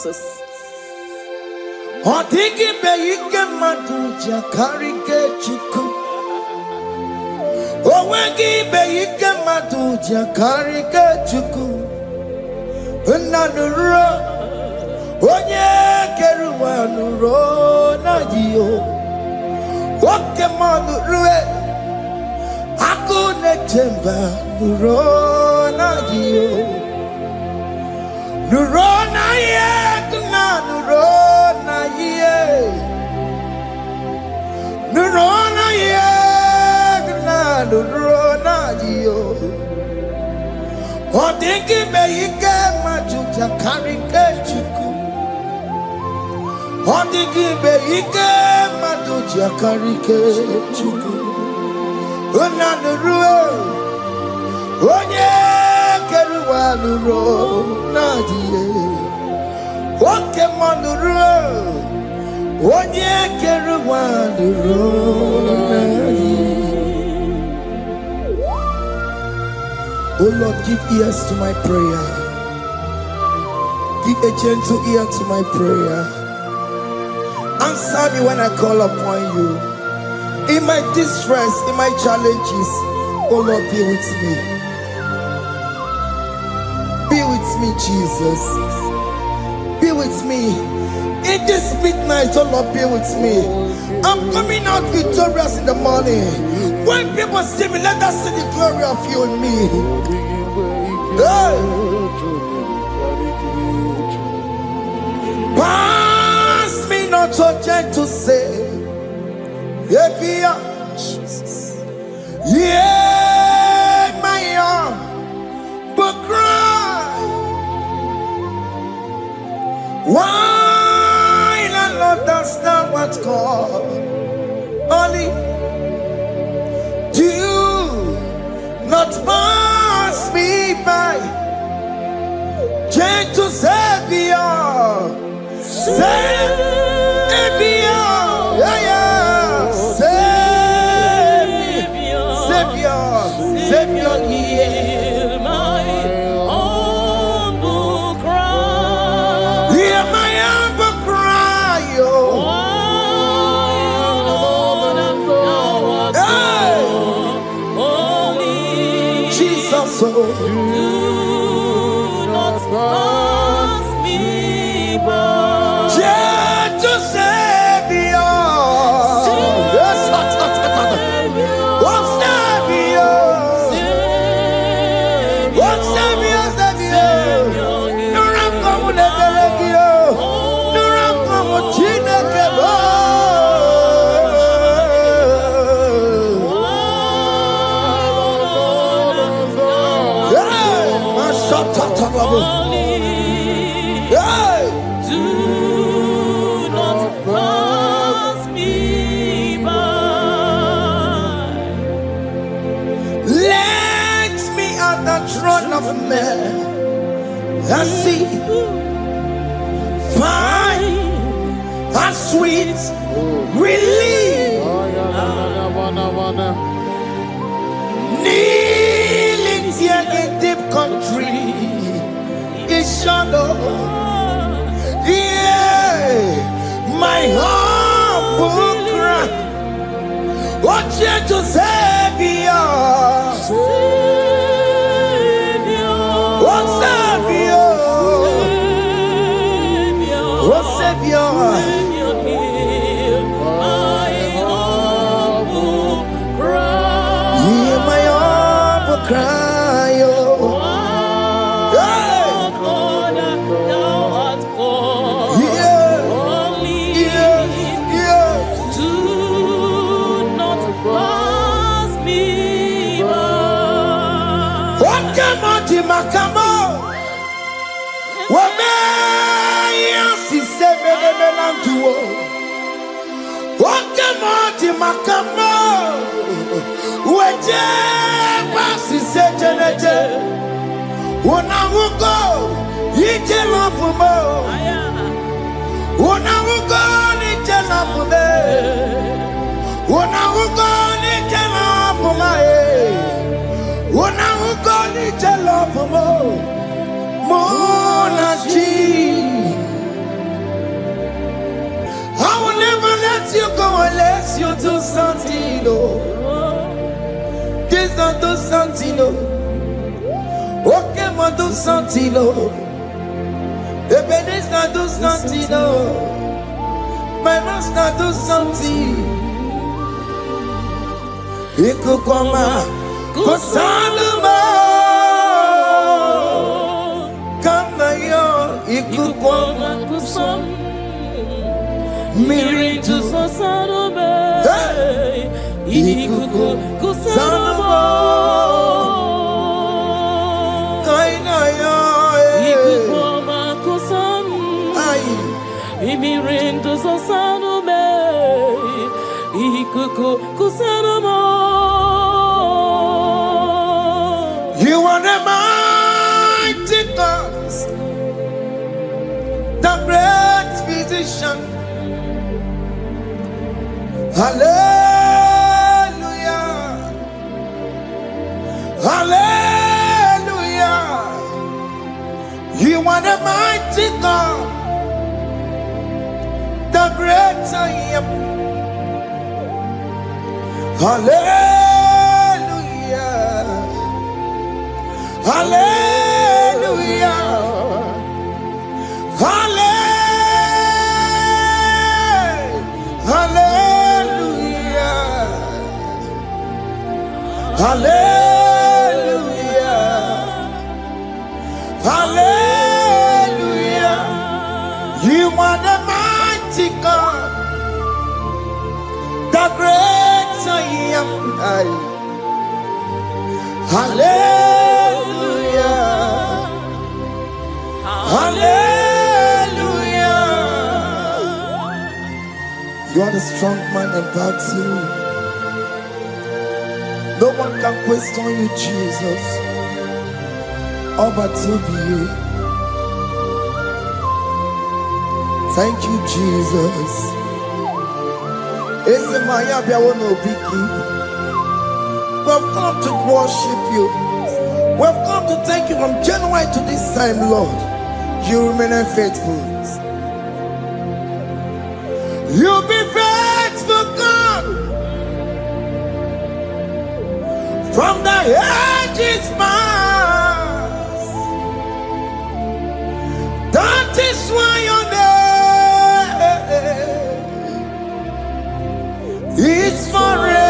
Jesus. Odigi beike maduja karike chuku. Owegi beike maduja karike chuku. Unanuro onye keruwa nuro na jiyo. Oke manurue akune chemba nuro na jiyo. Nuro na ye kuna nuro na ye. Nuro na ye kuna nuro na jiyo. Odingi beike majuja karike chuku. Odingi beike majuja karike chuku. Unanurue onye keruwa nuro na jiye. Oke manurue onye keruwa nuro na jiye. Oh Lord, give ears to my prayer. Give a gentle ear to my prayer. Answer me when I call upon you. In my distress, in my challenges, oh Lord, be with me. Be with me, Jesus. Be with me. In this midnight, oh Lord, be with me. I'm coming out victorious in the morning. When people see me, let us see the glory of you in me. Hey. Pass me not your gentle say. Jesus. Yeah, my arm, but cry. Why not understand what's called? Only do not pass me by. Gentle Savior, Savior, yeah, yeah. Savior, hear my humble cry. Hear my humble cry, oh. Holy Jesus, oh. Do not pass me by. Gentle Savior. I see fine and sweet relief. Kneeling here in deep country is shadow. Yeah, my humble cry. What you to Savior? Savior, hear my humble cry. Hear my humble cry, oh. God, thou art called. Only do not pass me by. What come on, Timakamo? What Wakemoti makamo weje pasi sejeneje Unawugo ije lafumo Unawugo nije lafume Unawugo nije lafumae Unawugo nije lafumo Monaji unless you do something, oh. This not do something, oh. Okay, ma do something, oh. If this not do something, oh. My master do something. He could come out, go Ikukwama Miri to Sosanobe Ikuku Kusanobo Kainaya Ikukwama Kusam Miri to Sosanobe Ikuku Kusanobo. You are the mighty God, the great physician. Hallelujah. Hallelujah. You are the mighty God, the great I am. Hallelujah. Hallelujah. Hallelujah. Hallelujah. Hallelujah. You are the mighty God, the great I am. Hallelujah. Hallelujah. You are the strong man in battle. No one can question you, Jesus. All but to be you. Thank you, Jesus. We've come to worship you. We've come to thank you from January to this time, Lord. You remain faithful. You be faithful, God. From the ages past. That is why your name is forevermore.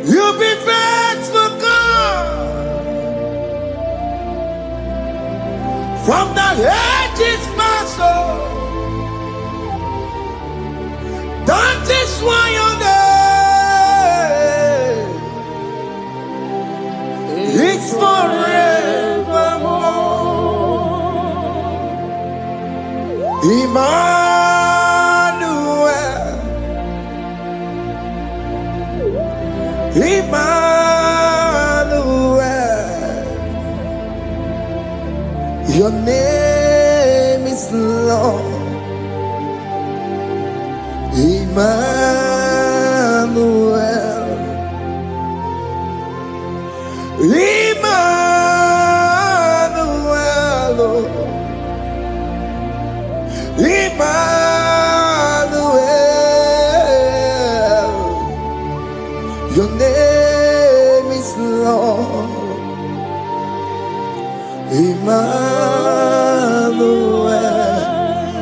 You be faithful, God. From the ages past, that is why your name is forevermore. Emmanuel, Emmanuel, your name is Lord. Emmanuel, Emmanuel, Emmanuel, your name is Lord. Emmanuel,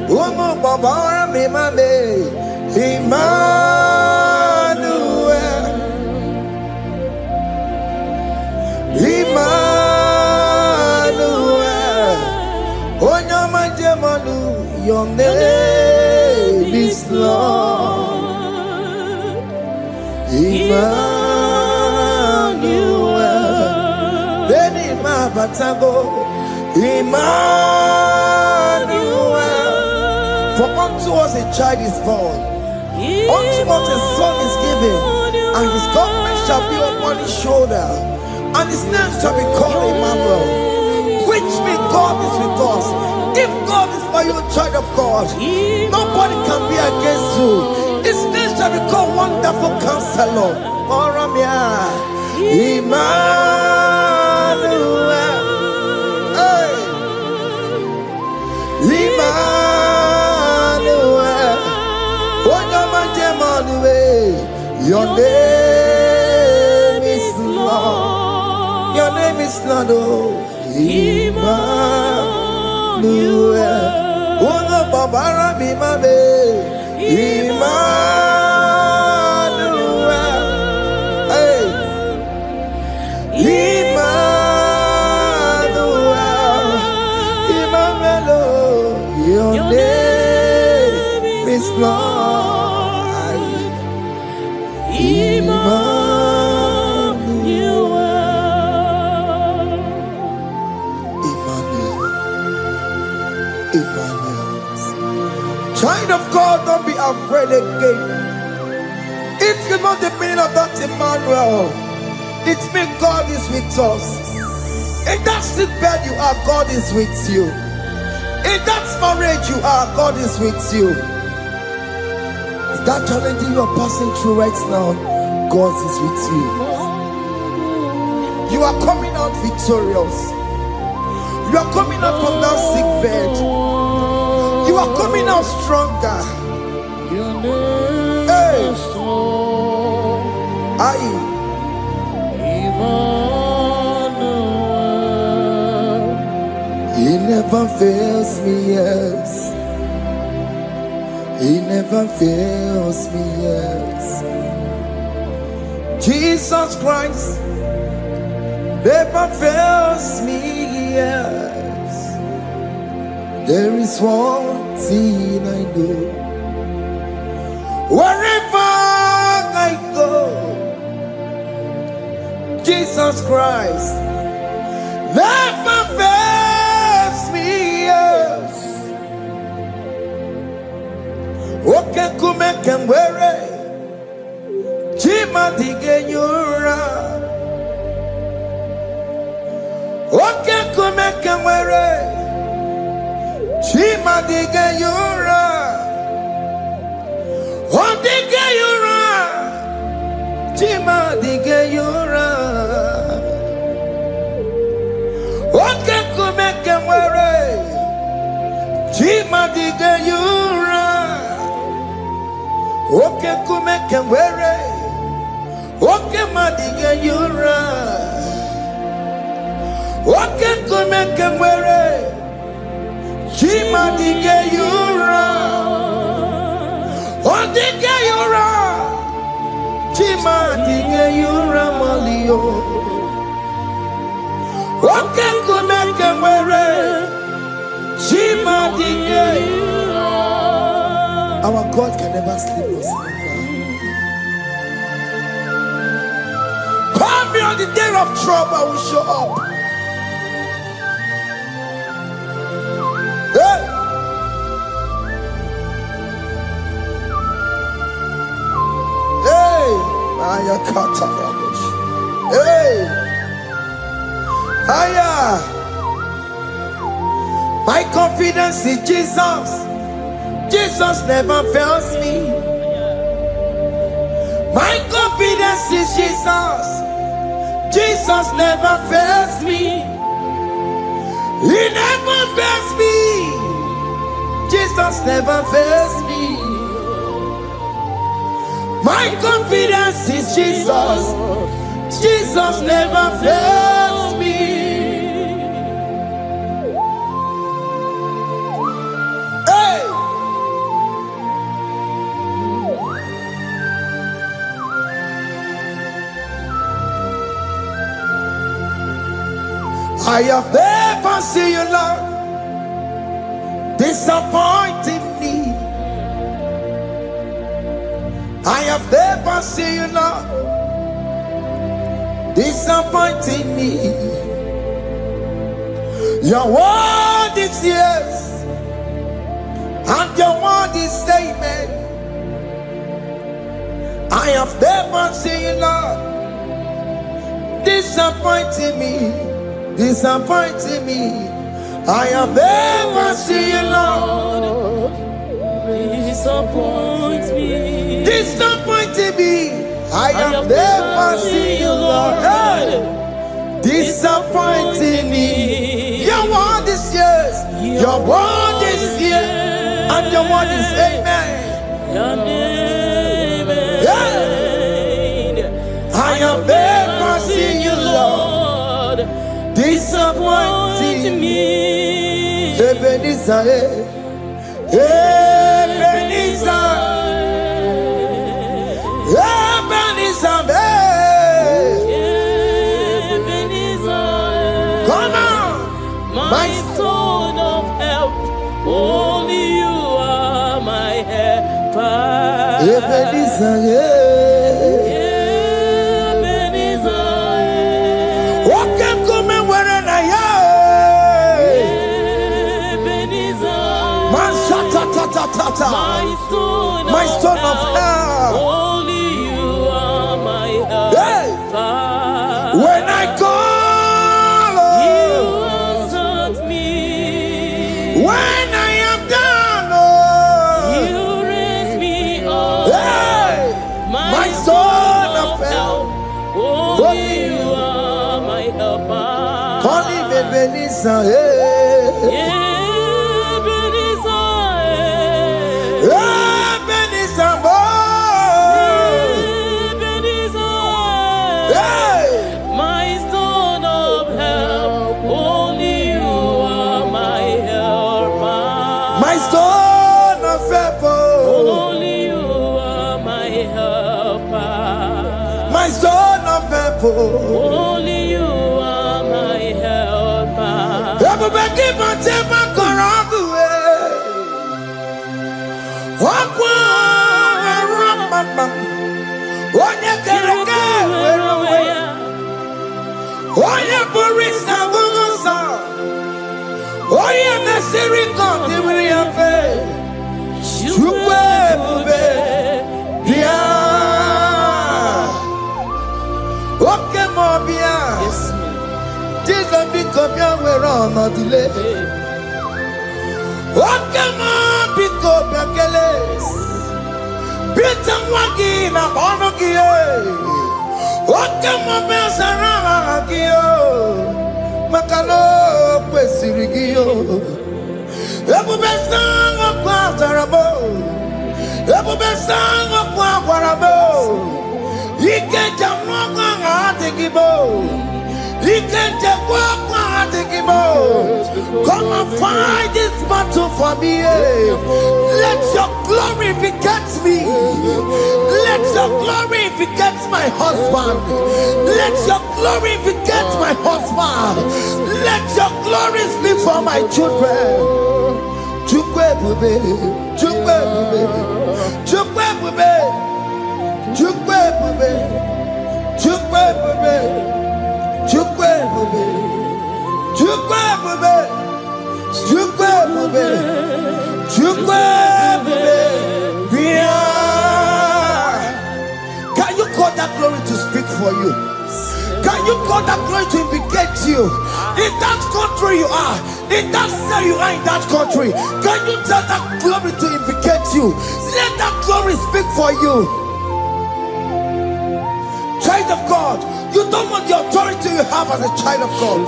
oh no, Baba, me mame, Emmanuel, Emmanuel, oh no, my Jemanu, your name is Lord. Emmanuel, Beni Mabatago, Emmanuel, for unto us a child is born, unto us a son is given, and his government shall be upon his shoulder, and his name shall be called Emmanuel, which means God is with us. If God is for you, child of God, nobody can be against you. His name shall be called Wonderful Counselor. Emmanuel, hey. Emmanuel. name is Lord. Your name is Lord. Oh, Emmanuel. Uno babara bimabe. Emmanuel. Hey. Emmanuel. Emmanuel. Your name is Lord. Emmanuel. Emmanuel. Child of God, don't be afraid again. If you know the meaning of that Emmanuel, it means God is with us. In that sick bed you are, God is with you. In that marriage you are, God is with you. In that challenge you are passing through right now, God is with you. You are coming out victorious. You are coming out from that sick bed. You are coming out stronger. Hey. He never fails me, yes. He never fails me, yes. Jesus Christ never fails me, yes. There is one thing I know. Wherever I go, Jesus Christ never fails me, yes. Okay, come and wear it. Chima digenyura. Okay, come and wear it. Chima digenyura. Oh, digenyura. Chima digenyura. Okay, come and wear it. Chima digenyura. Okay, come and wear it. Okay, madiga yura. Okay, come and wear it. Chima diga yura. Oh, diga yura. Chima diga yura malio. Okay, come and wear it. Chima diga yura. Our God can never sleep or slumber. Call me on the day of trouble, I will show up. Hey! Hey! Aya kata rabosh. Hey! Aya! My confidence in Jesus. Jesus never fails me. My confidence is Jesus. Jesus never fails me. He never fails me. Jesus never fails me. My confidence is Jesus. Jesus never fails me. Hey! I have never seen you, Lord, disappointing me. I have never seen you, Lord, disappointing me. Your word is yes, and your word is amen. I have never seen you, Lord, disappointing me. Disappointing me. I have never seen you, Lord. Disappoint me. Disappointing me. I have never seen you, Lord. Hey. Disappointing me. Your word is yes. Your word is yes. And your word is amen. Your name is Yeah. I have never seen you, Lord, disappointing me. Ebenezer, Ebenezer, Ebenezer, Ebenezer, come on, my stone of help. Only you are my helper. Ebenezer, Ebenezer, what can come and where I Ebenezer, my shata, my stone of help. Only you are my Hey. helper. When I call, You answered me. when I am down, You raise me up. hey, my son of help. Only you are my helper. Call him Ebenezer, hey. Ebenezer, boy. Hey, My stone of help. Only you are my helper. my son of help, Only you are my helper. my son of help. Only you are my helper. Everybody, but take my corrupt way. Walk on, onye kereke were onwe ya, onye bụrụ isi abụghị ụzọ, onye mesịrị ka ọ dịrị ya mfe. Chukwu ebube bịa, oke ma ọ bịa, Jizọs biko bịa were ọnọdụ lee. Oke ma biko bịa kelee. Peter Wagi na ọnụ gị, oke mmụọ zara aha gị, maka na o kwesịrị gị. Ebube ọkụ azara m, ebube ọkụ agwara m, ike njem ọkụ ahụ adịghị m, ike nchekwa ọkụ ahụ adịghị m. Come and fight this battle for me. Let your glory beget me. Let your glory beget my husband. Let your glory beget my husband. Let your glory speak for my children. Chukwu ebube, Chukwu ebube, Chukwu ebube, Chukwu ebube, Chukwu ebube, Chukwu ebube, Chukwu ebube, Chukwu ebube, Chukwu ebube, bịa. Can you call that glory to speak for you? Can you call that glory to indicate you? In that country you are, in that cell you are in that country, can you tell that glory to indicate you? Let that glory speak for you. Child of God, you don't want the authority you have as a child of God.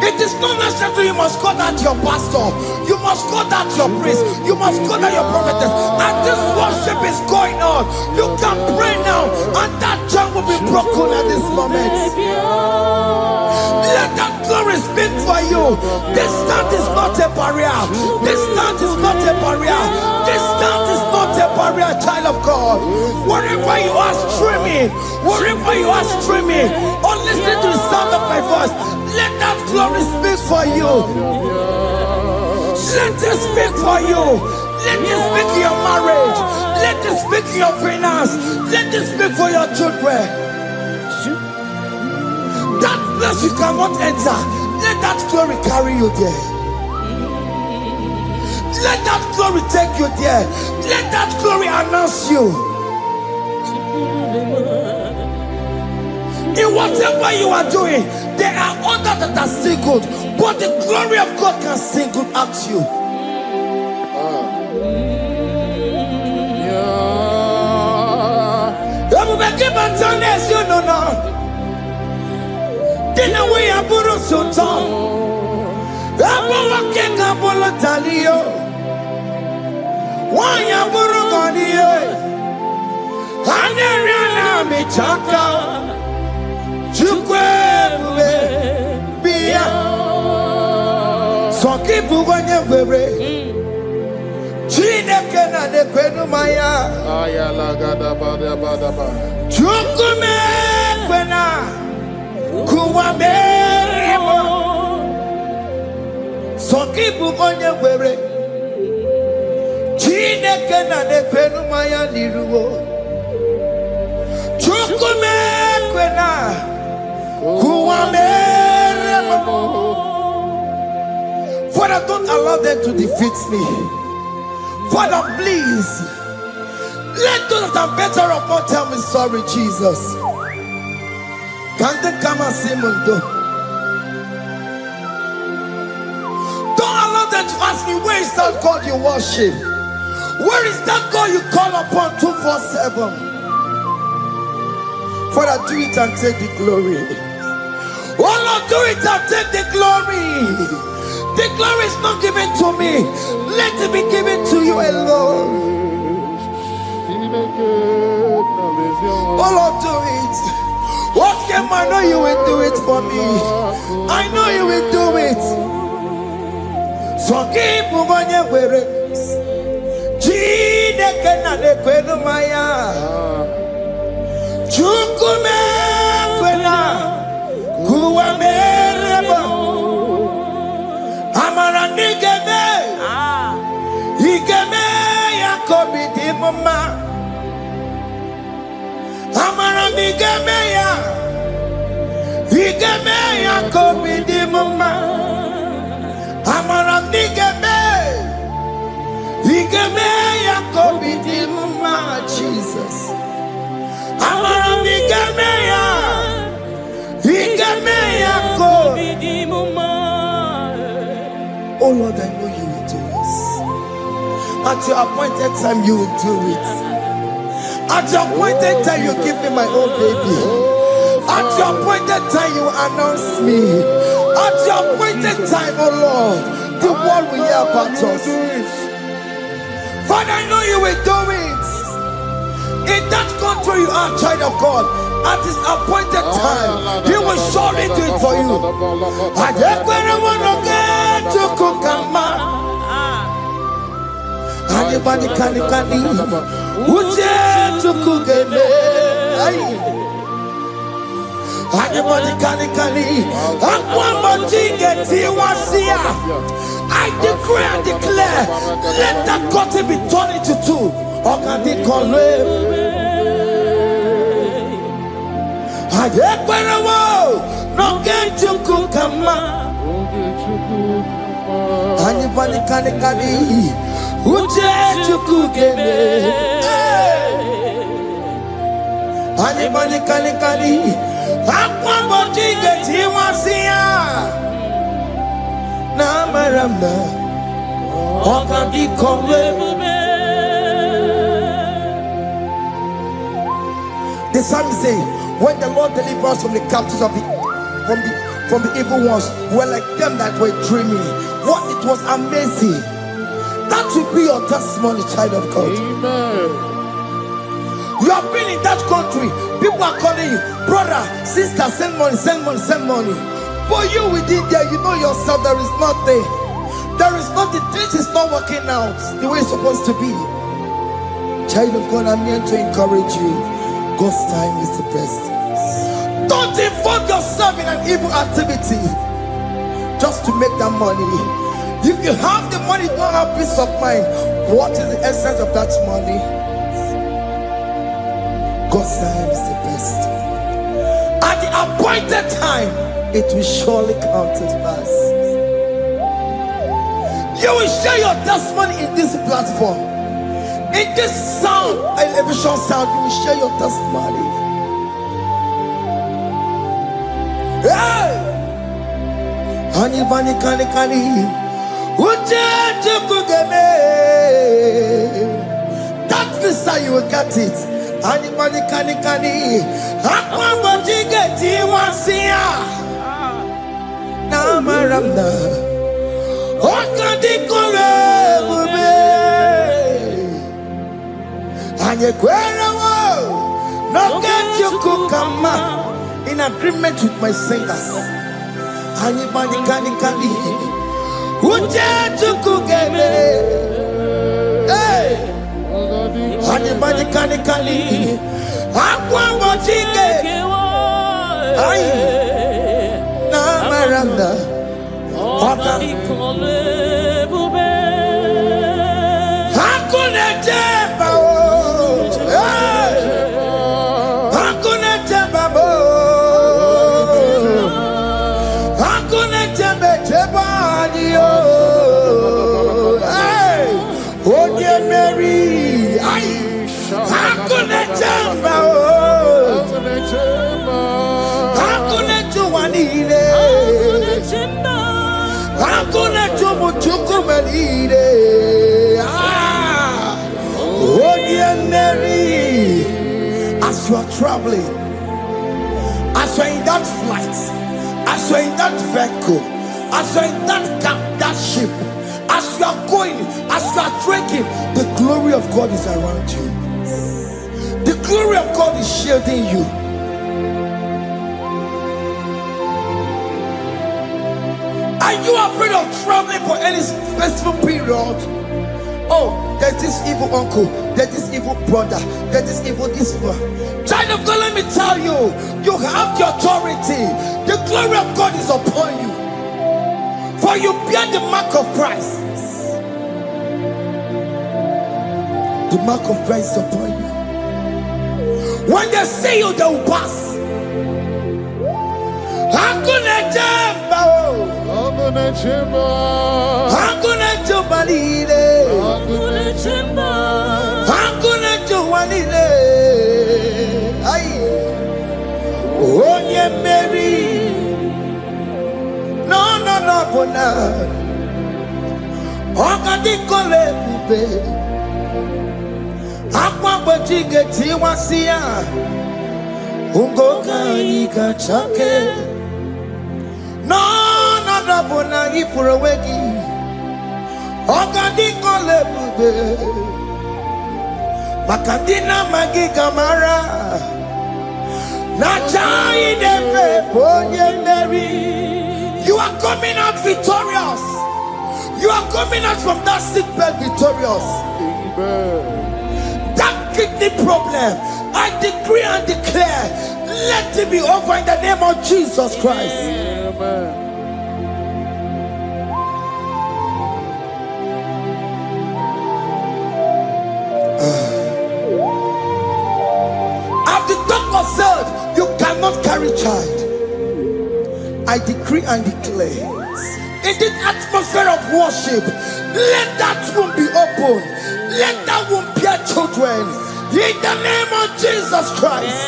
It is not necessary you must call that your pastor, you must call that your priest, you must call that your prophetess. And this worship is going on. You can pray now, and that chain will be broken at this moment. Let that glory speak for you. Distance is not a barrier. Distance is not a barrier. Distance is not a barrier, child of God. Wherever you are streaming, wherever you are streaming, or listening to the sound of my voice, let that glory speak for you. Let it speak for you. Let it speak in your marriage. Let it speak in your finance. Let it speak for your children. That place you cannot enter, let that glory carry you there. Let that glory take you there. Let that glory announce you. In whatever you are doing, there are others that are still good, but the glory of God can single out you. You know now. Dina we aburu sultan. Abula kenga bolo talio. Wanya buru goniye. Aneriana michaka Chukwebube Bia Sokibu Wanya Webre Chineke na Nekwenu Maya Ayala gada bada bada ba. Chukume Kwena Kuwamerimo Sokibu Wanya Webre Chineke na Nekwenu Maya Liruo Chukume Kwena Kuwamerimo. Father, don't allow them to defeat me. Father, please, let those that are better off not tell me sorry, Jesus. Can't they come and see me? Don't allow them to ask me, where is that God you worship? Where is that God you call upon 247? Father, do it and take the glory. Oh Lord, do it and take the glory. The glory is not given to me. Let it be given to you alone. Oh Lord, do it. What can I know you will do it for me? I know you will do it. So keep moving where it is. Chineke na nekwenu maya. Chukume kwena kuwamerebo. Amara nigeme, igeme ya kobi di mama. Amara nigeme ya, igeme ya kobi di mama. Amara nigeme, igeme ya kobi di mama. Jesus. Amara nigeme ya, igeme ya kobi di mama. Oh Lord, I know you will do this. At your appointed time, you will do it. At your appointed time, you give me my own baby. At your appointed time, you announce me. At your appointed time, oh Lord, the world will hear about us. Father, I know you will do it. In that country, you are a child of God. At his appointed time, he will surely do it for you. I just want to get to Kukama. Anybody can Uje to Kugeme. Anybody can I decree and declare, let that curtain be torn into two. Or can they call him? No get to Kukama. Anybody can Uje to Kugeme. Anybody can Aquabody get you once here. Namaramna. Or can they call him? The psalmist say, when the Lord delivers us from the captives of from the evil ones, we're like them that were dreaming. What it was amazing. That will be your testimony, child of God. Amen. You have been in that country. People are calling you, brother, sister, send money, send money, send money. But you within there, you know yourself, there is nothing. There is nothing. This is not working out the way it's supposed to be. Child of God, I'm here to encourage you. God's time is the best. Don't involve yourself in an evil activity just to make that money. If you have the money, you don't have peace of mind. What is the essence of that money? God's time is the best. At the appointed time, it will surely come to pass. You will share your testimony in this platform. In this sound, elevation sound, you will share your testimony. Hey! Anybody can that visa, you will get it. Anybody can Aquabody get you once here. Namaramna. What can they call it? And you No get you kukama. In agreement with my singers. Anybody can. Uje tukugeme. Hey. Anybody can. Aqua mochike. Ay. Na maranda. Oka. Hakuna jeba. Hakuna jeba. Hakuna jeba jeba. Hey. Oye Mary. Ay. Hakuna jeba. Hakuna juwanile. Hakuna jumuchukumelile. Oh dear Mary, as you are traveling, as you are in that flight, as you are in that vehicle, as you are in that ship, as you are going, as you are drinking, the glory of God is around you. The glory of God is shielding you. Are you afraid of traveling for any specific period? Oh, there's this evil uncle, there's this evil brother, there's this evil this one. Child of God, let me tell you, you have the authority. The glory of God is upon you. For you bear the mark of Christ. The mark of Christ is upon you. When they see you, they will pass. Hakuna jamba, hakuna jamba, hakuna jubalile, hakuna jamba, hakuna jubalile. Ay, Onye Mary, no bona. Okadi kole bube, akwa bojige tiwasia, ungoka ika chake. No bona ifurowegi, okadi kole bube, makadina magiga mara. Naija idebe Onye Mary. You are coming out victorious. You are coming out from that sick bed victorious. Amen. That kidney problem, I decree and declare, let it be over in the name of Jesus Christ. Amen. As the doctor said, you cannot carry child. I decree and declare, in this atmosphere of worship, let that womb be open. Let that womb bear children. In the name of Jesus Christ.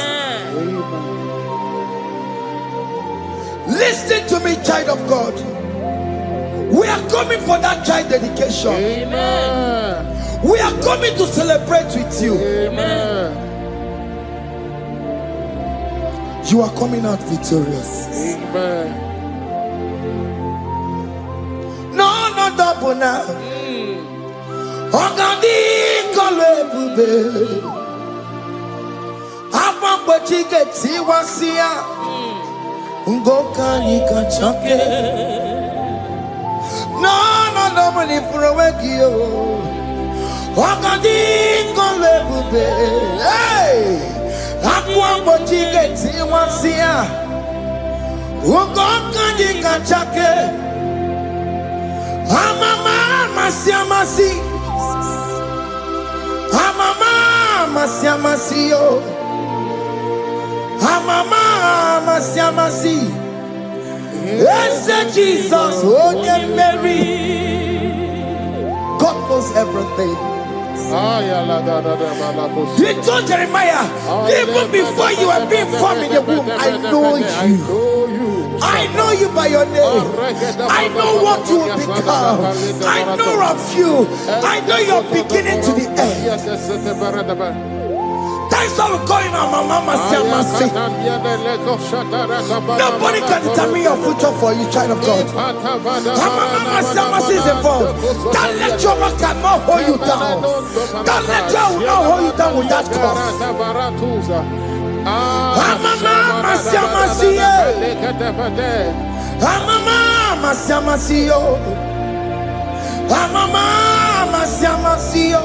Listen to me, child of God. We are coming for that child dedication. Amen. We are coming to celebrate with you. Amen. You are coming out victorious. Amen. No double now. Ogadi kole bube. Apa bojige tiwasia. Ungoka nikachake. No money for a wegio. Ogadi kole bube. Hey. Aqua bojige tiwasia. Ungoka nikachake. Amama masiamasi. Amama masiamasi yo. Amama masiamasi. Yes, Jesus, Onye Mary. God knows everything. He told Jeremiah, even before you were being formed in the womb, I know you. I know you by your name. I know what you will become. I know of you. I know your beginning to the end. That's how we're going on, Mama Siamasi. Nobody can determine your future for you, child of God. Mama Siamasi is involved. Don't let your man cannot hold you down. Don't let your will not hold you down with that cause. Amama siamasiye. Amama siamasiyo. Amama siamasiyo.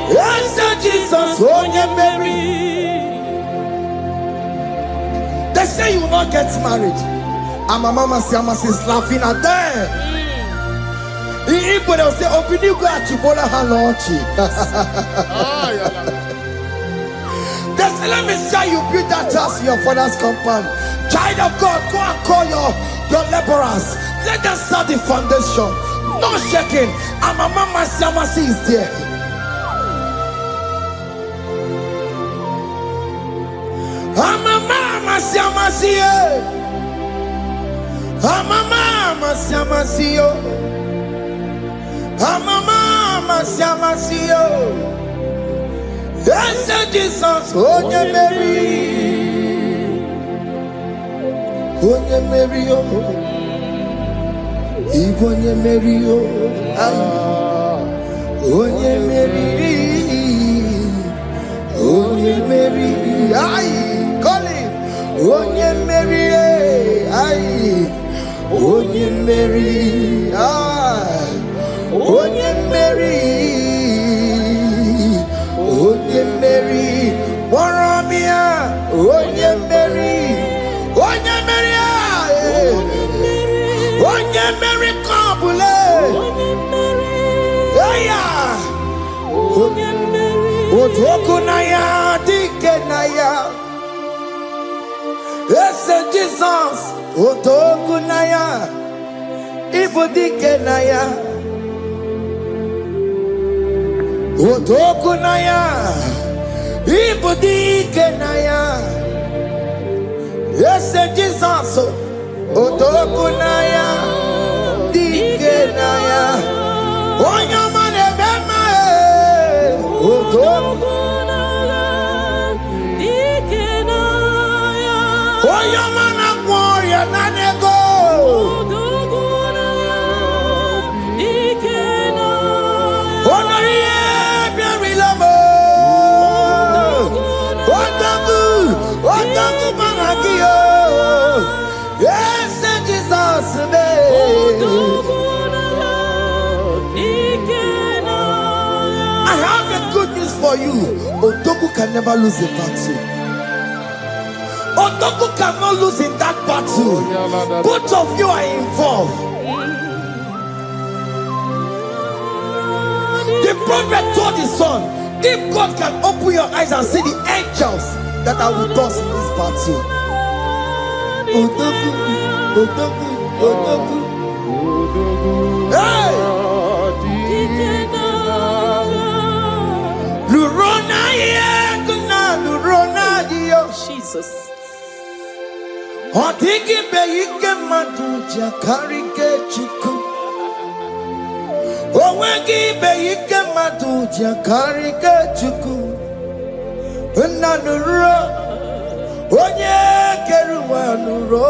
Yes, Jesus, onye Mary. They say you will not get married. Amama siamasi is laughing at them. In Igbo, they will say, "Obini go achibola halochi." They say, "Let me see you build that house in your father's compound." Child of God, go and call your laborers. Let them start the foundation. No shaking. Amama siamasi is there. Amama siamasiye. Amama siamasiyo. Amama siamasiyo. Yes, Jesus, onye Mary. Onye Mary, Igbo onye Mary, onye Mary, onye Mary, call him, onye Mary, onye Mary, onye Mary, onye Mary, Waromia, onye Mary, onye Mary, onye Mary, Kabule, onye Mary, Otokunaya, Dikenaya, yes, Jesus, Otokunaya, Ibu Dikenaya. Otokunaya, Ibudikenaya. Yes, Jesus. Otokunaya, Dikenaya. Onyamane bema. Otokunaya, Dikenaya. Onyamana gloria nanego. Otokunaya, Dikenaya. Onoria. Yes, Jesus. I have a good news for you. Otoku can never lose a battle. Otoku cannot lose in that battle. Both of you are involved. The prophet told his son, if God can open your eyes and see the angels that are with us in this battle. Otoku, Otoku, Otoku. Hey! Lurona yekuna, Lurona dio. Jesus. Otiki beyike maduja karike chiku. Owegi beyike maduja karike chiku. Nanuro, onye keruwa nuro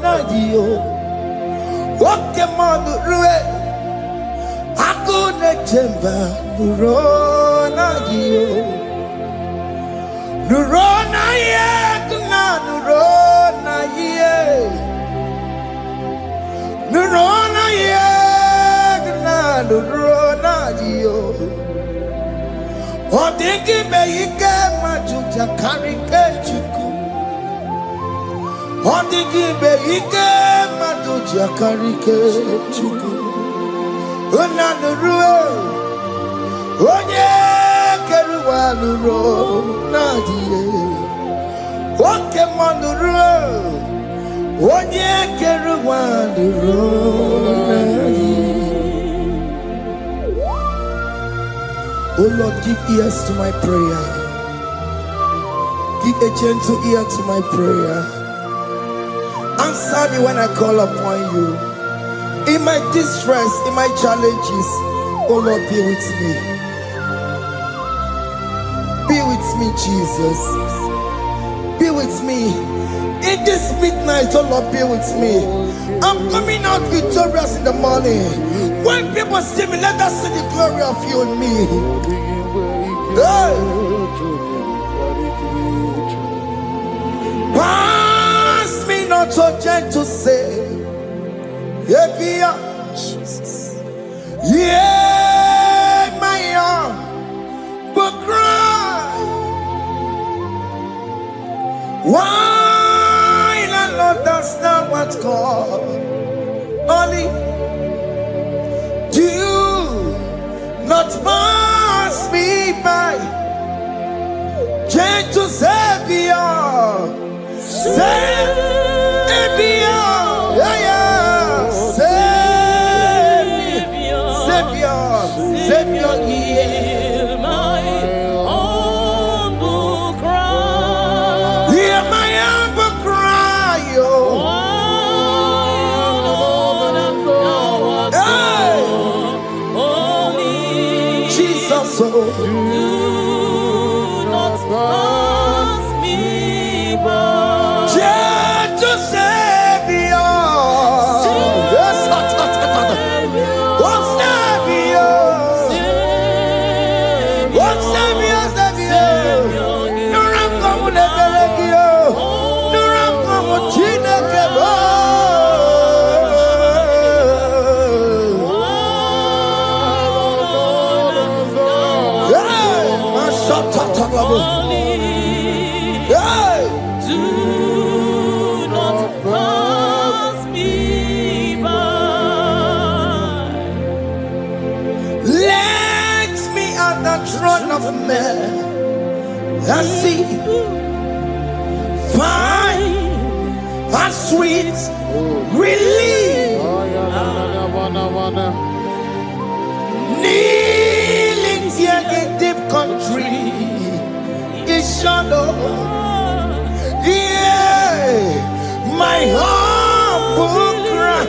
na dio. Oke manurue, akune chemba nuro na dio. Nuro na ye, kuna nuro na ye. Nuro na ye, kuna nuro na dio. Odiki beyike majuja karike chuku. Odiki beyike majuja karike chuku. Unanurue, onye keruwa nuro nadie. Oke manurue, onye keruwa nuro nadie. Oh Lord, give ears to my prayer. Give a gentle ear to my prayer. Answer me when I call upon you. In my distress, in my challenges, oh Lord, be with me. Be with me, Jesus. Be with me. In this midnight, oh Lord, be with me. I'm coming out victorious in the morning. When people see me, let us see the glory of you in me. Hey. gentle say, Jesus. yeah, my arm will cry. Why the Lord does not what God only do not pass me by. Gentle Savior, Savior, yeah, yeah, Savior, Savior, Hear my humble cry. hear my humble cry, oh. Hey. Jesus, oh. Do not pass me by. Gentle Savior, yes, oh, Savior, oh, Savior, Savior, no run come with the Belegio, no run come with Chineke, yeah, my shot, yeah. Do not pass me by. Let me at the throne of men and see fine and sweet relief. Kneeling here in deep country is shadow. Yeah, my humble cry.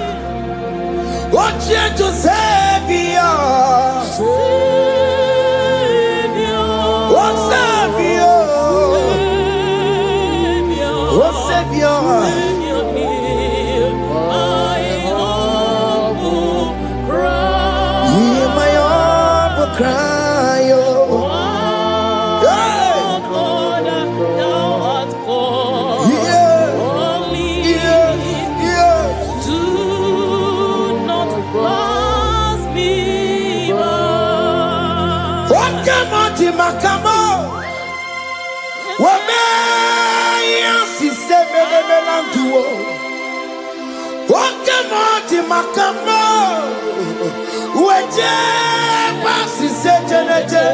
Oh, gentle Savior, oh, Savior, oh, Savior. Hear my humble cry, oh. Yeah, yeah, yeah. Do not pass me by. What come on, Timakamo? What may you say, Melantuo? What come on, Timakamo? What pass is a generator?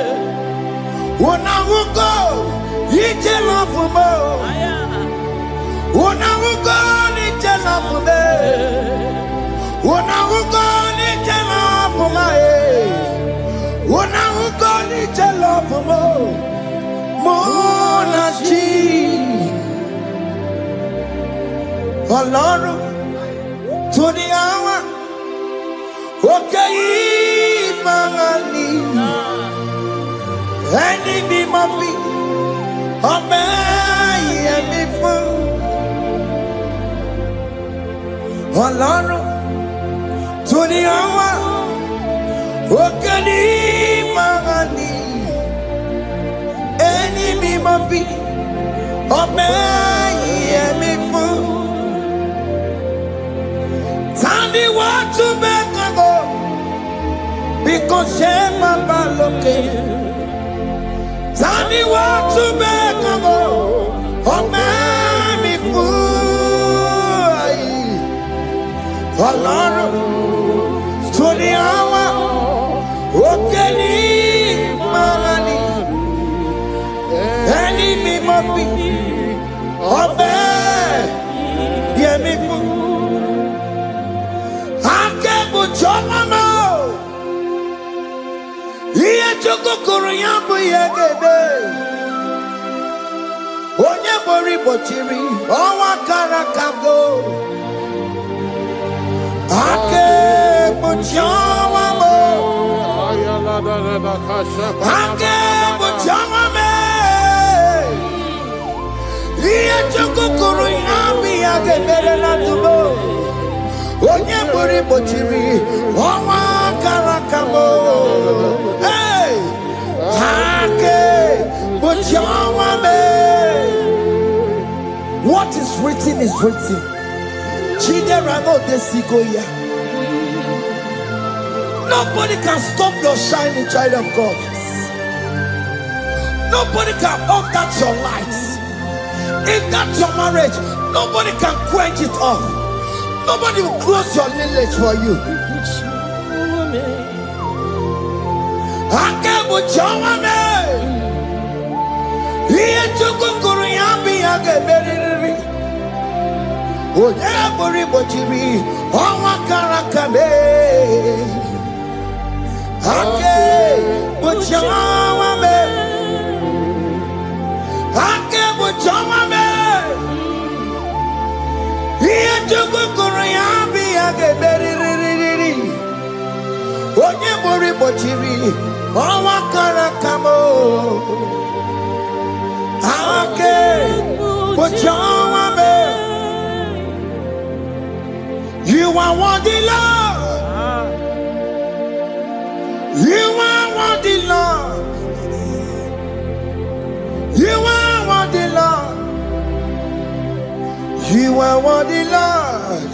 When I will go, you tell off for more. When I will go, you tell off for me. When I will go, you tell off for my head. When I will go, you tell off for more. Monachi. Alone to the hour. Okay, Mangani. Any be my feet. Obey any fool. Alone to the hour. Okay, Mangani. Any be my feet. Obey any fool. Tell me what to make a go. Because shame my looking. Tell me what to make a go. Oh, man, me fool. Oh, Lord, to the hour. Okay, Marani. Any me must be. Oh, man, yeah, me fool. Chomamo, Ia Choko Koreambo Yagebe, Onya Bori Bochiri, Owa Karakago, Ake Buchawamo, Ake Buchawame, Ia Choko Koreambo Yagebe Natubo. Onye bori bochiri, owa karakamo. Hey, hake bochawa me. What is written is written. Nobody can stop your shining, child of God. Nobody can off that your lights. If that's your marriage, nobody can quench it off. Nobody will close your lineage for you. You are worthy, Lord. You are worthy, Lord. You are worthy, Lord. You are worthy, Lord.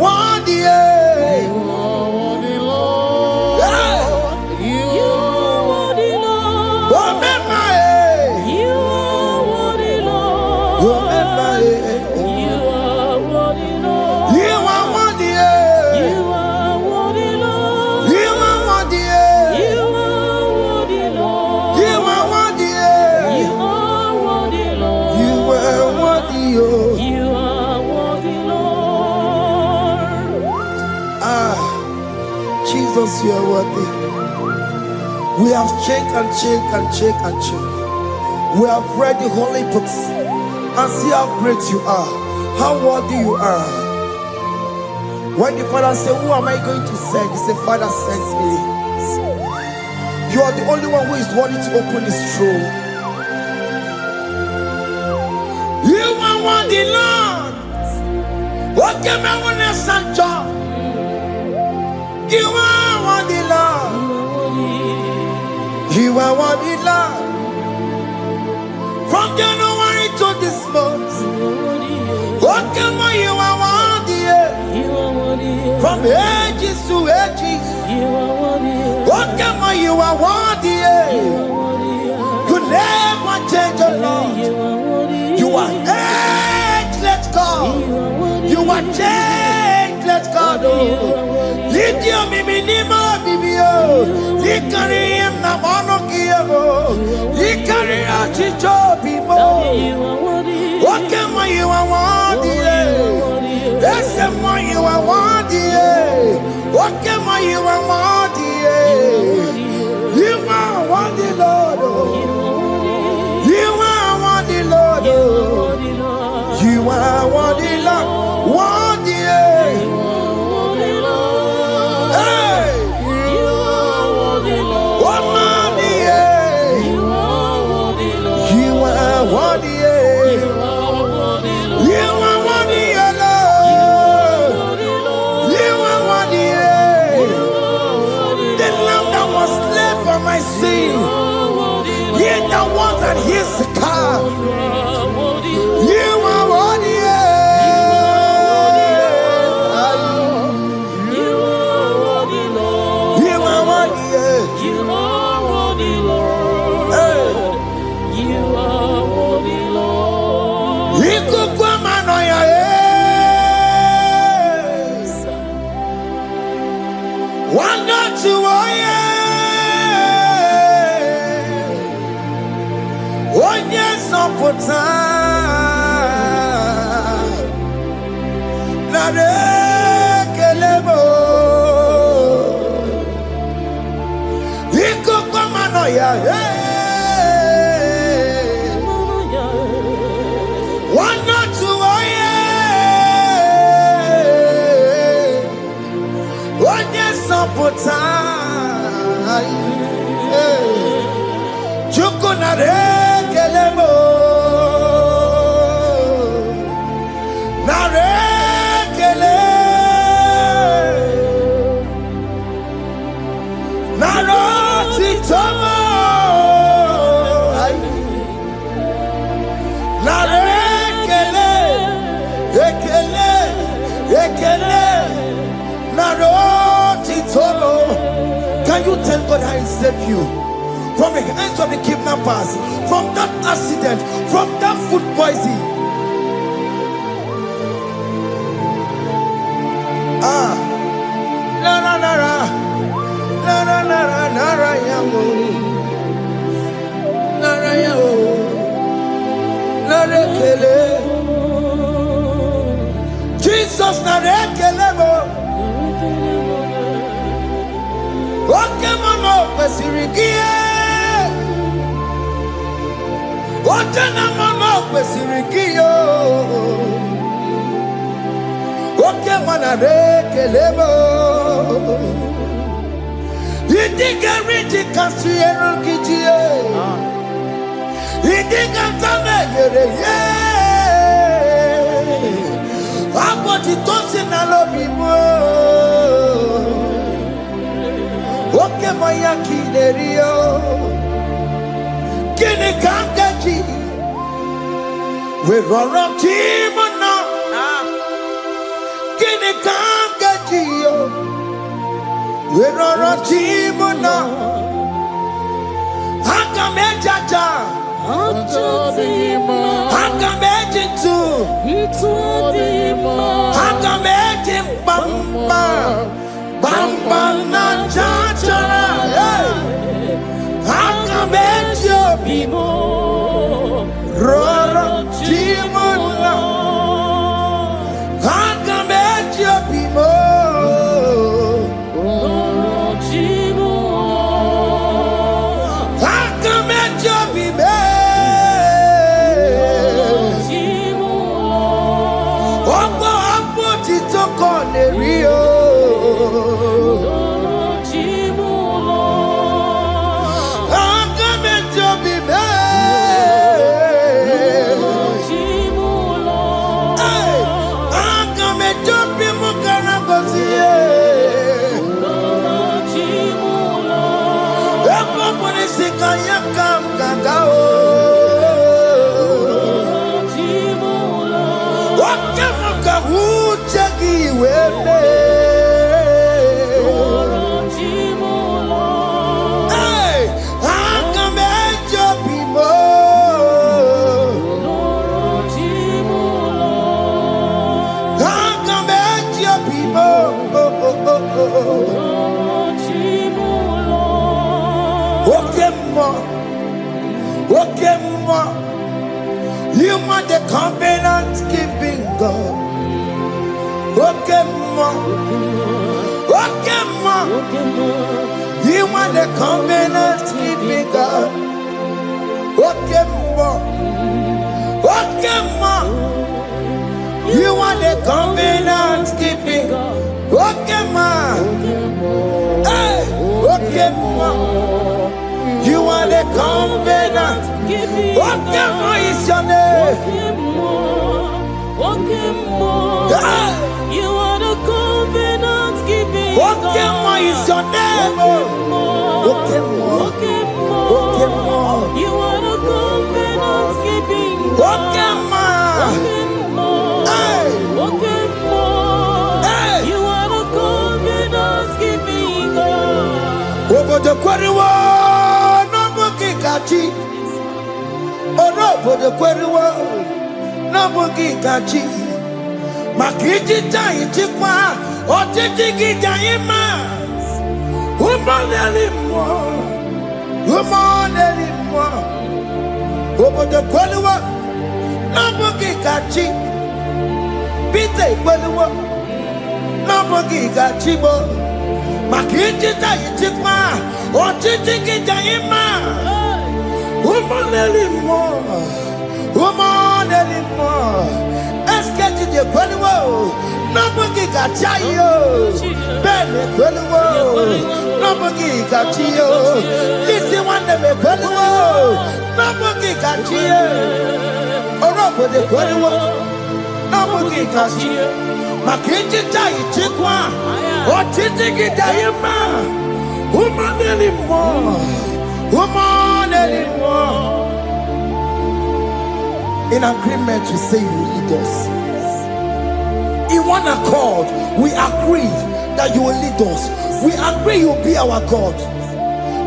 Worthy, You are worthy, Lord. You are worthy, Lord. Remember, You are worthy, Lord. remember, You are worthy, Lord. you are worthy, You are worthy, Lord. you are worthy, You are worthy, Lord. you are worthy, You are worthy, Lord. you are worthy, oh. You are worthy, Lord. Ah, Jesus, you are worthy. We have checked and checked and checked and checked. We have read the holy books and see how great you are, how worthy you are. When the Father said, "Who am I going to send?" He said, "Father, send me." You are the only one who is worthy to open this throne. You are worthy, Lord. What can I want to send you? You are worthy, Lord. You are worthy, Lord. From January to this month, what can you are worthy? From ages to ages, what can you are worthy? You never change, your Lord. You are ageless God. You are changeless God. Lift your minima bibio. You carry him na monokio. You carry a chicho people. What can you are worthy? That's the one you are worthy. What can you are worthy? You are worthy, Lord. You are worthy, Lord. You are worthy, Lord. Worthy. Hey. What worthy? You are worthy. You are worthy, Lord. You are worthy. The lamb that was slain for my sin. He that was and his car. You are worthy. You are worthy. One not to one yes on put kelebo one Can you tell God how He saved you from the hands of the kidnappers, from that accident, from that food poisoning? Jesus narekelebo. Oke mama kwesirigie. Oke na mama kwesirigie. Oke mana rekelebo. Idiga riji kasiyero kijie. Idiga tame yere ye. Aboti tosi na lobi mo. Oke moya kinerio. Kini kangaji. We roro timo na. Kini kangaji yo. We roro timo na. Hanga mejaja. Hanga mejintu. Hanga mejin bamba. Bamba na chachara. Hanga mejo bimo. Roro timo na. Hanga mejo bimo. You are the covenant keeping God. Okay, ma. You are the covenant keeping God. Okay, ma. You are the covenant keeping God. Okay, ma. Hey, okay, ma. You are the covenant. Okay, ma is your name. You are the covenant keeping God. Okay, ma is your name. Okay, ma. You are the covenant keeping God. Okay, ma. You are the covenant keeping God. Over the quarry. Over the quarry, no boogie gachi. Makiji tai chikwa, or tiki jaima. Woman anymore, woman anymore. Over the quarry, no boogie gachi. Pite quarry, no boogie gachi. Makiji tai chikwa, or tiki jaima. Woman anymore, woman anymore. Escape the Qualuo, nobody got you. Ben Qualuo, nobody got you. This is one of the Qualuo, nobody got you. Or over the Qualuo, nobody got you. Makinji Jai Chikwa, or Titiki Diama, woman anymore. Woman anymore. In agreement, we say you will lead us. In one accord, we agreed that you will lead us. We agree you will be our God.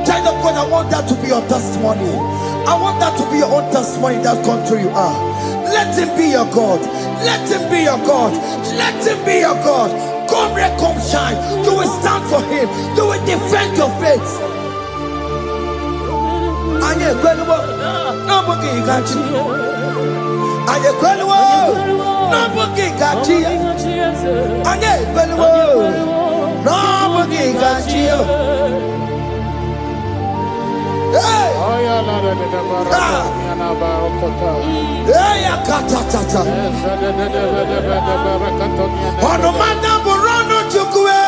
Child of God, I want that to be your testimony. I want that to be your own testimony in that country you are. Let him be your God. Let him be your God. Let him be your God. Come here, come shine. You will stand for him. You will defend your faith. Anye kwelwo, nobody got you. Anye kwelwo, nobody got you. Anye kwelwo, nobody got you. Hey! Hey, katatata. Ono madamburano chukwe.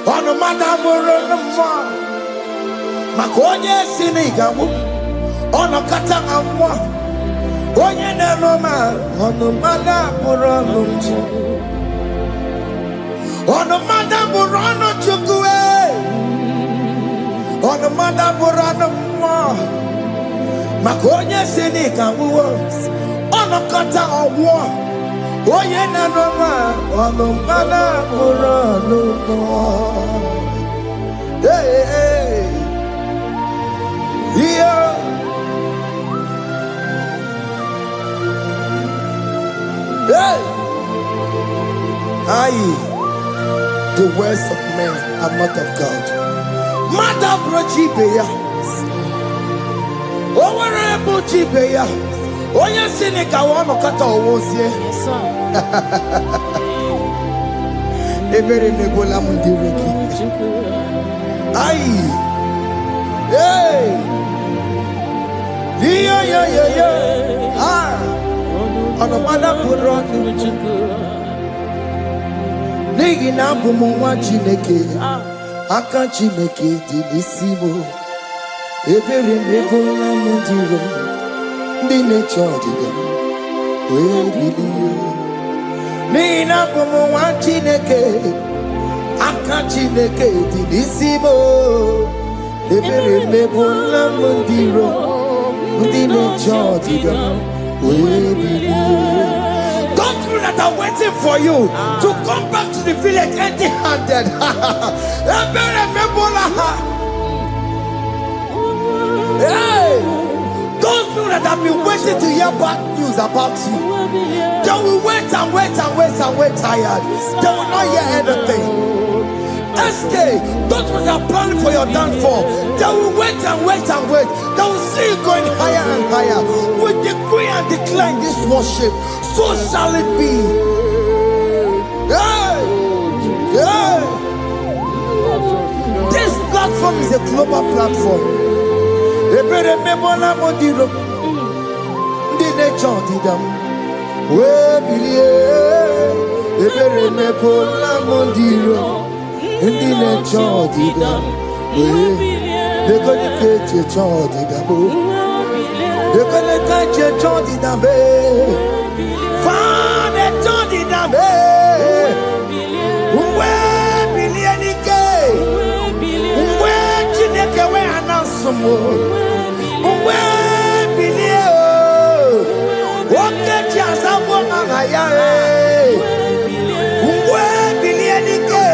Ono madamburano mwa. Makonye sinigamu. Ono katanga mwa. Onye nenoma. Ono madamburano chukwe. Ono madamburano chukwe. Ono madamburano mwa. Makonye sinigamu. Ono katanga mwa. Oye na noma, ono madamburano mwa. Hey, hey, yeah. Hey, the words of men are not of God. Madabrochi beya, owerebuchi beya. Oye sinika wono kata owosie. Ebere nebola mundireki. Aye. Hey. Yo. Ah. Ono madamburano chukwu. Nigi na bụ m nwa Chineke. Aka Chineke dị n'isi m. Ebere nebola mundireki. Ndị na-eche ọdịda wee bilie. N'ihi na abụ m nwa Chineke, aka Chineke dị n'isi m. Ebere emegbuola m ndị iro, ndị na-eche ọdịda wee bilie. Those people that are waiting for you to come back to the village empty-handed. Ebere emegbuola ha. Hey! Those people that have been waiting to hear bad news about you, they will wait tired. They will not hear anything. SK, those people that are planning for your downfall, they will wait. They will see you going higher and higher. We decree and declare this worship, so shall it be. Yeah. This platform is a global platform. Ebere mebola modiro, ndi necho didam, we bilie. Ebere mebola modiro, ndi necho didam, we bilie. Dekone keche cho didam, dekone keche cho didam, fane cho didam, we bilie nike, we chineke we anasumo. Uwe bilie o, oke chiasa wonga ngaya e. Uwe bilie nike,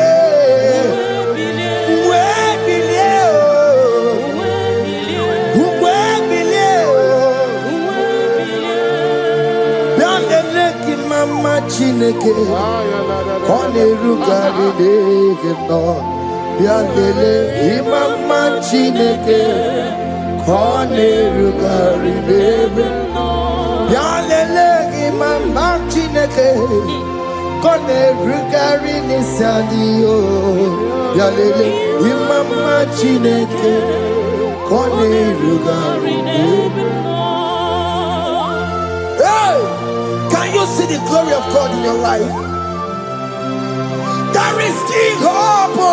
uwe bilie o, uwe bilie o. Biandele ki mama Chineke, kone rugari deke no. Biandele ki mama Chineke. Kone rugari bebe, yalele imama Chineke. Kone rugari nisadio, yalele imama Chineke. Kone rugari bebe. Hey, can you see the glory of God in your life? There is King Hope.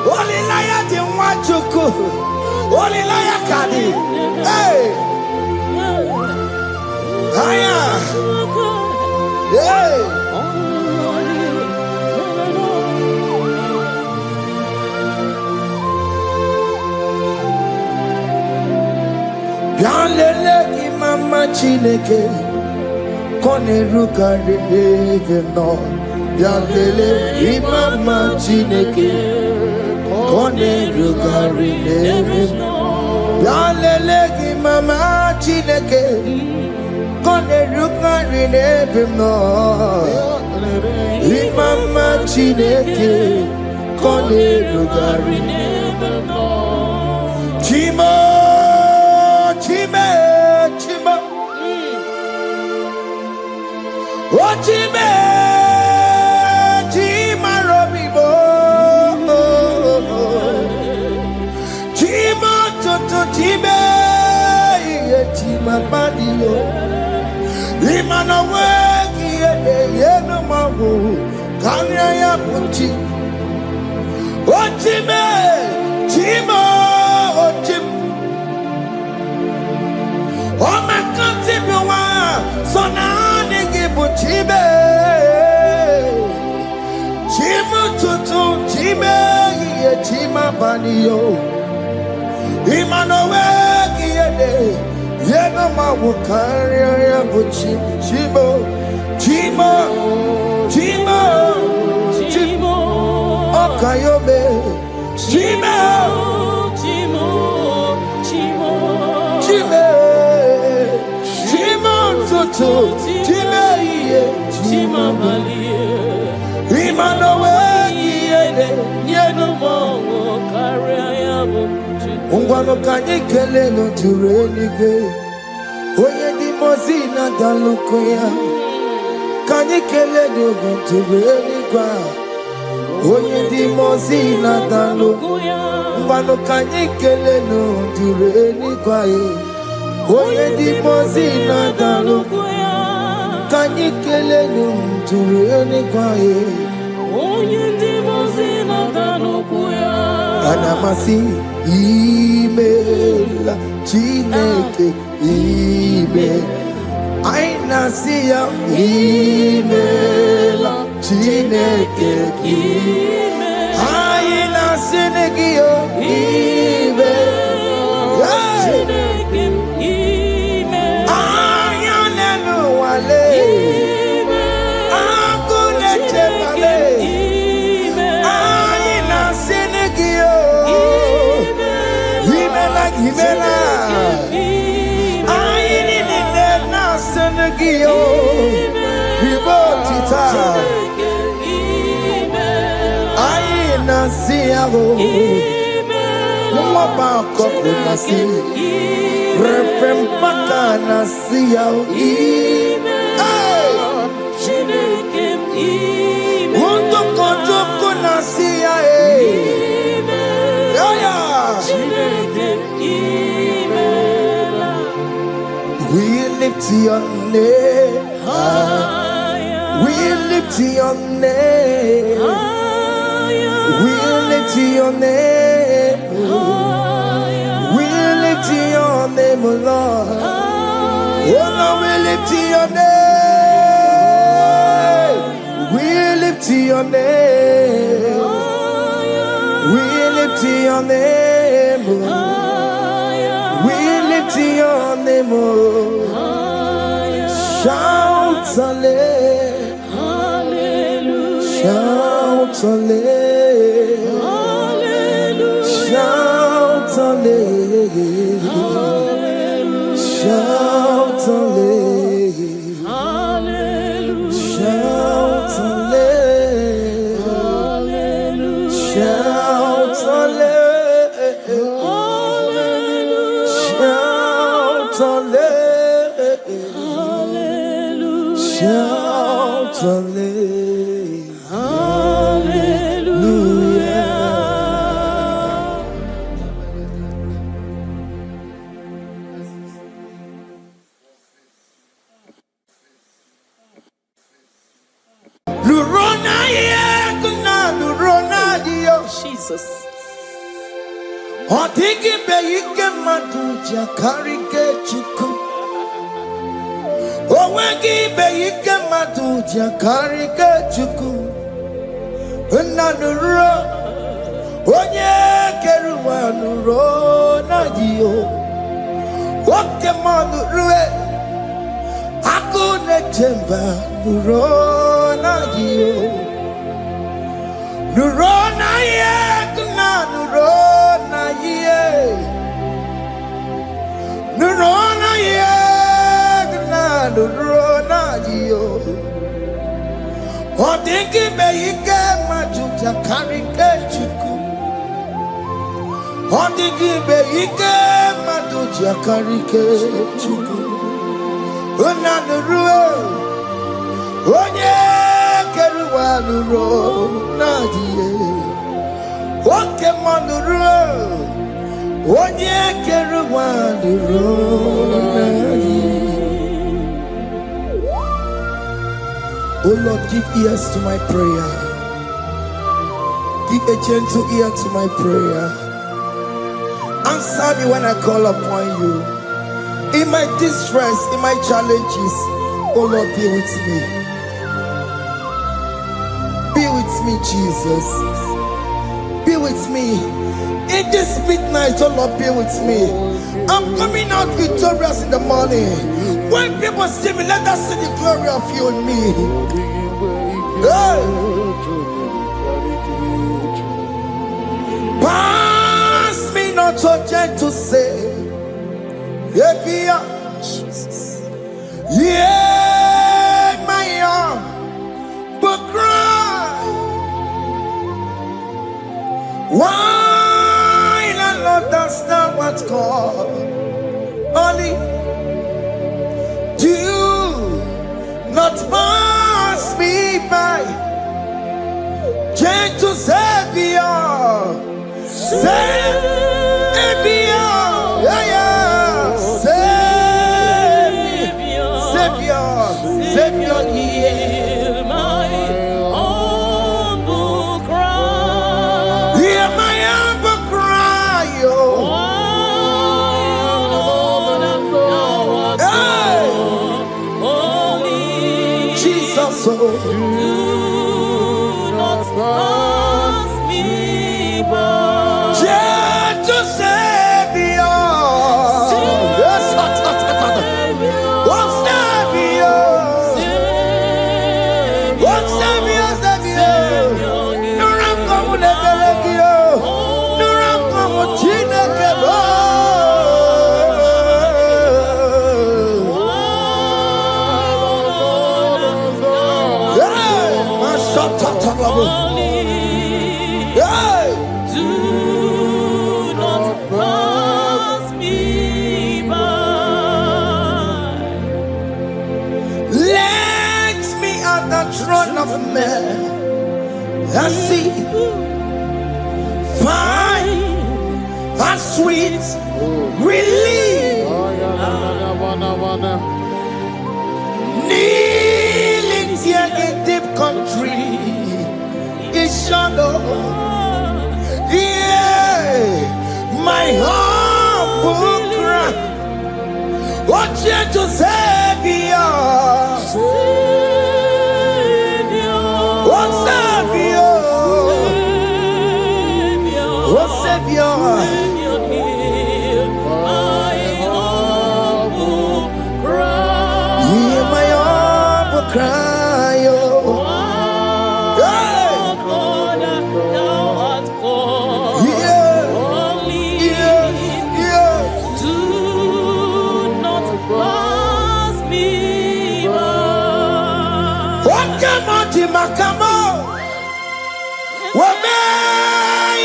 Only liar the Wachuku. Only liar Kadi. Hey! Haya! Hey! Bialele ki mama Chineke. Kone rugari even no. Yalele imama chineke kone rugari nevim. Yalele imama chineke kone rugari nevim no. Imama chineke kone rugari nevim no. Chimo, chime, chimo. Oh chime. Chime, chima badio. Imana wegi yeno mawu kanya ya puti. Oh chime, chimo, oh chim. Oh makanti biwa sona nigi puchime. Chimo tutu chime chima badio. Imanowe kiyede yeno mawukari ya buchi chimo chimo chimo chimo okayobe chimo chimo chimo chimo chimo tutu chimo iye chimo balie Imanowe kiyede yeno mawukari ya buchi Ungwano kanye kele no turenige Oye di mozina dalukoya Kanye kele no turenigwa Oye di mozina dalukoya Ungwano kanye kele no turenigwa Oye di mozina dalukoya Kanye kele no turenigwa Oye di mozina dalukoya Anamasi email Chineke email Aina siya email Chineke email Aina sinegio email Chineke email Ayanenu wale email Akune chemale Aina sinegio Himela, I need it now, Senegio, Ribotita, I Nasiago, Mama Coconasi, Repempaka Nasiao, Won't go to Conasia, we lift your name higher. We lift your name higher. We lift your name higher. We lift your name, Lord. Oh Lord, we lift your name. We lift your name. We lift your name, Lord. We lift your name, oh. Shout hallelujah, shout hallelujah, shout hallelujah, shout hallelujah, shout hallelujah, shout hallelujah. Shout hallelujah. Lurona yekuna lurona dio Jesus. Otiki be yike matuja karike chiku. Owengi be yike matuja karike chiku. Unanuro onye keruwa nuro na dio. Oke manu rue akune chemba nuro na dio. Nurona ye kuna nurona ye. Nurona ye kuna nurona yo. Odingi be ike majuja karike chuku. Odingi be ike majuja karike chuku. Una nuro. Onye keruwa nuro nadie. Oke manuro. Onye keruwa nuro nadie. Oh Lord, give ears to my prayer. Give a gentle ear to my prayer. Answer me when I call upon you. In my distress, in my challenges, oh Lord, be with me. Be with me, Jesus. Be with me. In this midnight, oh Lord, be with me. I'm coming out victorious in the morning. When people see me, let us see the glory of you in me. Hey. Pass me not so gentle say. Yeah, Jesus. Yeah, my arm, but cry. Why not understand what's called? Only do not pass me by. Gentle Savior, Savior, yeah, yeah. Savior, hear my humble cry. Hear my humble cry, oh. Jesus, oh. Do not pass me by. Gentle Savior. Yes, what's Savior? What's Savior? Nuram como nebelegio. Nuram como chinekebo. Do not pass me by. Let me at the throne of men. I see fine and sweet relief. Kneeling here in deep country is shadow. Yeah, my humble cry. What gentle Savior? What Savior? What Savior? Hear my humble cry. Hear my humble cry, oh. Hey. Lord, thou art called. Yeah. Only Yeah. do not pass me by. What come on, Timakamo? What may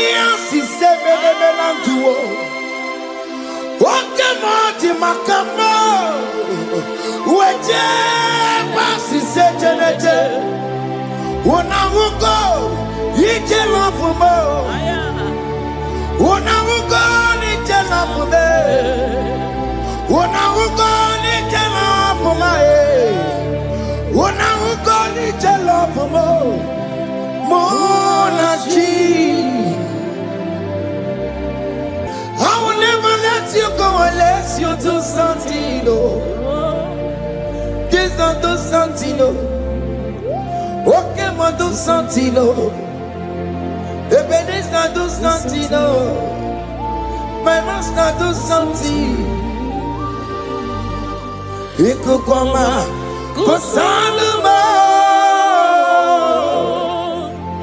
you say, Benelantuo? What come on, Timakamo? What was he said, Janete? When I will go, you tell off for more. When I will go, you tell off for me. When I will go, you tell off for my head. When I will go, you tell off for more. Monachi. I will never let you go unless you do something. This don't do something. Okay, ma do something. This not do something. My master do something. Ikukoma kusaluma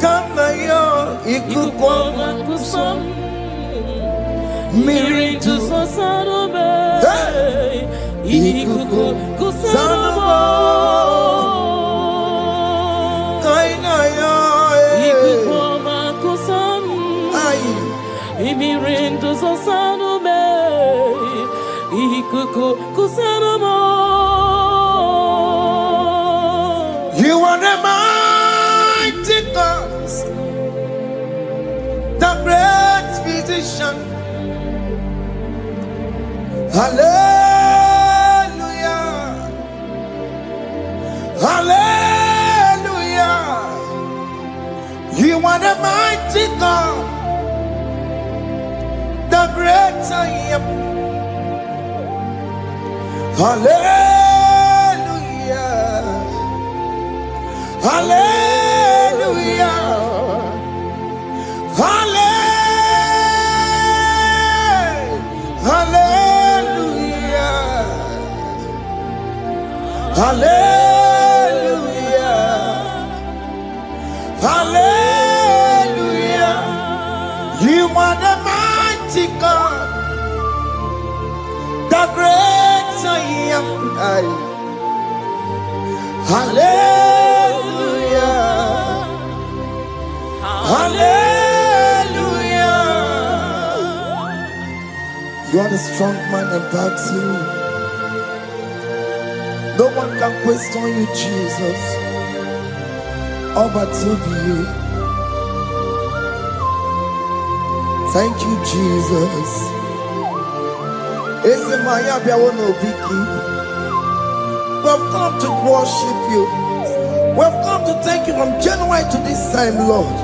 kama yo. Ikukoma kusam Mirintu sosanome Ikuku kusanamo Kainaya Ikukoma kusam Mirintu sosanome Ikuku kusanamo. You are the mighty God, the great physician. Hallelujah. Hallelujah. You are the mighty God, the great I am. Hallelujah. Hallelujah. Hallelujah. Hallelujah. Hallelujah. You are the mighty God, the great I am. Hallelujah. Hallelujah. You are the strong man that backs you. No one can question you, Jesus. All but to be you. Thank you, Jesus. Is the Maya Biawono Biki? We've come to worship you. We've come to thank you from January to this time, Lord.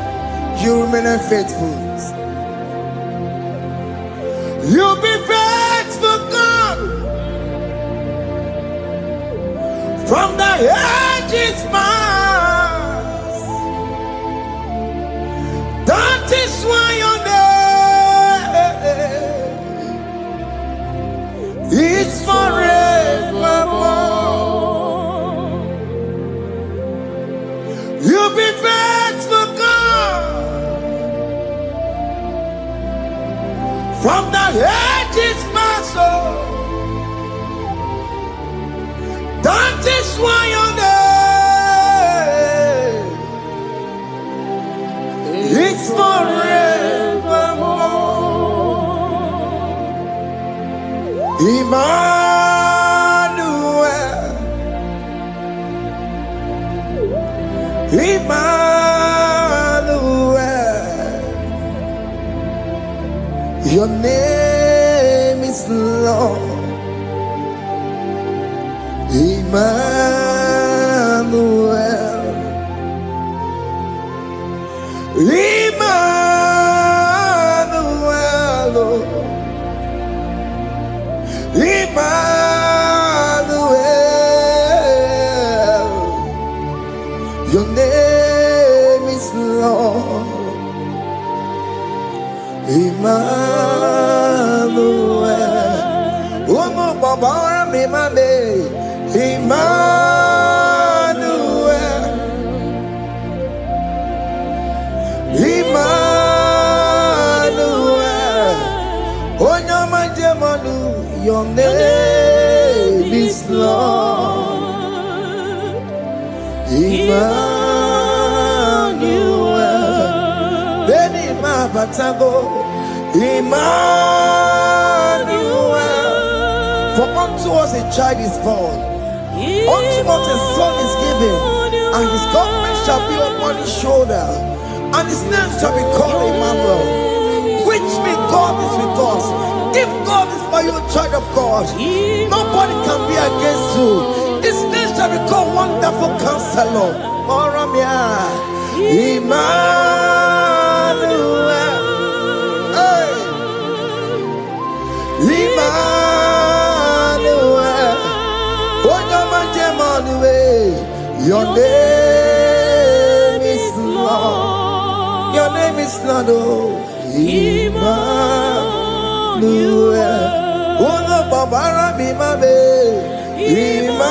You remain faithful. You be faithful, God. From the ages past. That is why your name is forevermore. You be faithful, God. From the ages past, that is why your name is forevermore. Emmanuel, Emmanuel, your name is Lord. Emmanuel, Emmanuel, Emmanuel, your name is Lord. Emmanuel, oh no, Baba, me mame, Emmanuel, Emmanuel, oh no, my demonu, your name is Lord. Emmanuel, Beni Mabatago, Emmanuel, for unto us a child is born, unto us a son is given, and his government shall be upon his shoulder, and his name shall be called Emmanuel, which means God is with us. If God is for you, child of God, nobody can be against you. His name shall be called Wonderful Counselor. Moramia, Emmanuel, hey, Emmanuel, your name is Lord. Your name is Lord. Oh, Emmanuel. Uno babara bimabe. Emmanuel.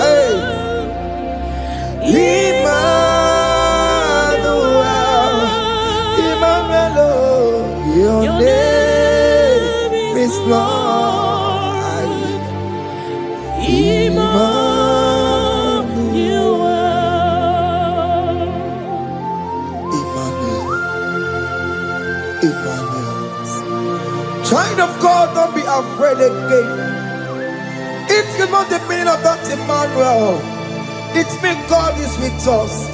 Hey. Emmanuel. Child of God, don't be afraid again. If you know the meaning of that Emmanuel, it means God is with us.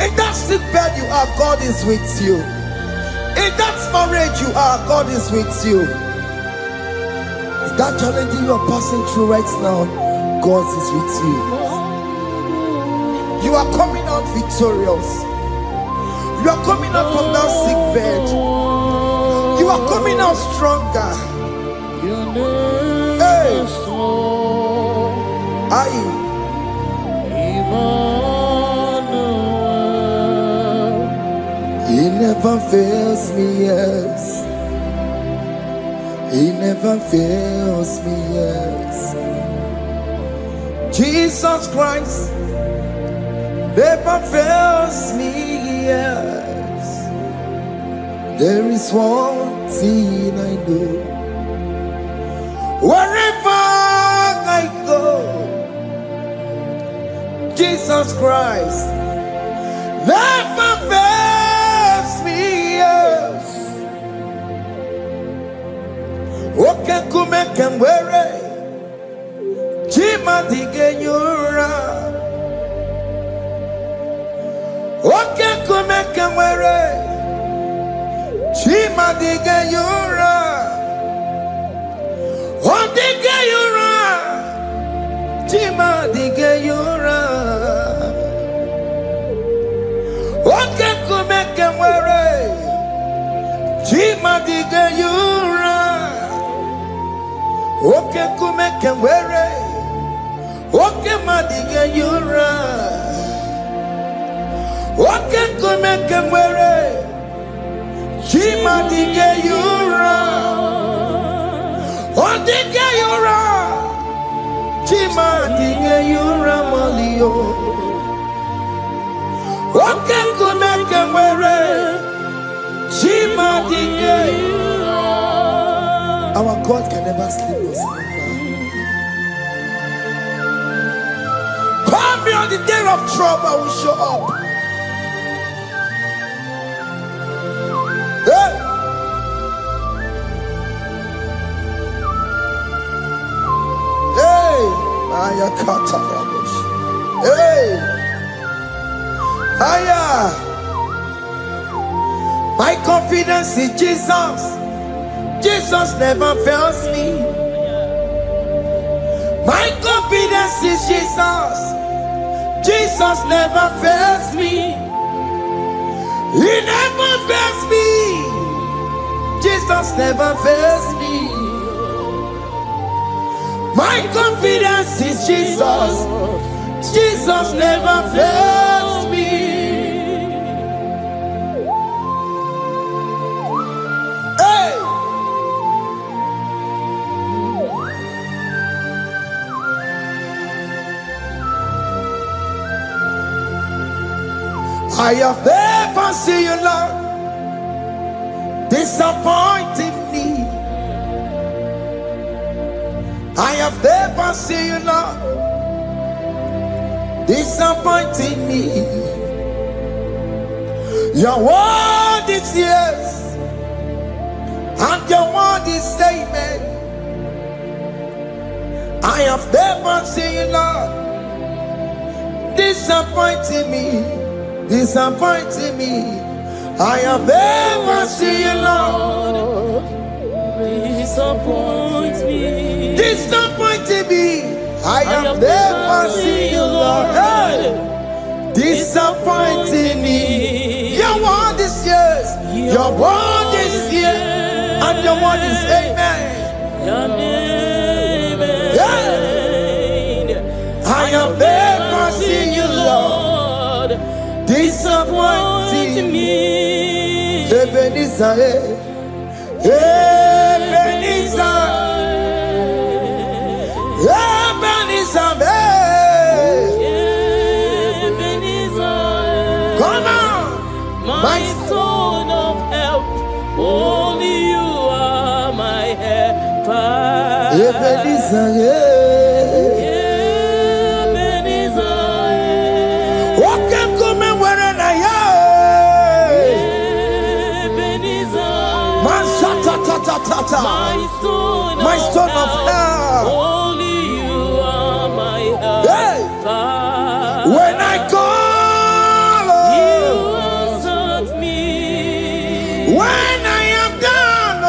In that sick bed you are, God is with you. In that marriage you are, God is with you. In that challenge you are passing through right now, God is with you. You are coming out victorious. You are coming out from that sick bed. You are coming out stronger. Hey. He never fails me, yes. He never fails me, yes. Jesus Christ never fails me, yes. There is one thing I know. Wherever I go, Jesus Christ never fails me, yes. Okay, come can wear it. Jima dige yura. Okay, come can wear it. Jima dige yura. Oh, dige yura. Jima dige yura. Okay, come can wear it. Jima dige yura. Okay, come can wear it. Okay, madiga yura. Okay, come can wear it. Jima dige yura. Oh, dige yura. Jima dige yura malio. Okay, come can wear it. Jima dige yura. Our God can never sleep or slumber. Call me on the day of trouble, I will show up. Hey! Hey! Aya kata rabosh. Hey! Aya! My confidence in Jesus. Jesus never fails me. My confidence is Jesus. Jesus never fails me. He never fails me. Jesus never fails me. My confidence is Jesus. Jesus never fails me. I have never seen you, Lord, disappointing me. I have never seen you, Lord, disappointing me. Your word is yes, and your word is amen. I have never seen you, Lord, disappointing me. Disappointing me. I have never seen you, Lord. Disappoint me. Disappointing me. I have never seen you, Lord. Hey. Disappointing me. Your word is yes. Your word is yes. And your word is amen. Yeah. I have never seen you, Lord. Disappointing me. Ebenezer, Ebenezer, Ebenezer, Ebenezer. come on, My stone of help. Only you are my help. Ebenezer, Ebenezer, what can come and where I Ebenezer, my stone of help. Only you are my help. Hey, when I call, You answered me. when I am down,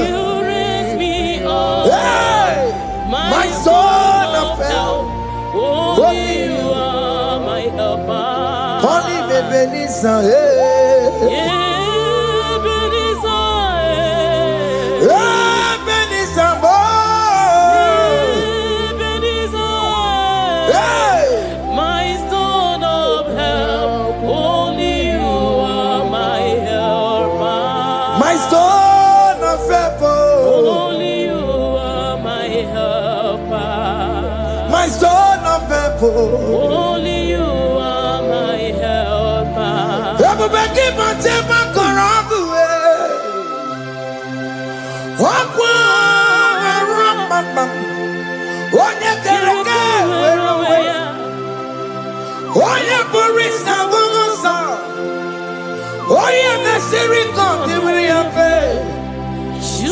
You raise me up. hey, my stone of help. Only you are my helper. Honey, Ebenezer, hey. Ebenezer, boy. Hey, My stone of help, only you are my helper. my stone of help, Only you are my helper. my stone of help. Only you are my helper. Everybody, but take my corrupt way. Walk one, onye kereke were onwe ya, onye bụrụ isi abụghị ụzọ, onye mesịrị ka ọ dịrị ya mfe.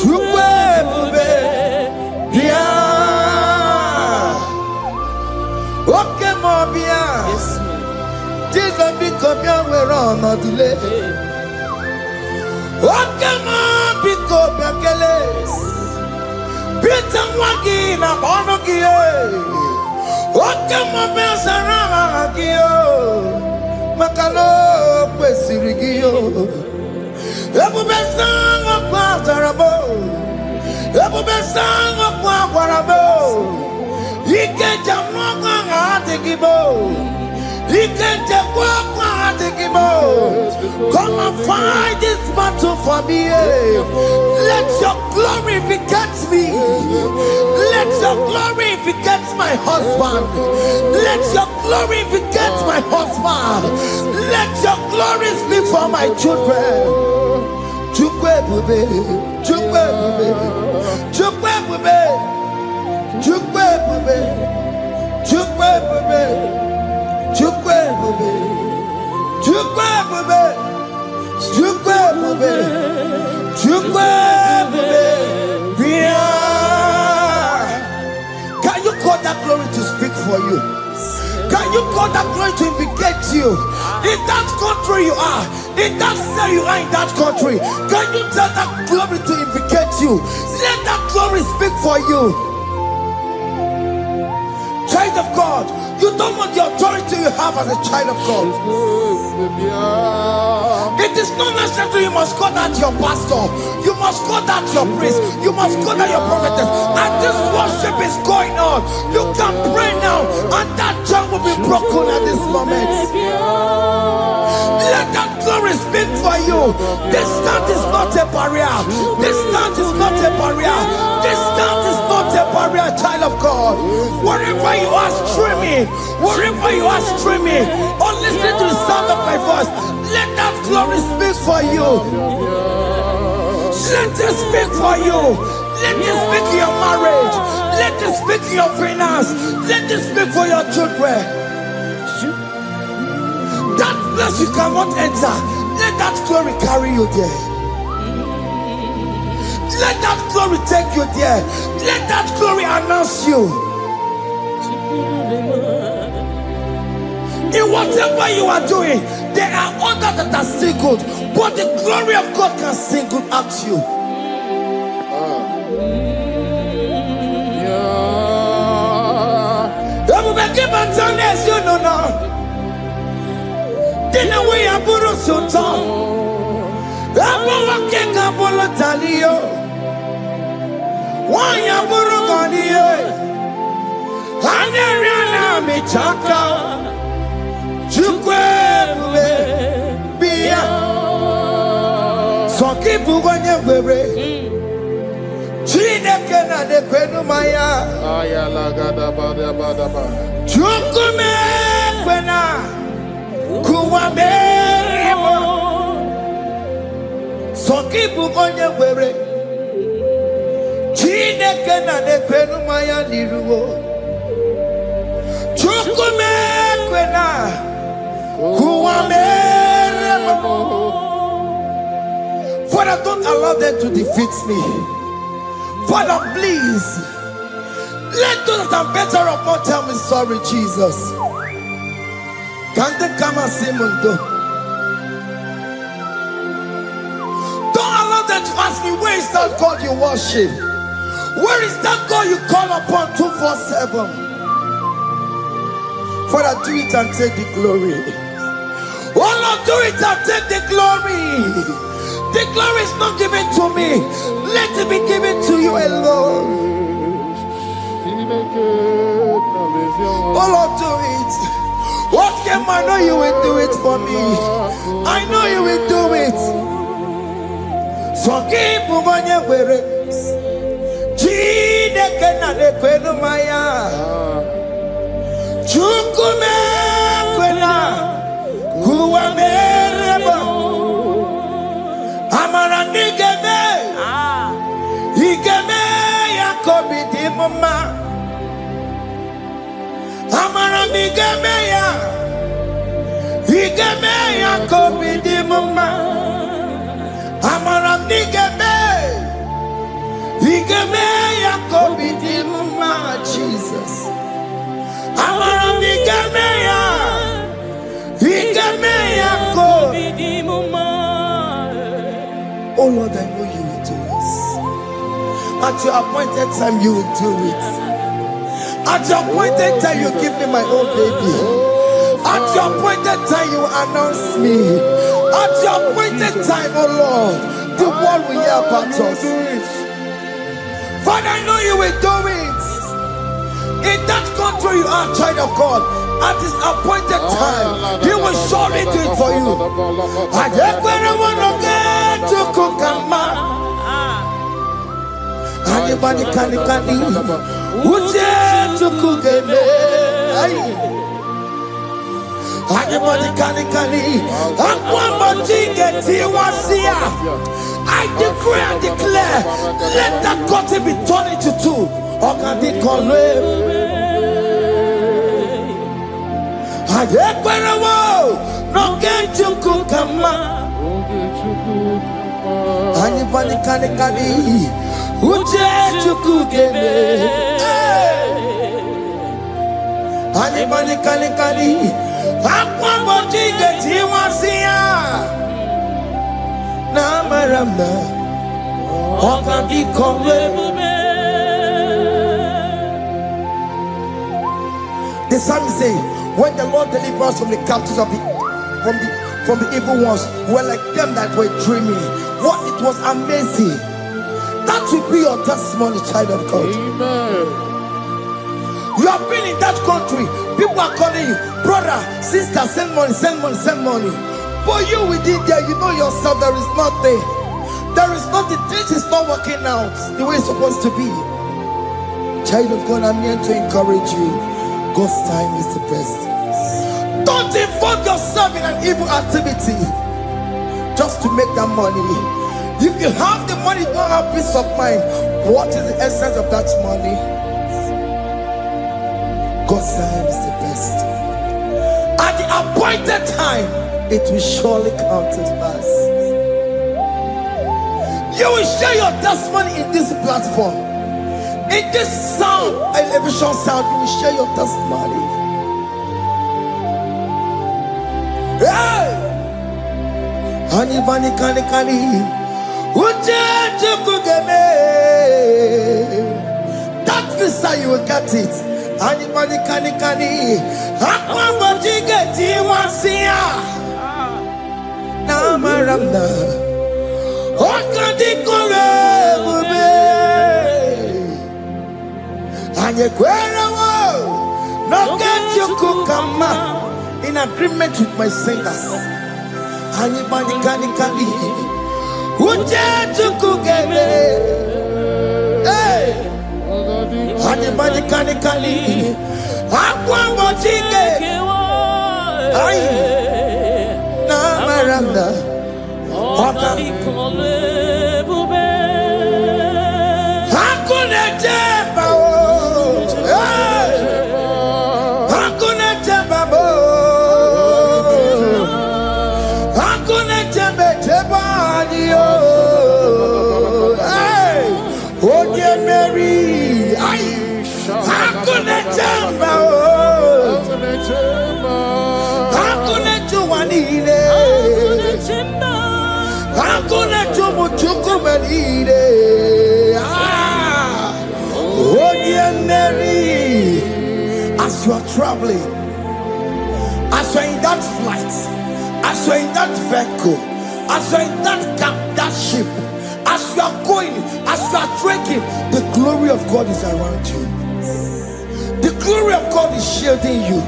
Chukwu ebube bịa, oke ma ọ bịa, Jizọs biko bịa were ọnọdụ lee. Oke ma biko bịa kelee. Peter Wagi na ọnụ gị, oke mmụọ zara aha gị, maka na o kwesịrị gị. Ebube ọkụ azara m, ebube ọkụ agwara m, ike njem ọkụ ahụ adịghị m, ike nchekwa ọkụ ahụ adịghị m. Come and fight this battle for me. Let your glory beget me. Let your glory beget my husband. Let your glory beget my husband. Let your glory speak for my children. Chukwu ebube, Chukwu ebube, Chukwu ebube, Chukwu ebube, Chukwu ebube, Chukwu ebube, Chukwu ebube, Chukwu ebube, Chukwu ebube. Can you call that glory to speak for you? Can you call that glory to indicate you? In that country you are, in that city you are, in that country, can you tell that glory to indicate you? Let that glory speak for you. Child of God, you don't want the authority you have as a child of God. It is not necessary you must call that your pastor, you must call that your priest, you must call that your prophetess. And this worship is going on. You can pray now, and that chain will be broken at this moment. Let that glory speak for you. Distance is not a barrier. Distance is not a barrier. Distance is not a barrier, child of God. Wherever you are streaming, wherever you are streaming, or listening to the sound of my voice, let that glory speak for you. Let it speak for you. Let it speak in your marriage. Let it speak in your finance. Let it speak for your children. That place you cannot enter, let that glory carry you there. Let that glory take you there. Let that glory announce you. In whatever you are doing, there are others that are still good, but the glory of God can single out you. You know now. Didn't we have Buru Sultan? I'm walking up on the Talio. Why am Buru Gania? I'm a Chaka. Chukwe Bia. So keep going away. Chine Kena de Kwenumaya. Chukume Kwena. Kuwamerimo Soki bugonye were Chineke na nekwenu maya niruo. Chukume kwena kuwameremo. Father, don't allow them to defeat me. Father, please. Let those that are better off not tell me sorry, Jesus. Can't they come and see Mundo? Don't allow them to ask me, where is that God you worship? Where is that God you call upon 247? Father, do it and take the glory. Oh Lord, do it and take the glory. The glory is not given to me. Let it be given to you alone. Oh Lord, do it. What can I know you will do it for me? I know you will do it. So keep moving where it is. Chineke na nekwenu maya. Chukume kwena kuwamerebo. Amara nigeme. Igeme yakobi di mama. Amara nigeme ya. Igeme yakobi di mama. Amara nigeme. Igeme yakobi di mama. Jesus. Amara nigeme ya. Igeme yakobi di mama. Oh Lord, I know you will do this. At your appointed time, you will do it. At your appointed time, you give me my own baby. At your appointed time, you announce me. At your appointed time, oh Lord, the world will hear about us. Father, I know you will do it. In that country, you are a child of God. At his appointed time, he will surely do it for you. I just want to get to Kukama. Anybody can Uche to Kugeme. Anybody can I decree and declare, let that curtain be torn into two. Or can they call no get to Kukama. Anybody can Uche to Kugeme. Anybody can Aquamoti get him Namaramba. Or can he come? The psalmist say, when the Lord delivers us from the captives of from the evil ones, we're like them that were dreaming. What it was amazing. That will be your testimony, child of God. Amen. You have been in that country. People are calling you, brother, sister, send money, send money, send money. But you within there, you know yourself, there is nothing. There is nothing. This is not working out the way it's supposed to be. Child of God, I'm here to encourage you. God's time is the best. Don't involve yourself in an evil activity just to make that money. If you have the money, you don't have peace of mind. What is the essence of that money? God's time is the best. At the appointed time, it will surely come to pass. You will share your testimony in this platform. In this sound, elevation sound, you will share your testimony. Hey! Anybody can that visa, you will get it. Anybody can Aquamoti get him Namaranda. What can they call and you no get you Kukama in agreement with my singers. Anybody can Uche to Kugeme. Hey! Anybody can Aquamoti get Namaranda. What can Hakuna chamba, hakuna chuwanile, hakuna chumuchukumalile. Oh dear Mary, as you are traveling, as you are in that flight, as you are in that vehicle, as you are in that cab, that ship, as you are going, as you are trekking, the glory of God is around you. The glory of God is shielding you.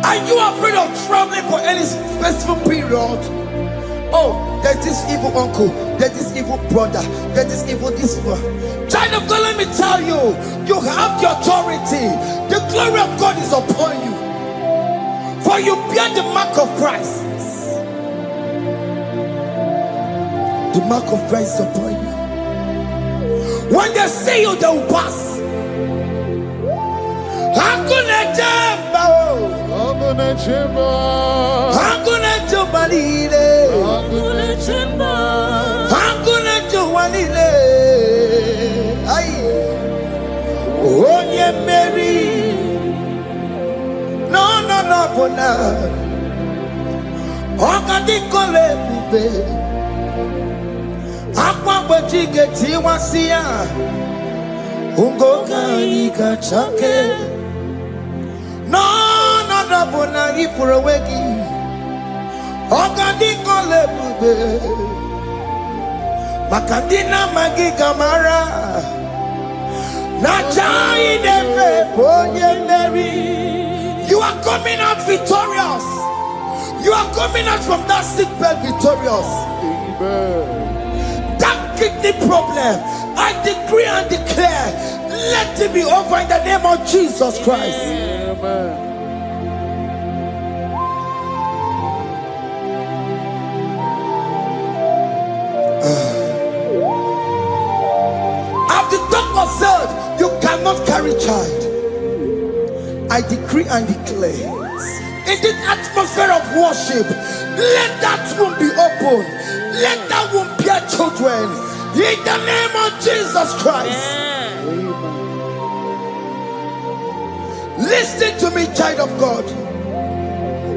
Are you afraid of traveling for any specific period? Oh, there's this evil uncle, there's this evil brother, there's this evil this one. Child of God, let me tell you, you have the authority. The glory of God is upon you. For you bear the mark of Christ. The mark of Christ is upon you. When they see you, they will pass. Hakuna jamba, hakuna jamba, hakuna jubalile, hakuna jamba, hakuna jubalile. Aye, oh yeah, Mary. No, bona. Okadi kole bube. Akwa bojige tiwasia. Ungoka ikachake. No, bona ifurewegi. Okadi kole bube. Makadina magiga mara. Naija idebe bonye Mary. You are coming out victorious. You are coming out from that sick bed victorious. Amen. That kidney problem, I decree and declare, let it be over in the name of Jesus Christ. Amen. As the doctor said, you cannot carry child. I decree and declare, in this atmosphere of worship, let that womb be open. Let that womb bear children. In the name of Jesus Christ. Listen to me, child of God.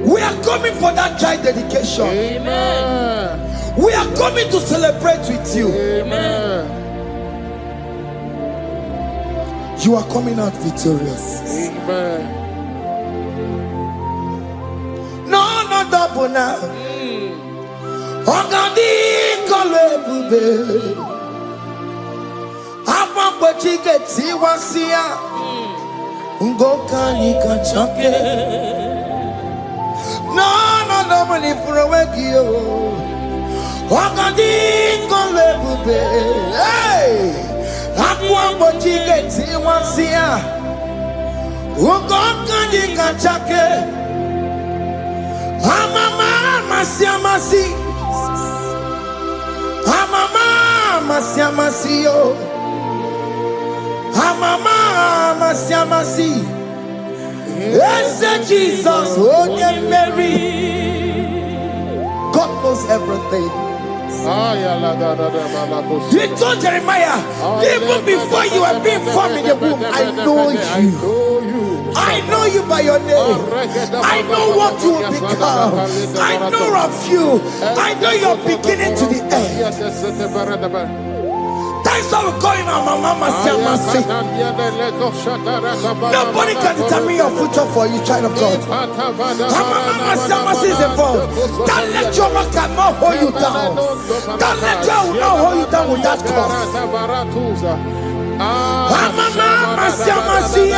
We are coming for that child dedication. Amen. We are coming to celebrate with you. Amen. You are coming out victorious. Amen. No, double now. Ogadi kolebube. Apa bojige tiwasia. Ungoka nikachake. No, double ni furawegi yo. Ogadi kolebube. Hey. Akwa bojige tiwasia. Ungoka nikachake. Amama masiamasi. Amama masiamasi yo. Amama masiamasi. Yes, Jesus, oh yeah, Mary. God knows everything. He told Jeremiah, even before you were being formed in the womb, I know you. I know you by your name. I know what you will become. I know of you. I know your beginning to the end. That's how we're going on, Mama Siamasi. Nobody can determine your future for you, child of God. Mama Siamasi is involved. Don't let your man cannot hold you down. Don't let your will not hold you down with that cause. Mama Siamasi.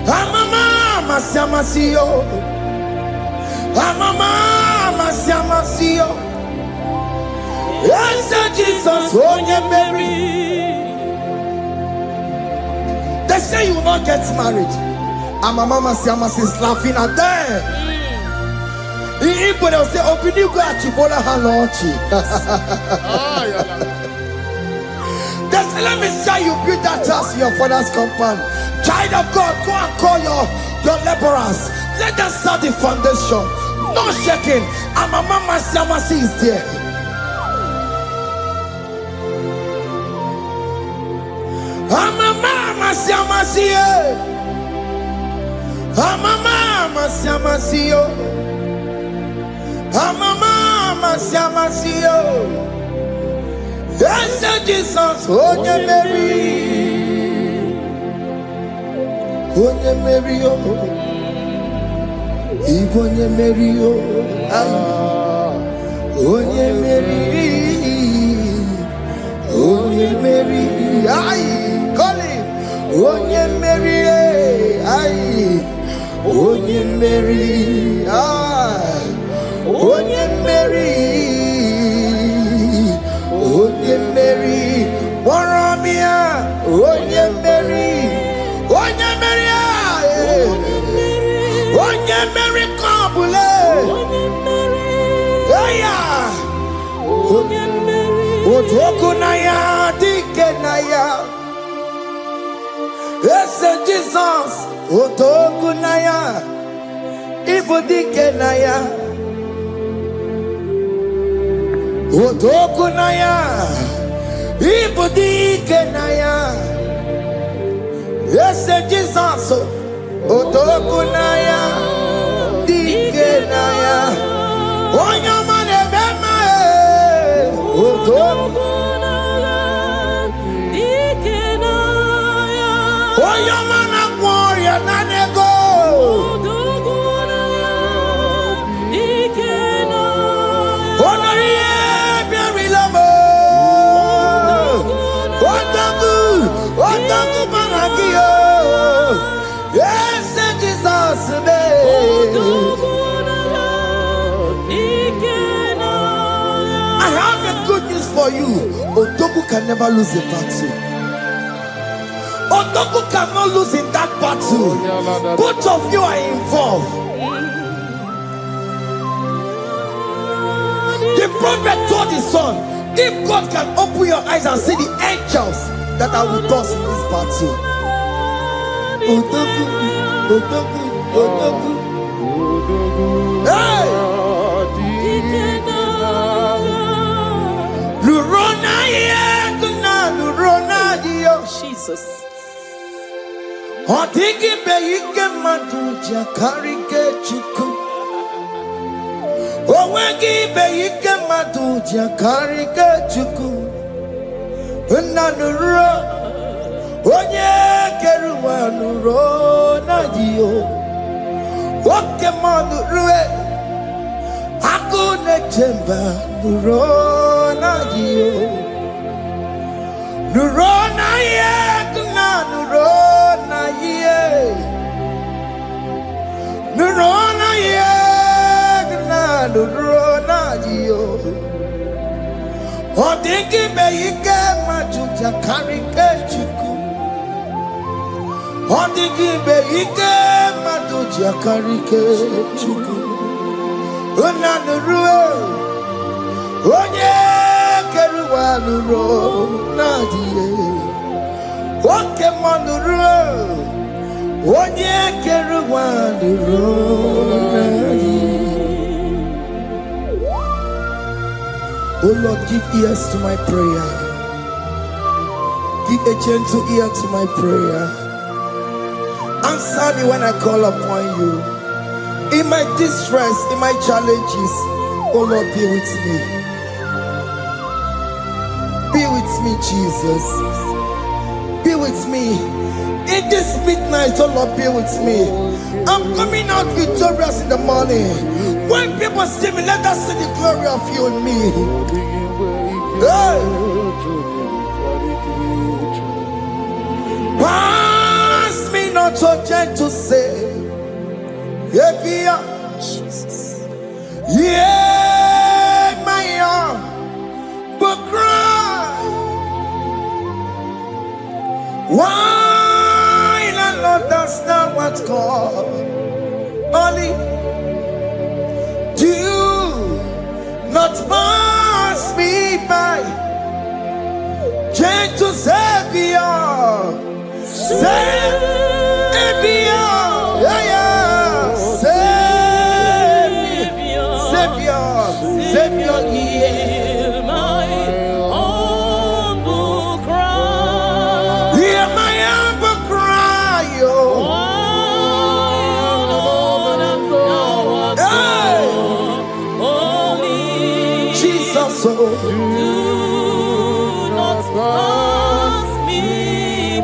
Mama Siamasi. Mama Siamasi. Yes, Jesus, oh yeah, Mary. They say you will not get married. And my mama Siamasi is laughing at them. In Igbo, they'll say, open you go at Chibola Halochi. They say, let me say you build that house in your father's compound. Child of God, go and call your laborers. Let them start the foundation. No shaking. And my mama Siamasi is there. Yes, Jesus, Onye Mary, Onye Mary, Onye Mary, Onye Mary, Onye Mary, call him, Onye Mary, Onye Mary, Onye Mary. Onye Mary, Warramia, Onye Mary, Onye Mary, Onye Mary, Kabule, Onye Mary, Otokunaya, Dikenaya, yes, Jesus, Otokunaya, Ibu Dikenaya. Otokunaya, Ibudikenaya. Yes, Jesus. Otokunaya, Dikenaya. Onyamane bema, Otokunaya, Dikenaya. Onyamana warrior nanego. Otokunaya, Dikenaya. Yes, Jesus, I have a good news for you. Otoku can never lose a battle. Otoku cannot lose in that battle. Both of you are involved. The prophet told his son, if God can open your eyes and see the angels that are with us in this battle. Otoku, Otoku, Otoku. Hey! Lurona yekuna, Lurona dio. Jesus. Otiki beyike matuja karike chiku. Owegi beyike matuja karike chiku. Unanuro. Onye keruwa nuro na dio. Oke manu rue. Akune chemba nuro na dio. Nuro na ye kuna nuro na ye. Nuro na ye kuna nuro na dio. Odingi beyike majuja karike chuku. Odingi beyike majuja karike chuku. Unanurue onye keruwa nuro nadie. Oke manurue onye keruwa nuro nadie. Oh Lord, give ears to my prayer. Give a gentle ear to my prayer. Answer me when I call upon you. In my distress, in my challenges, oh Lord, be with me. Be with me, Jesus. Be with me. In this midnight, oh Lord, be with me. I'm coming out victorious in the morning. When people see me, let us see the glory of you in me. Hey. Pass me not so gentle to say. Jesus. Yeah, my arm, but cry. Why not understand what's called? Only do not pass me by. Gentle Savior, Savior, yeah. Savior, hear my humble cry. Hear my humble not pass me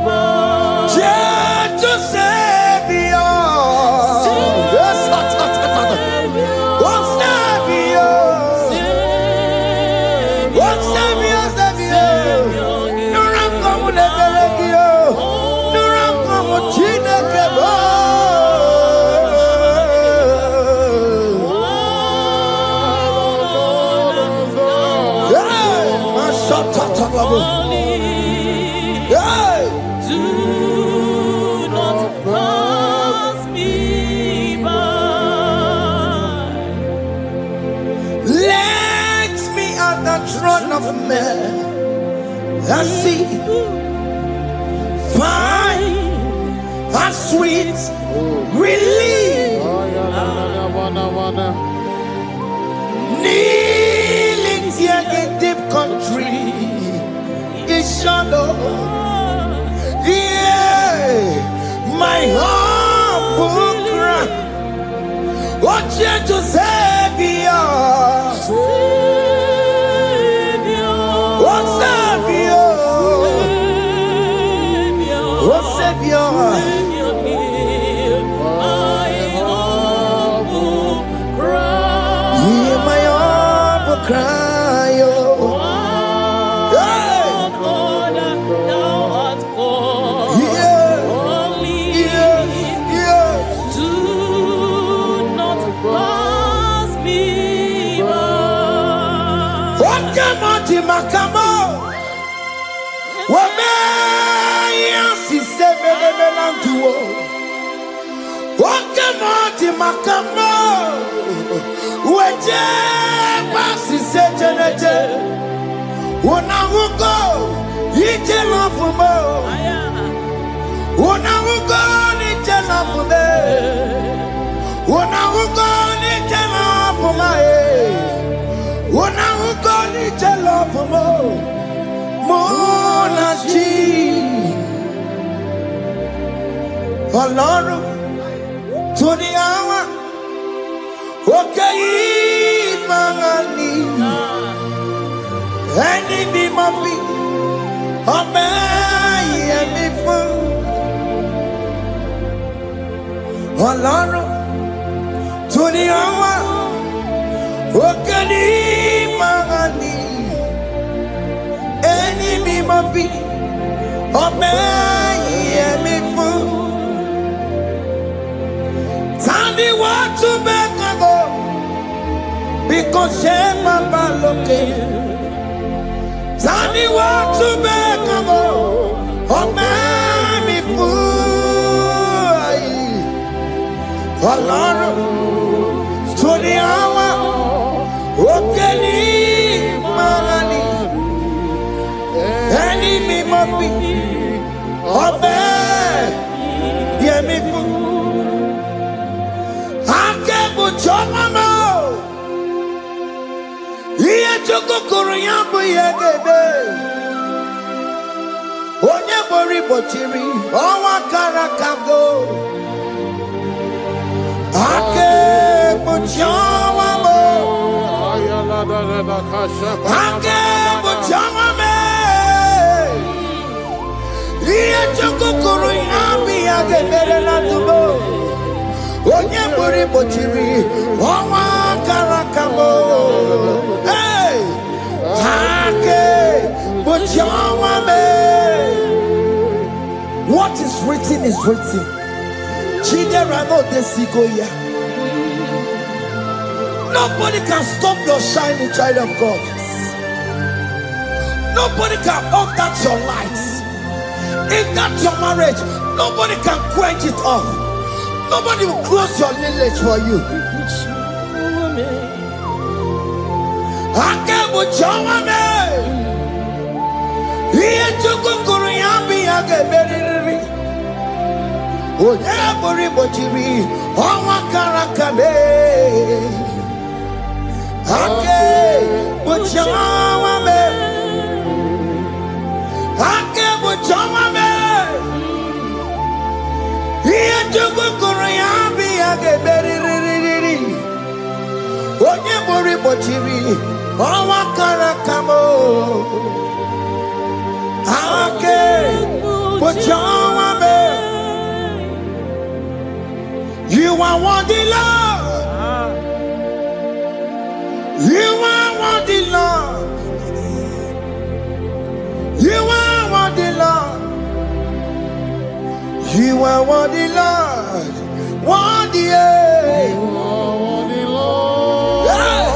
by. Gentle Savior. Yes, what's Savior? What's Savior? Nuram como lebelegio. Nuram como chinekebo. Do not pass me by. Let me at the throne of men. I see fine and sweet relief. Kneeling here in deep country is shadow. Yeah, my humble cry. What gentle Savior? What Savior? What Savior? Hear my humble cry. Makamo, Wamea, si sebe de Belantuo. Wakamati Makamo, Waje, Basi Setenete, Wanahugo, Yitelafumo, Wanahugo, Nitelafume, Wanahugo, Nitelafume. When I will go to love for more than she. Alone to the hour. Okay, Mangani. Any be my feet. Obey and be full. Alone to the hour. Okani mangani, enemy mafi, obey me fu. Tell me what to make go, because she mama loke. Tell me what to make go, obey me fu. Alone to the hour. Okeni mangani, enemy mafi, obey me fu. Akebu chomamo, iye choko kuruyambu yegebe. Onye bori bochiri, owa karakago. Akebu chomamo. Akebu chomame, iye choko kuruyambu yegebe na tubo. Onye bori bochiri, owa karakamo. Hey, Akebu chomame. What is written is written. Chidera no desigoya. Nobody can stop your shining, child of God. Nobody can off that your light. If that's your marriage, nobody can quench it off. Nobody will close your lineage for you. Akebu chomame, iye chukukuru yambi ageberiri. Oye bori bochiri, owa karakame. Akebu chomame, akebu chomame. Iye chukukuru yambi ageberiri. Onye bori bochiri, Owakaramo. Okay. But you are worthy, Lord. You are worthy, Lord. You are worthy, Lord. You are worthy, Lord. Worthy, yeah. You are worthy, Lord. Yeah.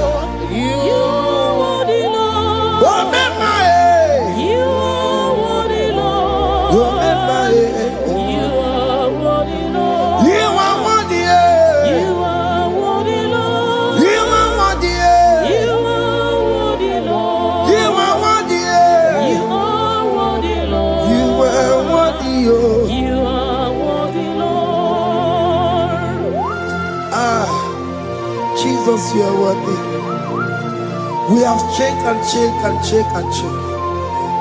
You are worthy, Lord. Remember, yeah. You are worthy, Lord. Remember, yeah. You are worthy, Lord. You are worthy, yeah. You are worthy, Lord. You are worthy, yeah. You are worthy, Lord. You are worthy, yeah. You are worthy, Lord. You are worthy, oh. You are worthy, Lord. Ah, Jesus, you are worthy. We have checked and checked and checked and checked.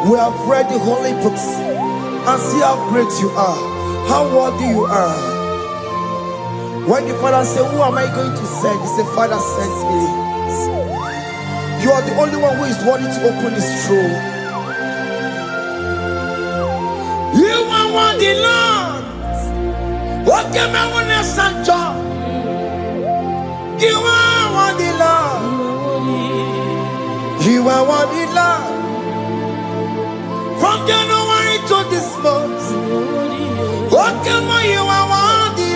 We have read the holy books and see how great you are, how worthy you are. When the Father said, who am I going to send? He said, Father, send me. You are the only one who is worthy to open this scroll. You are worthy, Lord. What can I want to send you? You are worthy, Lord. You are worthy, Lord. From January to this month. What can you are worthy?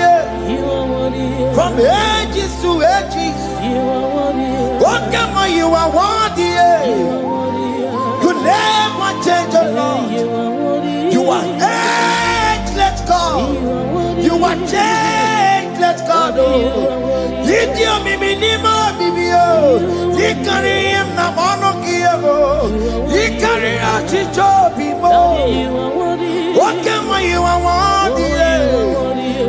From ages to ages. What can you are worthy? You never change, oh Lord. You are ageless God. You are changeless God. You minima bibio. You carry him na monokiabo. You carry a chicho bimo. What can you are worthy?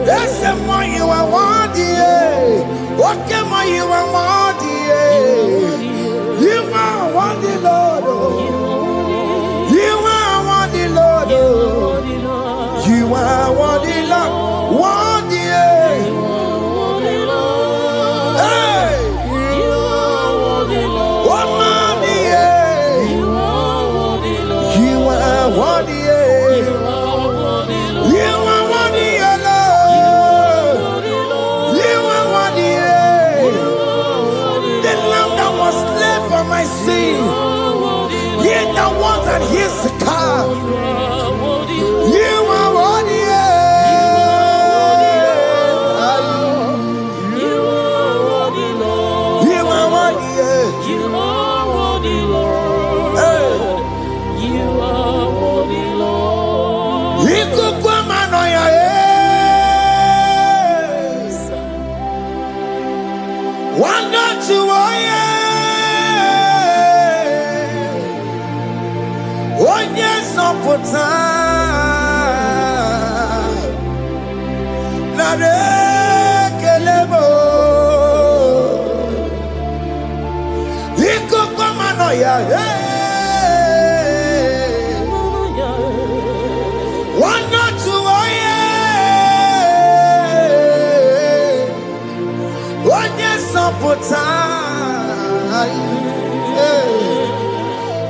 That's the one you are worthy. What can you are worthy? You are worthy, Lord. You are worthy, Lord. You are worthy, Lord. Worthy. Hey. You are worthy, Lord. You are worthy, Lord. You are worthy, Lord. You are worthy, the lamb that was slain for my sin. He that was and he's the car. You are worthy. You are worthy, Lord. You are worthy. You are worthy, Lord. You are worthy, Lord. One not to one yes up for time. Narekelebo. Ikukwamanoya. One not to one yes up for time.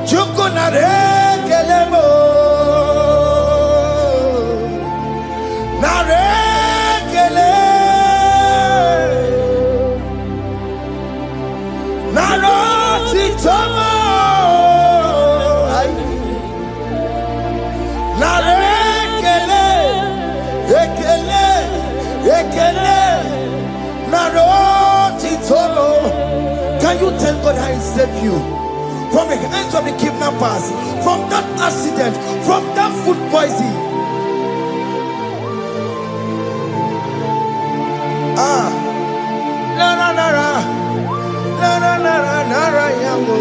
Chukunarekelebo. Narekele. Narotitomo. Narekele. Ekele. Ekele. Narotitomo. Can you tell God how He saved you from the hands of the kidnappers, from that accident, from that food poisoning? Ah, na na na na, na na na na na na yamu,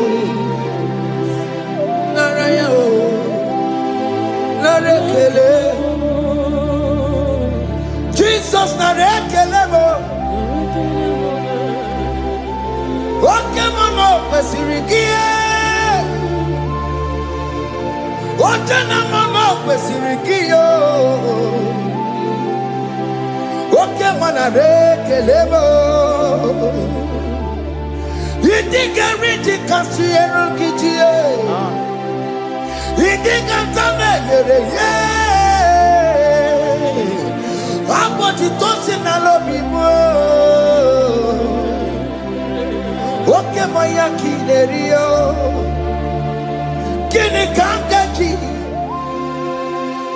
na na yamu, na rekele. Jesus na rekele mo. Okay, mama, pesirikie. Okay, na mama, pesirikio. Okay, mana rekelebo. Idiga riti kasiero kijie. Idiga tame yere ye. Aboti tosi na lobi mo. Oke moya kinerio. Kini kangaji.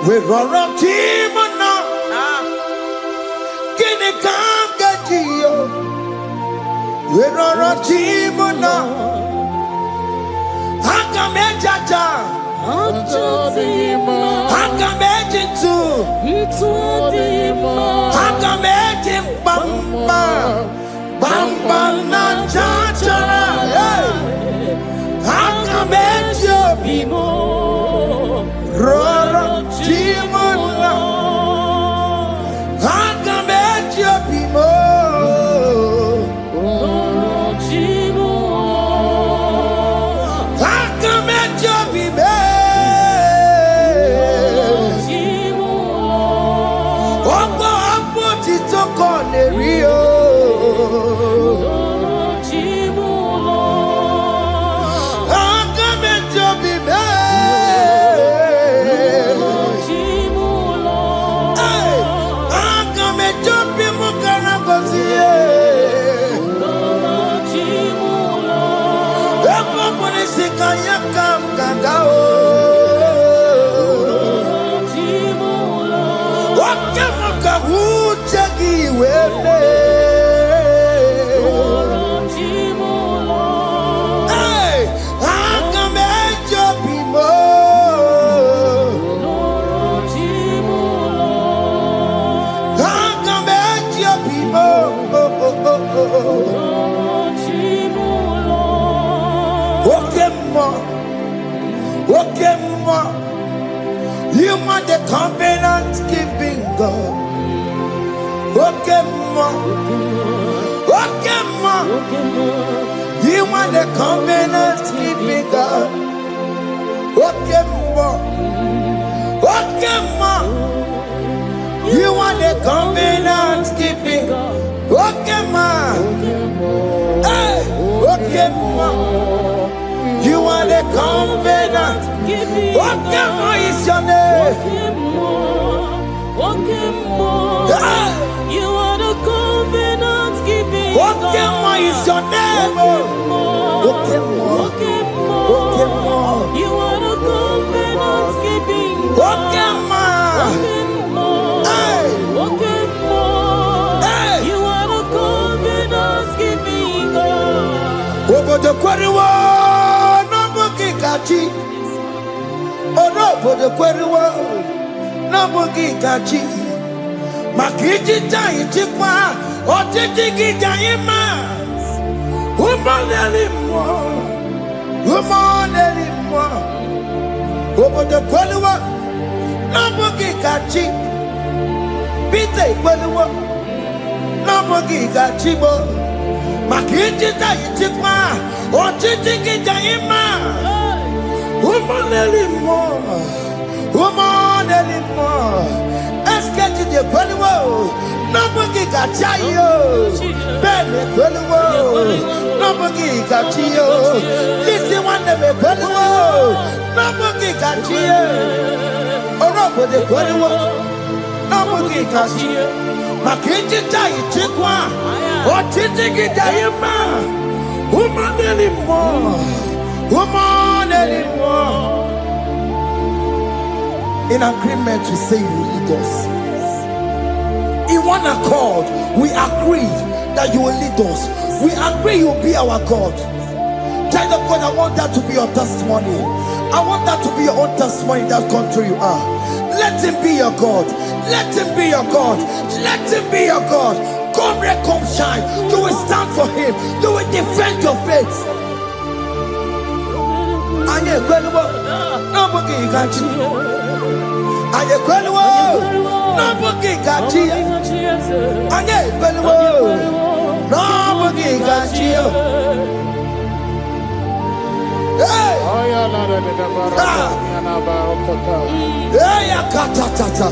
We roro timona. Kini kangaji yo. We roro timona. Hakame jaja. Hakame jitu. Hakame jimbamba. Bamba na jaja. Hakame jobimo. Roro timona. Hakame jobimo. You are the covenant keeping God. Okay, ma. You are the covenant keeping God. Okay, ma. You are the covenant keeping God. Okay, ma. Hey, okay, ma. You are the covenant. What is your name? You are the covenant keeping. What is your name? You are the covenant keeping. You are the covenant keeping. Over the quarry. Orobo de kweruwa na bugi kachi makiji tai chikwa otiti gijai ma umoneli mo obo de kweruwa na bugi kachi bite kweruwa na bugi kachi bo makiji tai chikwa otiti gijai ma woman anymore. Ask you the Peliwo. Nobody got you. Benny Peliwo. Nobody got you. Listen one of the Peliwo. Nobody got you. Or nobody Peliwo. Nobody got you. Makinji Jai Chikwa. Or Titiki Diama. Woman anymore. Woman anymore. In agreement to say you lead us. In one accord, we agree that you will lead us. We agree you will be our God. Child of God, I want that to be your testimony. I want that to be your own testimony in that country you are. Let him be your God. Let him be your God. Let him be your God. Come red, come shine. You will stand for him. You will defend your faith. Anye kweliwo, nobody got you. Anye kweliwo, nobody got you. Anye kweliwo, nobody got you. Hey, hey, katatata.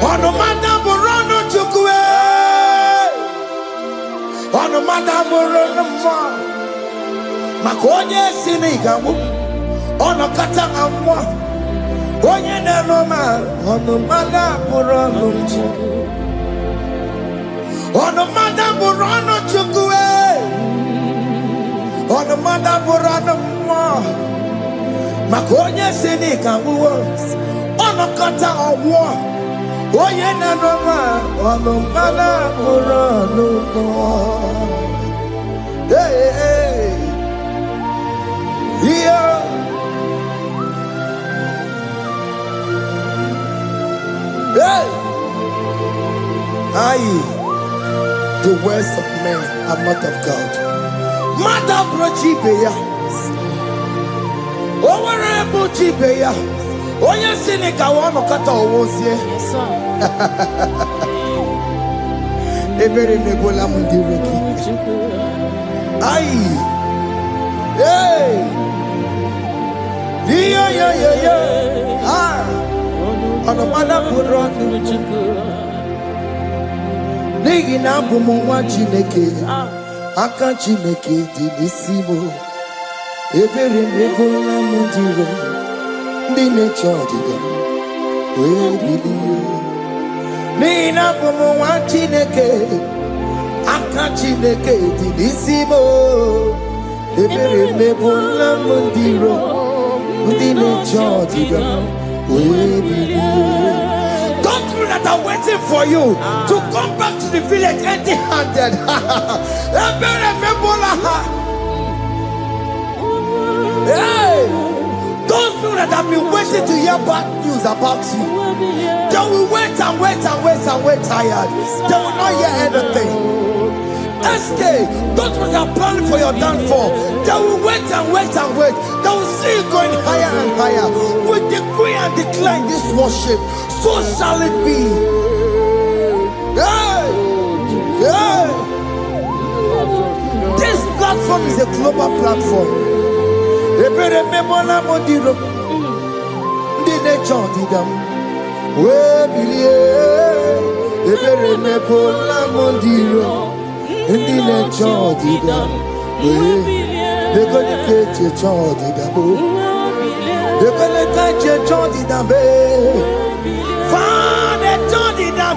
Ono manda borono chukwe. Ono madaburo no mo. Makonye sinigamu. Ono kata amwa. Onye nenoma. Ono madaburo no mo. Ono madaburo no chukwe. Ono madaburo no mo. Makonye sinigamu. Ono kata amwa. Oye na noma, ono mana urano no. Hey, hey, yeah. Hey, aye. The words of men are not of God. Mata brochi beya. Owere brochi beya. Oye sinika wano kata owosie. Ebere nebola mundiroki. Aye. Hey. Yeah. Ah. Ono mana buronu. Nigi na bumu wa Chineke. Aka Chineke di nisimo. Ebere nebola mundiro. Ndine chodiga. We believe. Nina bumu wa Chineke. Aka Chineke di nisimo. Ebere nebola mundiro. Ndine chodiga. We believe. Those people that are waiting for you to come back to the village empty-handed. Hey! Those people that have been waiting to hear bad news about you, they will wait tired. They will not hear anything. SK, those people that are planning for your downfall, they will wait. They will see you going higher and higher. We decree and declare this worship, so shall it be. Hey! This platform is a global platform. Ebere mebola modiro, ndi nature didam. We believe. Ebere mebola modiro, ndi nature didam. We they gonna get your child didam. They gonna get your child didam. Find a child didam.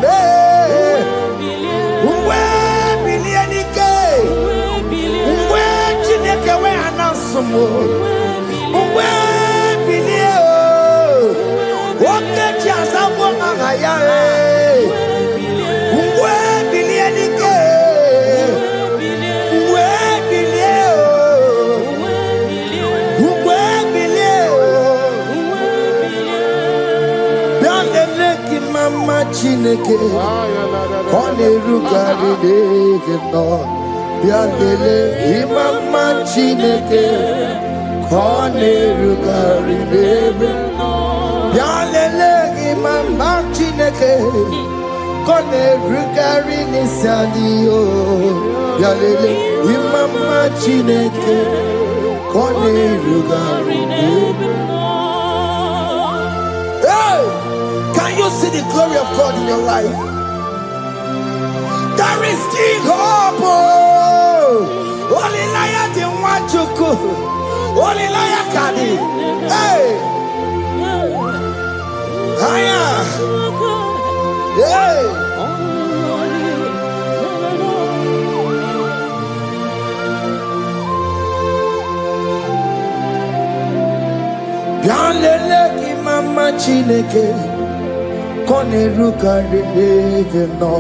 We believe ni ke. We Chineke we announce more. We believe. What get you as a woman? We believe ni ke. We believe. We believe. Biandeleki mama Chineke. Kone rugari deke no. Biandele imama Chineke. Kone rugari deke no. Biandele imama Chineke. Kone rugari nisaniyo. Biandele imama Chineke. Kone rugari deke no. Hey! Can you see the glory of God in your life? There is still hope. Only liar didn't want you go. Only liar can. Hey. Hiya. Hey. Bianlele ki mama Chineke. Kone rukari neve no.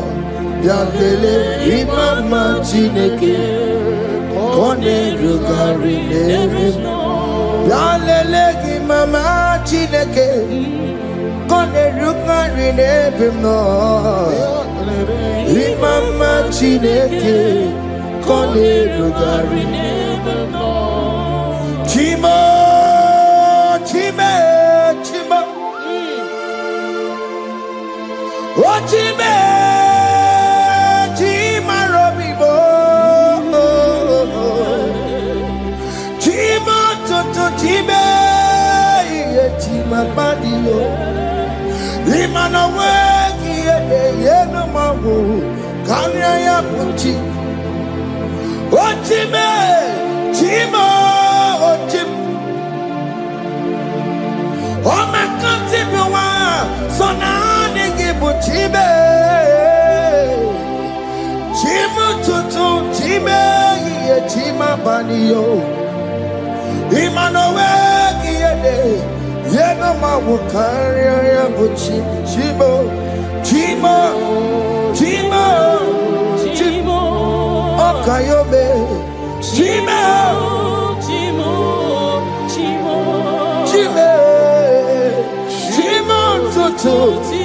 Bianlele imama Chineke. Kone rugari neve no. Bianlele imama Chineke. Kone rugari neve no. Imama Chineke. Kone rugari neve no. Chimo. Oh, Chima Robibo, Chima Toto Chime, Chima Badio, Limana Wagi, Yeno Mabu, Kanya Punchi, Ochime, Chimo, Ochim. Oh, my country, so now they give Chime. Chimo tutu, Chime, Chima Banio. Imanowe, Yeno Mawakaria, Chimo, Chimo, Chimo, Chimo, Okayobe, Chimo, Chimo, Chimo, Chimo, Chimo, Tutu,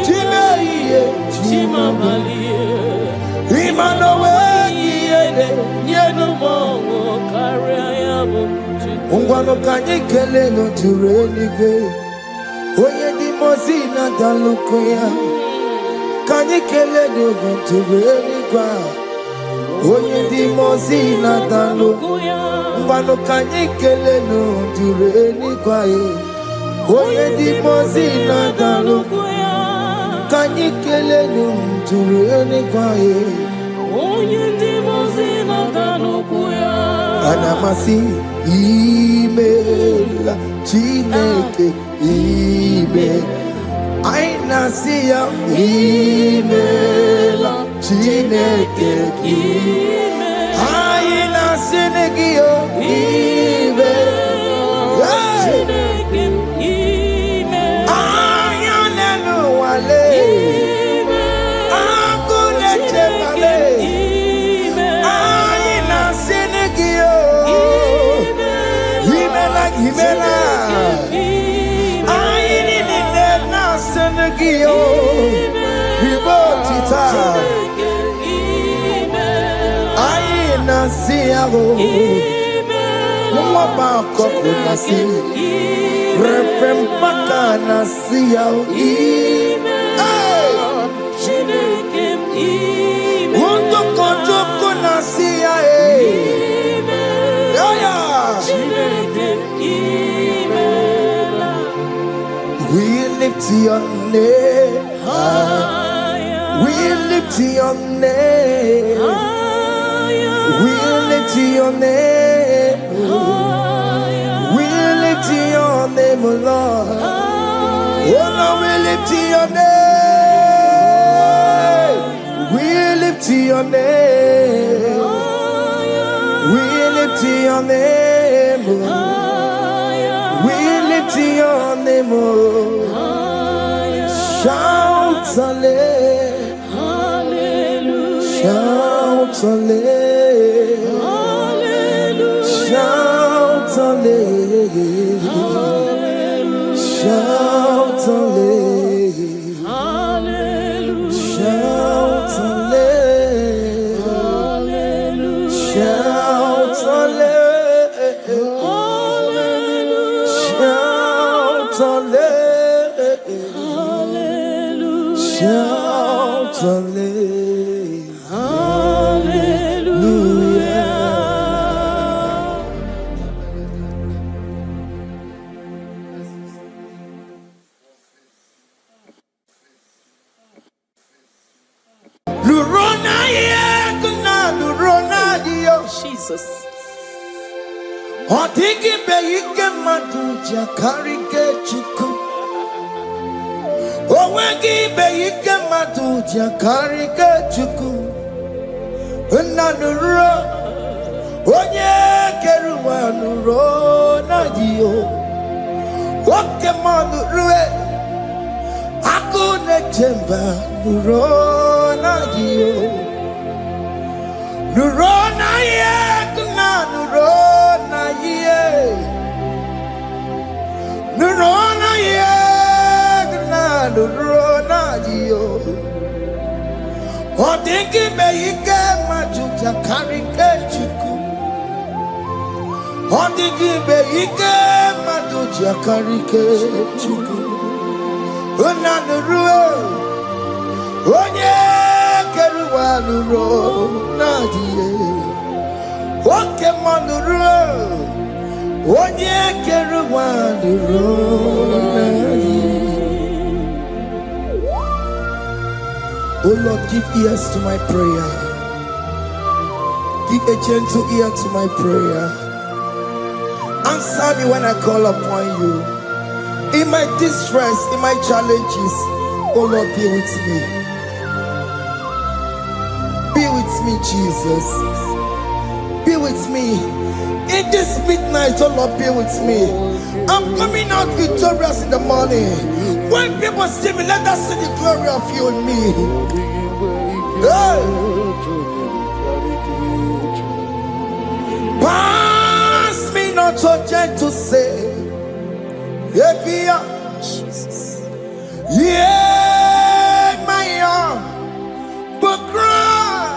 Chimo, Chimo, Imanowe, Yeno Mawakaria, Ungwano kanye kele no tureni ge. Oye di mozina dalukuya. Kanye kele no tureni kwa. Oye di mozina dalukuya. Ungwano kanye kele no tureni kwa. Oye di mozina dalukuya. Kanye kele no tureni kwa. Oye di mozina dalukuya. Anamasi email Chineke email Aina siya email Chineke email Aina sinegio email Chineke email Ayanelu wale email Akule chemale Aina sinegio Himela, I need it now, Senegio, Ribotita, I Nasiago, Mama Coconasi, Repempaka Nasiao, Wonto Cotoco Nasia, we lift your name high. We lift your name high. We lift your name high. We lift your name, Lord. Oh no, we lift your name. We lift your name. We lift your name. We lift your name. Shout hallelujah. Shout hallelujah. Shout hallelujah. Shout hallelujah. Shout hallelujah. Shout hallelujah. Shout hallelujah. Shout hallelujah. Lurona yekuna lurona dio Jesus. Otiki be yike maduja karike chiku Owegi be yike maduja karike chiku Unanuro Onye keruwa nuro na dio Woke manurue Akune chemba nuro na dio Nuro na yekuna nuro na ye Nuro na yekuna nuro na dio Odingi be yike majuja karike chiku Odingi be yike majuja karike chiku Unanurue Onye keruwa nuro nadie Oke manurue Onye keruwa nuro nadie. Oh Lord, give ears to my prayer. Give a gentle ear to my prayer. Answer me when I call upon you. In my distress, in my challenges, oh Lord, be with me. Be with me, Jesus. Be with me. In this midnight, oh Lord, be with me. I'm coming out victorious in the morning. When people see me, let us see the glory of you in me. Hey. Pass me not so gentle say, Jesus. Yeah, my arm, but cry.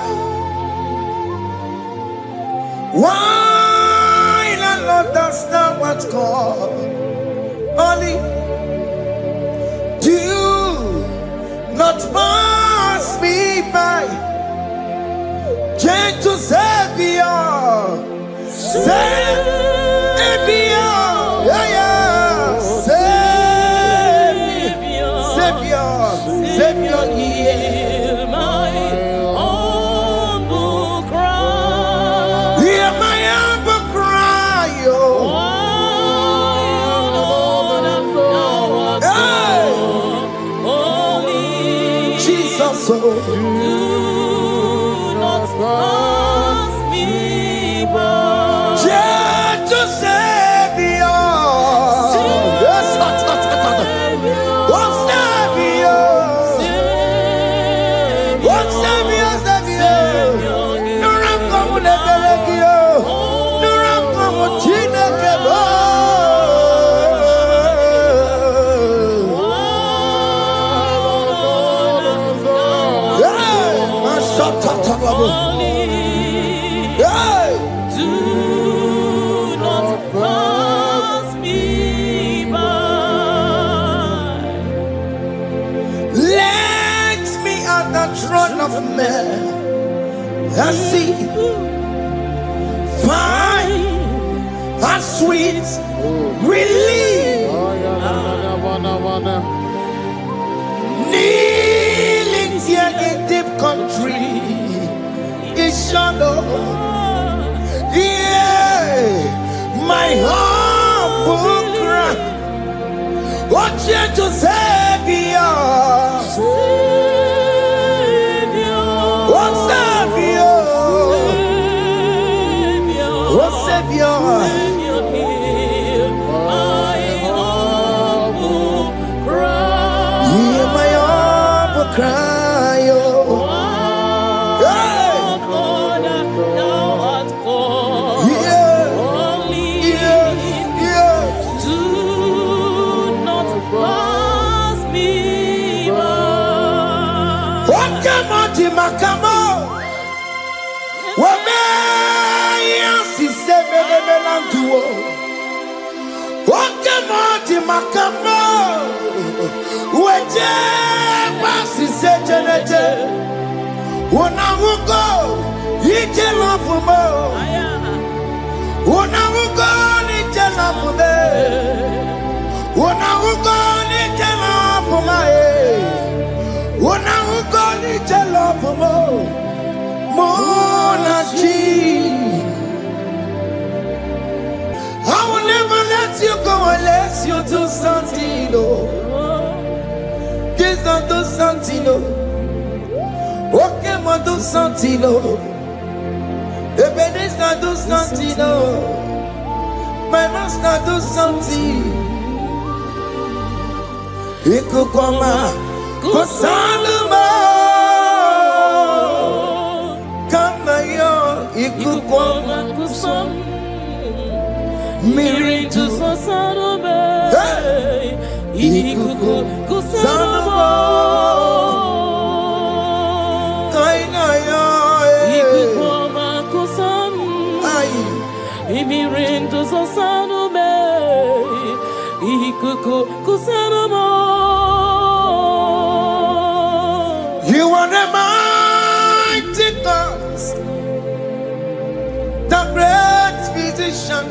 Why not understand what's called? Only do not pass me by, gentle Savior, Savior, yeah, yeah, Savior, hear my humble cry. Hear my humble cry, oh. Jesus, oh. Do not pass me by. Gentle Savior. Yes, oh, Savior. Oh, Savior, Savior. Nura como nebelegio. Nura como chinekebo. Do not pass me by. Let me at the throne of men and see, find a sweet relief. Kneeling here in deep country is shadow. Yeah, my humble cry. Oh, gentle Savior. Oh, Savior. Oh, Savior. Hear my humble cry. Hear my humble cry, oh. Hey. Thou art called. Yeah. Only Yeah. do not pass me by. Wakamati makamo. Wameya siseme nebelantuo. Wakamati makamo. Weje wasisejenete. Unahuko ije lafumo. Unahuko ije lafume. Unahuko ije lafume. Unahuko ije lafumo. Monachi. I will never let you go unless you do something. This don't do something. Okay, mo do something. Ebenezer do something. My master do something. Ikukoma kusaluma. Kama yo ikukoma Kusam mirintu. Sasarobe Ikuku Sanuma. Kaina yo. Ikukoma kusam Ai. Imirinto sasarobe Ikuku kusaramo. You are the mighty God, the great physician.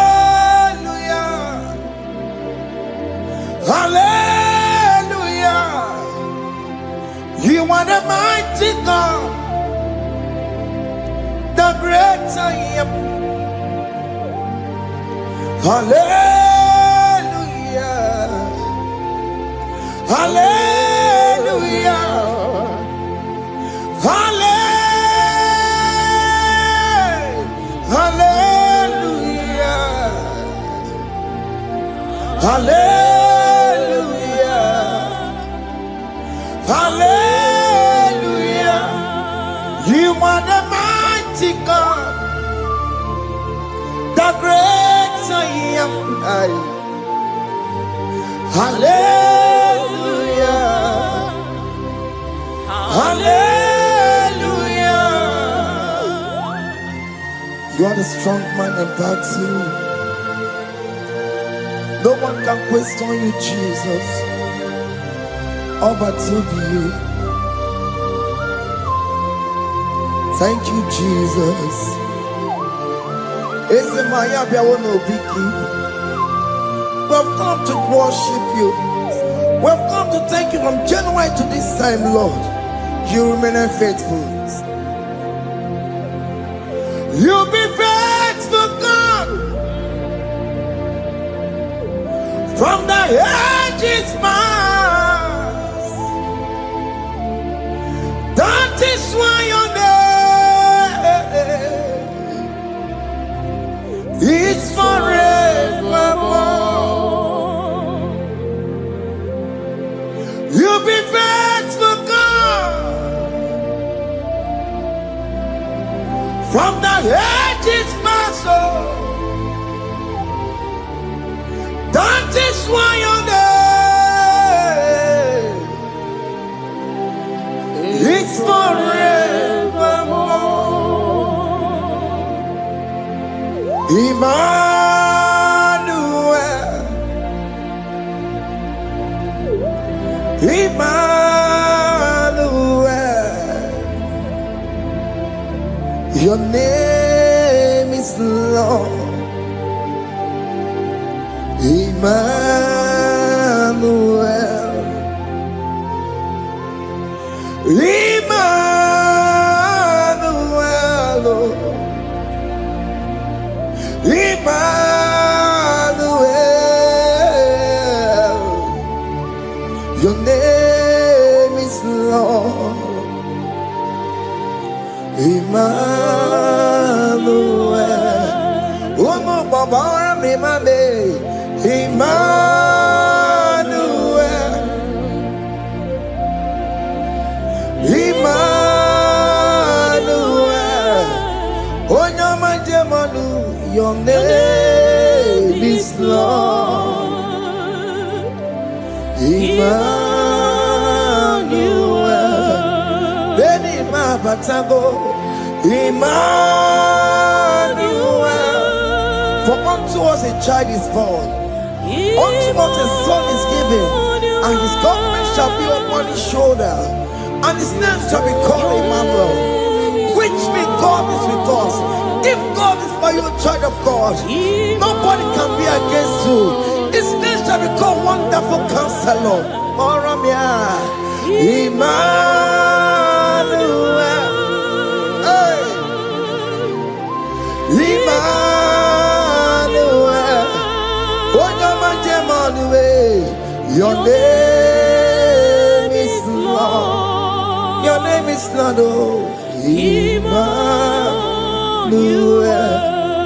Hallelujah. Hallelujah. You are the mighty God. Hallelujah. Hallelujah. Hallelujah. Hallelujah. Hallelujah. You are the mighty God, the great I am. Hallelujah. Hallelujah. You are the strong man in battle. No one can question you, Jesus. All but to be you. Thank you, Jesus. We've come to worship you. We've come to thank you from January to this time, Lord. You remain faithful. You be faithful, God. From the ages past. That is why your name is forevermore. You be faithful, God. From the ages past, that is why your name is forevermore. Emmanuel, Emmanuel, your name is Lord. Emmanuel, Emmanuel, Emmanuel, your name is Lord. Emmanuel, Omo Baba mi mame, Emmanuel, Emmanuel, Onyama Jemanu, your name is Lord. Emmanuel, Beni Mabatago, Emmanuel, for unto us a child is born, unto us a son is given, and his government shall be upon his shoulder, and his name shall be called Emmanuel, which means God is with us. If God is for you, child of God, nobody can be against you. His name shall be called Wonderful Counselor. Emmanuel, hey. Emmanuel, your name is Lord. Your name is Lord. Oh, Emmanuel.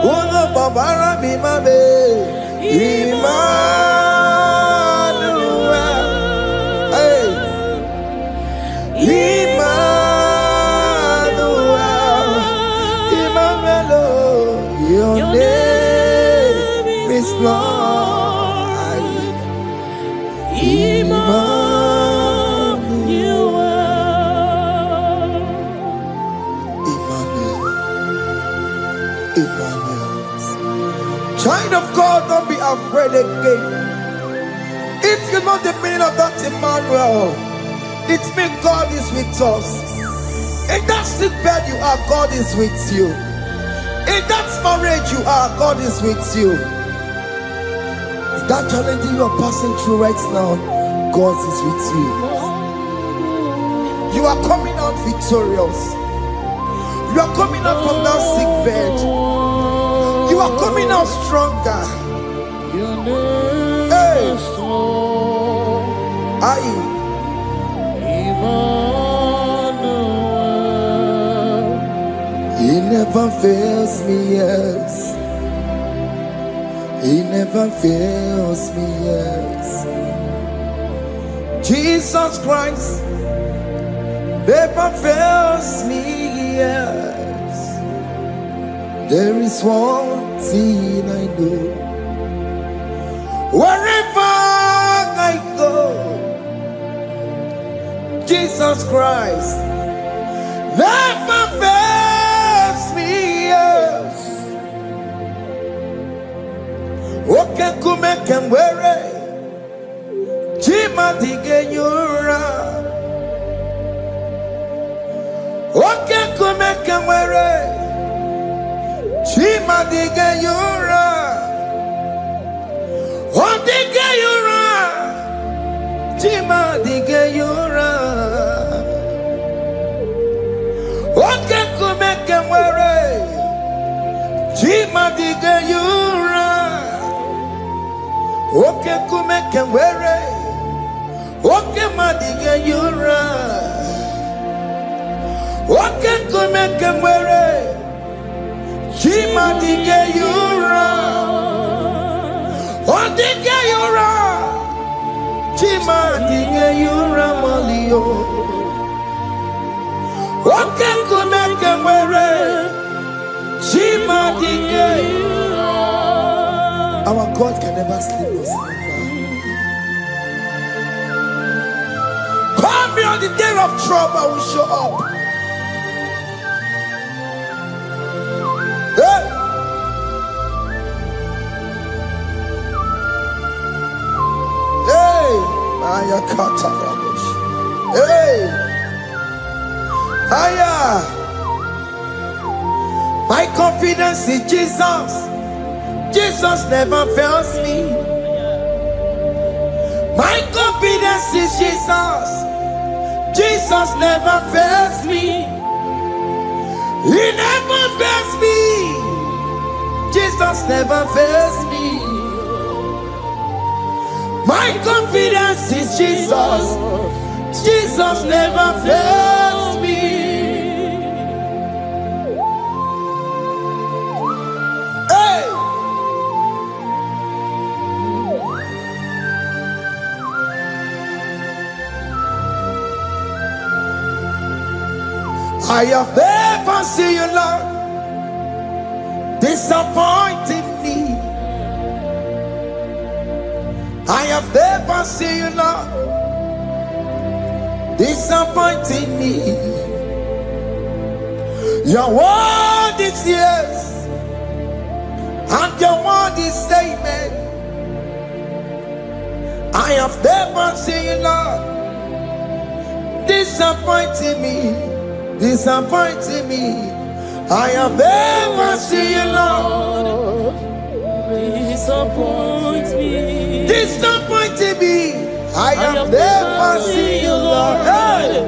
Uno babara mi mame. Emmanuel. Hey. Emmanuel. Emmanuel. Your name is Lord. Emmanuel. Child of God, don't be afraid again. If you know the meaning of that Emmanuel, it means God is with us. In that sick bed you are, God is with you. In that marriage you are, God is with you. In that challenge you are passing through right now, God is with you. You are coming out victorious. You are coming out from that sick bed. You are coming out stronger. Hey. Aye. He never fails me, yes. He never fails me, yes. Jesus Christ never fails me, yes. There is one thing I know. Wherever I go, Jesus Christ never fails me, yes. Okay, come and wear it. Jima dige yura. Okay, come and wear it. Jima dige yura. Oh, dige yura. Jima dige yura. Okay, come and wear it. Jima dige yura. Okay, come and wear it. Okay, madiga yura. Okay, come and wear it. Jima diga yura. Oh, diga yura. Jima diga yura malio. Okay, come and wear it. Jima diga yura. Our God can never sleep or slumber. Call me on the day of trouble, I will show up. Hey! Hey! Aya kata rabosh. Hey! Aya! My confidence in Jesus. Jesus never fails me. My confidence is Jesus. Jesus never fails me. He never fails me. Jesus never fails me. My confidence is Jesus. Jesus never fails me. Hey! I have never seen you, Lord, disappointing me. I have never seen you, Lord, disappointing me. Your word is yes, and your word is amen. I have never seen you, Lord, disappointing me. Disappointing me. I have never seen you, Lord. Disappoint me. Disappointing me. I have never seen you, Lord. Hey.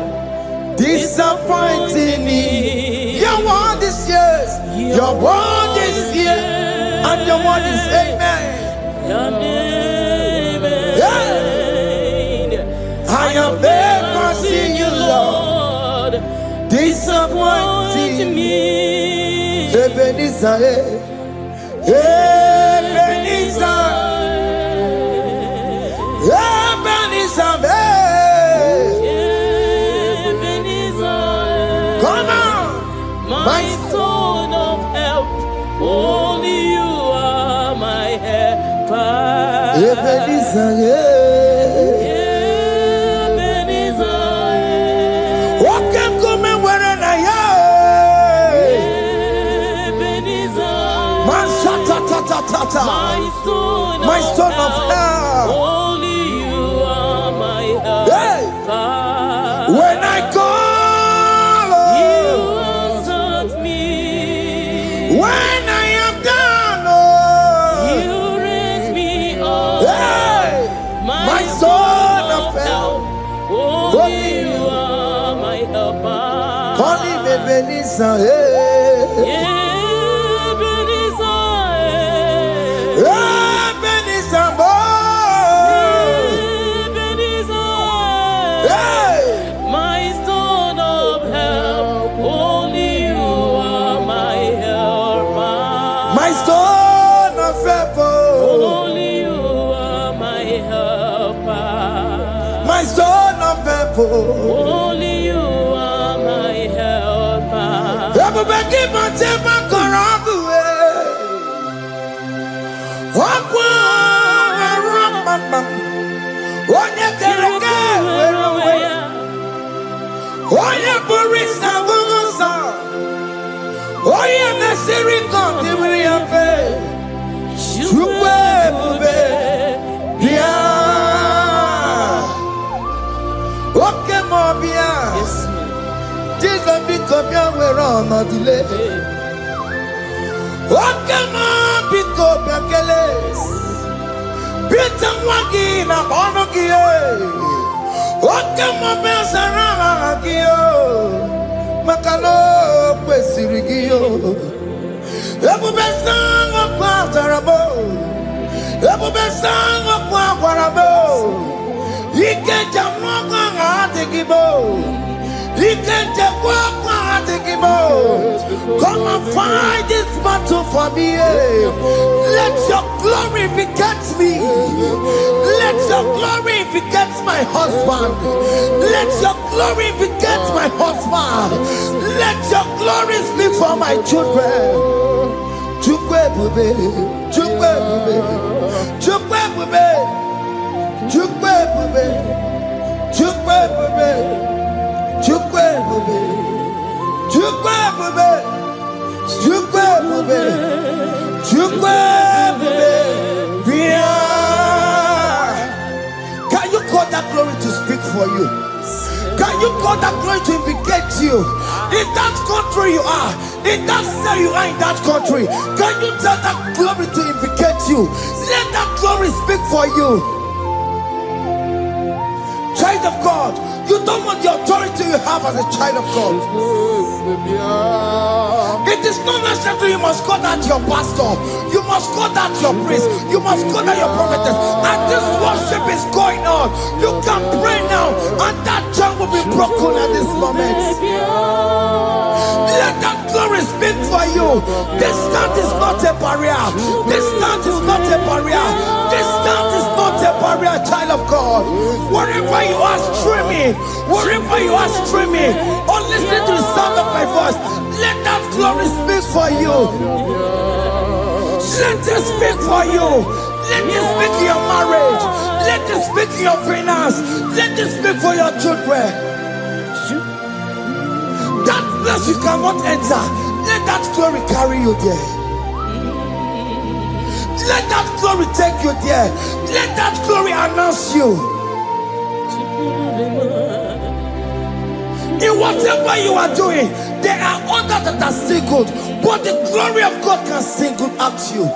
Disappointing me. Your word is yes. Your word is yes. And your word is amen. Yeah. I have never seen you, Lord. Disappointing me. Ebenezer, Ebenezer, Ebenezer, Ebenezer. come on, My stone of help. Only you are my helper. Ebenezer, my stone of help. Only you are my help. Hey. When I call, you answered me. When I am down, you raise me up. Hey. My stone of help. Only you are my helper. Call him Ebenezer. Hey. of favor. Only you are my helper. My son of favor. Only you are my helper. Everybody give my time and go around the way. Jesus become your way on a delay. What can I pick up your keles? Peter Wagina Bonogie. What can I pass around Gio? Macalo, Pesirigio. Ebu Besang of Quatarabo. Ebu Besang of Quatarabo. He can't jump on the Gibo. He can't jump on the Gibo. Come and fight this battle for me. Let your glory beget me. Let your glory beget my husband. Let your glory beget my husband. Let your glory speak for my children. Chukwe bube, chukwe bube, chukwe bube, chukwe bube, chukwe bube, chukwe bube, chukwe bube, chukwe bube, chukwe bube. Can you call that glory to speak for you? Can you call that glory to indicate you? In that country you are, in that cell you are in that country, can you tell that glory to indicate you? Let that glory speak for you. Child of God, you don't want the authority you have as a child of God. It is not necessary you must call that your pastor, you must call that your priest, you must call that your prophetess. And this worship is going on. You can pray now, and that chain will be broken at this moment. Let that glory speak for you. Distance is not a barrier. Distance is not a barrier. Distance is not a barrier, child of God. Wherever you are streaming, wherever you are streaming, or listening to the sound of my voice, let that glory speak for you. Let it speak for you. Let it speak in your marriage. Let it speak in your finance. Let it speak for your children. That place you cannot enter, let that glory carry you there. Let that glory take you there. Let that glory announce you. In whatever you are doing, there are others that are still good, but the glory of God can single out you.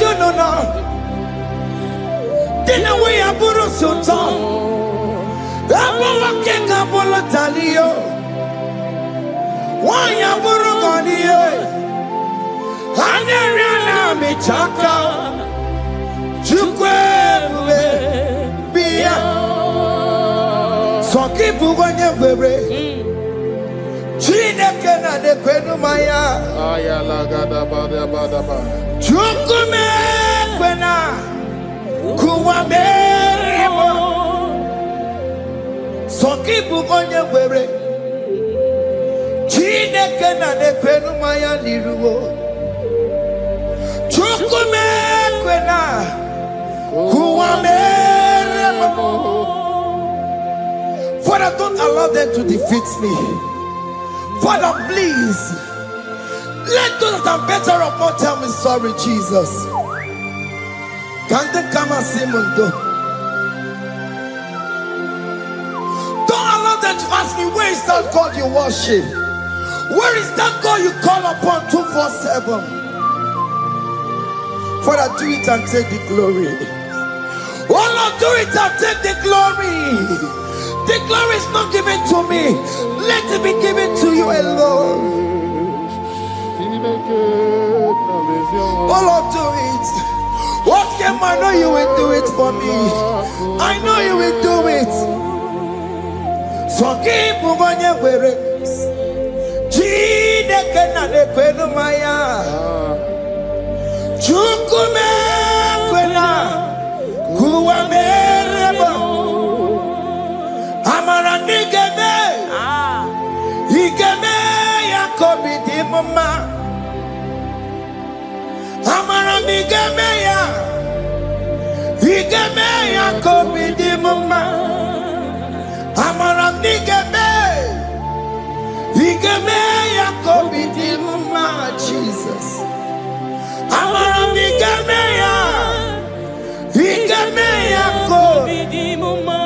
You know now. Dina we aburu sultan. Abu keka bolo talio. Wanya buru goniye. Hanyariana michaka. Chukwe bia. Soki buganya bebe. Chine kena de kwenu maya. Ayala gada bada bada ba. Chukume kwena. Kuwa merimo. Soki bugonye were. Chineke na nekwenu maya niruwo. Chukume kwena. Kuwa merimo. Father, don't allow them to defeat me. Father, please. Let those that are better off not tell me sorry, Jesus. Can they come and see Mundo? Don't allow them to ask me, where is that God you worship? Where is that God you call upon 247? Father, do it and take the glory. Oh Lord, do it and take the glory. The glory is not given to me. Let it be given to you alone. Oh Lord, do it. What can I know you will do it for me? I know you will do it. Soki Buganya Were Chide Kenade Kwenumaya Chukume Kwena Kuwa Mereba Amarandi Gebe Igeme Yakobi Dimuma Amarandi Gebe Ya Igeme Yakobi Dimuma Amarandi Gebe Igeme Yakobi Dimuma Jesus Amarandi Gebe Ya Igeme Yakobi Dimuma.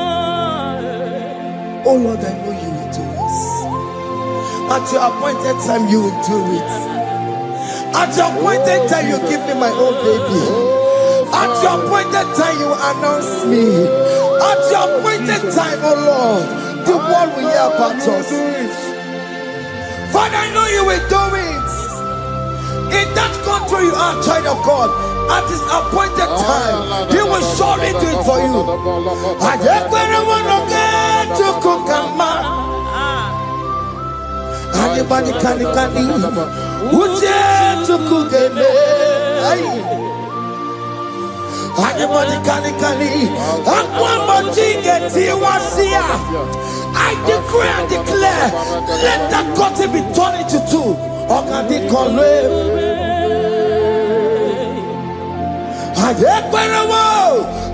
Oh Lord, I know you will do this. At your appointed time, you will do it. At your appointed time, you give me my own baby. At your appointed time, you announce me. At your appointed time, oh Lord, the world will hear about us. Father, I know you will do it. In that country, you are a child of God. At his appointed time, he will surely do it for you. I just want to get to Kokama. Anybody can Uje to Kugeme. Anybody can I decree and declare, let that curtain be torn into two. Or can they call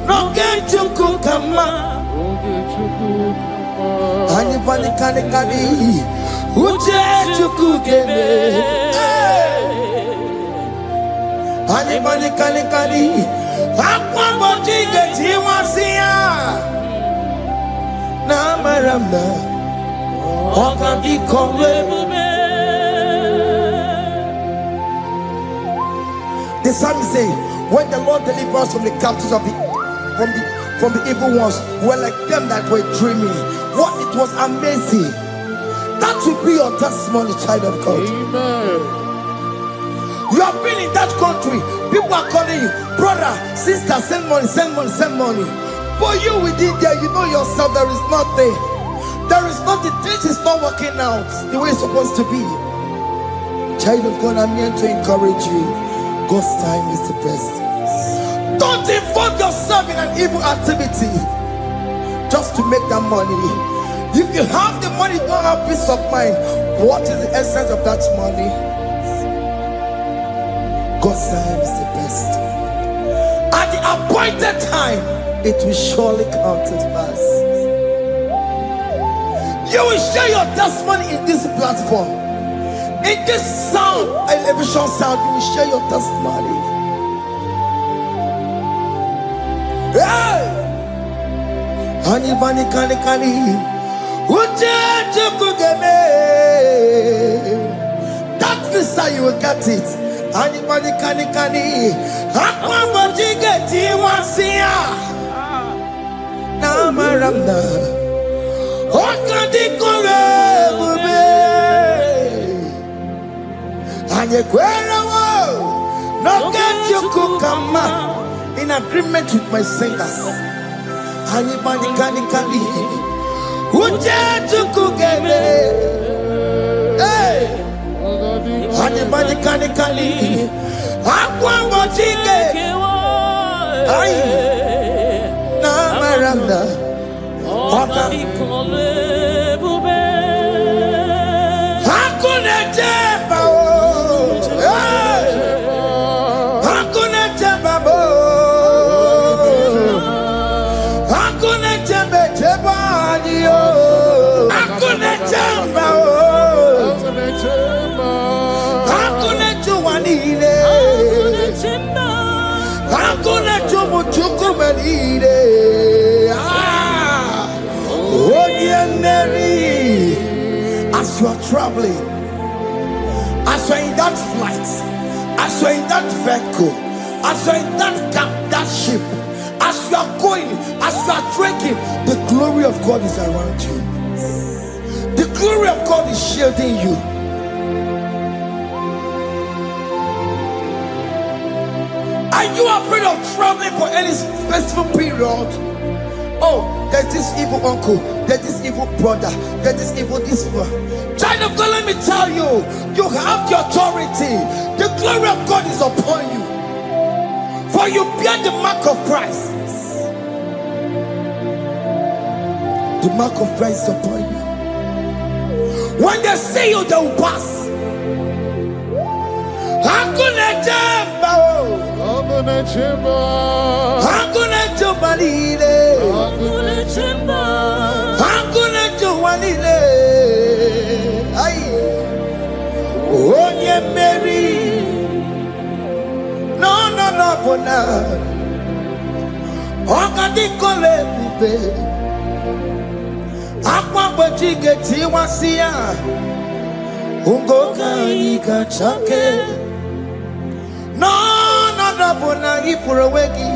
no get to Kukama. Anybody can Uje to Kugeme. Anybody can Aquabody get you once here. Namaramna. Or can they call the psalmist say, when the Lord delivers us from the captives of from the evil ones, were like them that were dreaming. What it was amazing. That will be your testimony, child of God. Amen. You have been in that country. People are calling you, brother, sister, send money, send money, send money. But you within there, you know yourself, there is nothing. There is nothing. This is not working out the way it's supposed to be. Child of God, I'm here to encourage you. God's time is the best. Don't involve yourself in an evil activity just to make that money. If you have the money, you don't have peace of mind. What is the essence of that money? God's time is the best. At the appointed time, it will surely come to pass. You will share your testimony in this platform. In this sound, elevation sound, you will share your testimony. Hey! Anybody can that visa you will get it. Anybody can Aquabody get you once here. Namaramna. What can they call no get you Kukama in agreement with my singers. Anybody can Uje to Kugeme. Hey, anybody can Aquabody get Namaranda. As you are traveling, as you are in that flight, as you are in that vehicle, as you are in that ship, as you are going, as you are drinking, the glory of God is around you. The glory of God is shielding you. Are you afraid of traveling for any specific period? Oh, there's this evil uncle, there's this evil brother, there's this evil this evil. Child of God, let me tell you, you have the authority. The glory of God is upon you. For you bear the mark of Christ. The mark of Christ is upon you. When they see you, they will pass. Hakuna jamba, Hakuna chimba, hakuna jobalile, Hakuna chimba, hakuna jobalile. Ay, onye Mary, no, bona. Okadi kole bube, akwa bojige tiwasia, ungoka ika chake. No, bona ipurowegi.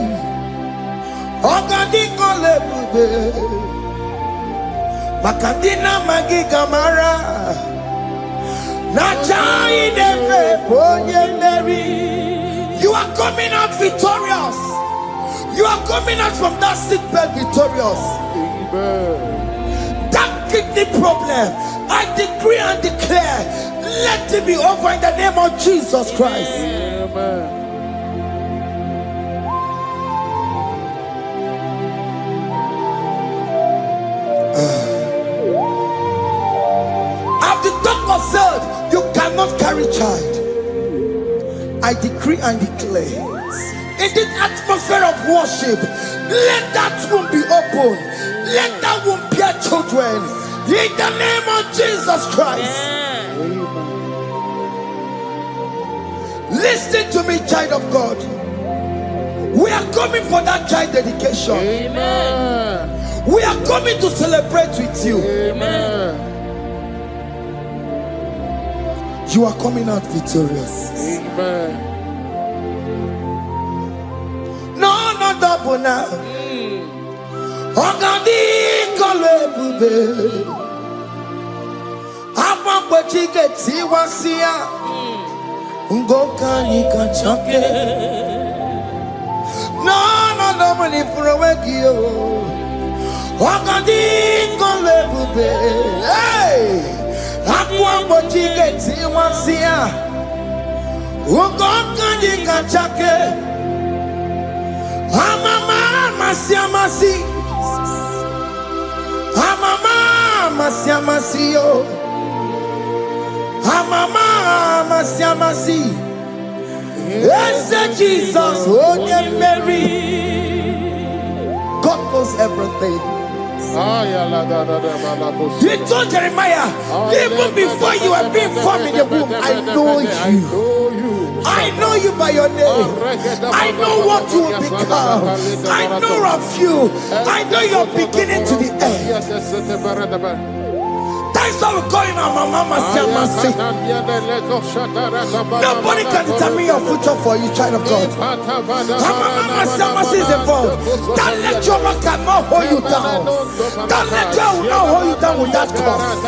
Okadi kole bube, makandina magi kamara. Nachai neve bonye Mary. You are coming out victorious. You are coming out from that sick bed victorious. Amen. That kidney problem, I decree and declare, let it be over in the name of Jesus Christ. Amen. As the doctor said, you cannot carry child. I decree and declare, in this atmosphere of worship, let that womb be open. Let that womb bear children. In the name of Jesus Christ. Listen to me, child of God. We are coming for that child dedication. Amen. We are coming to celebrate with you. Amen. You are coming out victorious. Amen. No, double now. Ogadi kole bube. Apa bojige tiwasia. Ungoka nikachake. No, double ni furowegi yo. Ogadi kole bube. Hey, apa bojige tiwasia. Ungoka nikachake. Amama masiamasi. Amama masiamasi yo. Amama masiamasi. Yes, Jesus, onye Mary. God knows everything. He told Jeremiah, even before you were being formed in the womb, I know you. I know you by your name. I know what you will become. I know of you. I know your beginning to the end. That's why we call him our Mama Siamasi. Nobody can determine your future for you, child of God. Mama Siamasi is involved. That lecture cannot hold you down. That lecture will not hold you down with that cause.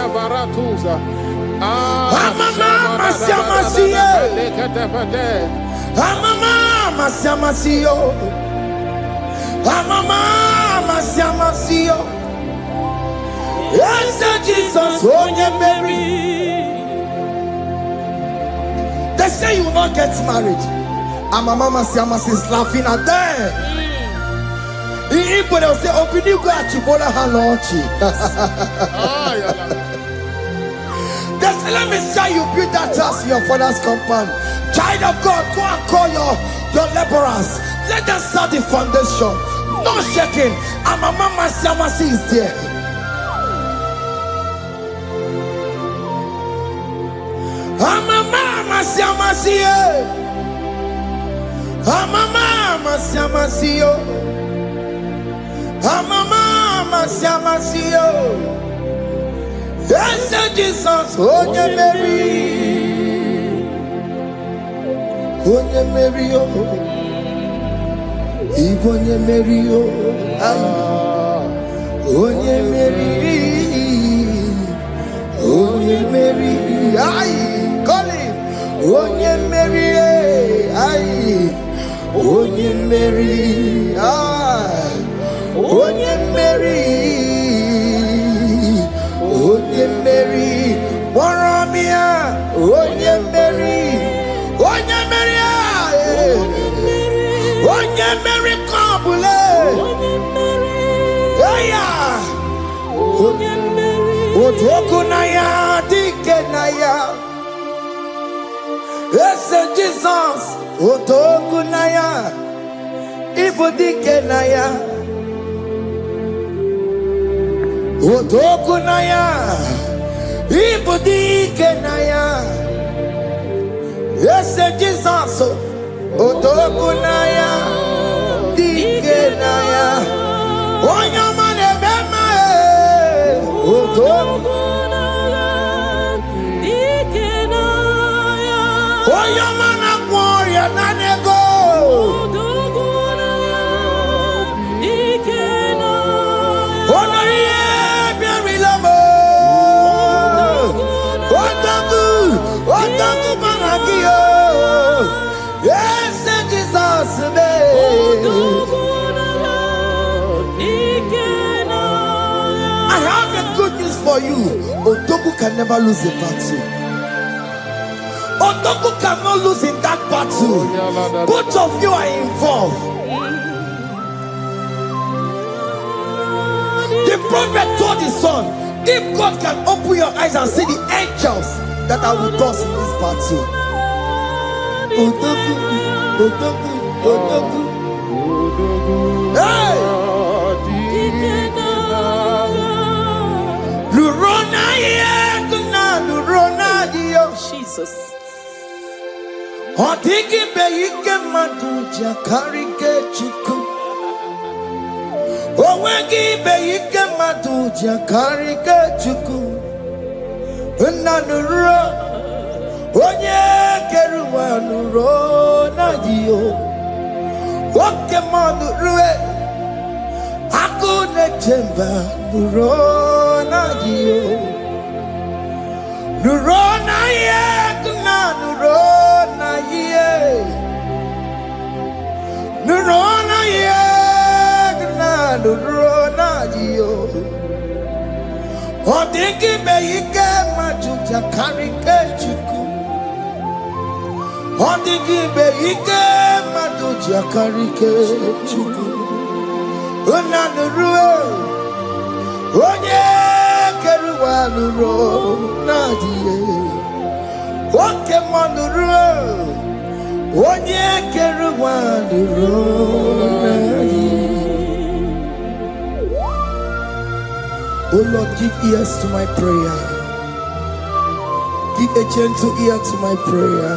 Mama Siamasi. Mama Siamasi. Mama Siamasi. Yes, Jesus, onye Mary. They say you will not get married. And my Mama Siamasi is laughing at them. In Igbo, they'll say, "Open you go at Chibola Hanochi." They say, "Let me say you build that house in your father's compound." Child of God, go and call your laborers. Let them start the foundation. No shaking. And my Mama Siamasi is there. Mama Siamasi. Mama Siamasi. Mama Siamasi. Yes, Jesus, onye Mary. Onye Mary, onye Mary, onye Mary, onye Mary, aye. Call him, onye Mary, aye, onye Mary, aye, onye Mary, Onye Mary, Waromia, Onye Mary, Onye Mary, Onye Mary, Kabule, yeah, Otokunaya, Dikenaya, yes, Jesus, Otokunaya, Ibu Dikenaya, Otokunaya, Ibu Dikenaya, yes, Jesus, Otokunaya, Dikenaya, Oyamane Bema, Otokunaya, Dikenaya, Oyamana Warrior Nanego, Otokunaya, Dikenaya, Onoye Beri Labo, Otoku Banagio, yes, Jesus, I have a good news for you. Otoku can never lose a battle. Otoku cannot lose in that battle. Both of you are involved. The prophet told his son, if God can open your eyes and see the angels that are with us in this battle. Otoku, Otoku, Otoku. Hey! Lurona yekuna, Lurona dio. Jesus. Otiki beyike maduja karike chiku. Owegi beyike maduja karike chiku. Unanuro, onye keruwa Lurona dio. Oke manurue, akune chemba Lurona dio. Lurona yekuna, Lurona ye. Lurona yekuna, Lurona dio. Odiki beyike majuja karike chiku. Odiki beyike majuja karike chiku. Unanurue, onye keruwa Lurona dio. Oke manurue, onye keruwa Lurona dio. Oh Lord, give ears to my prayer. Give a gentle ear to my prayer.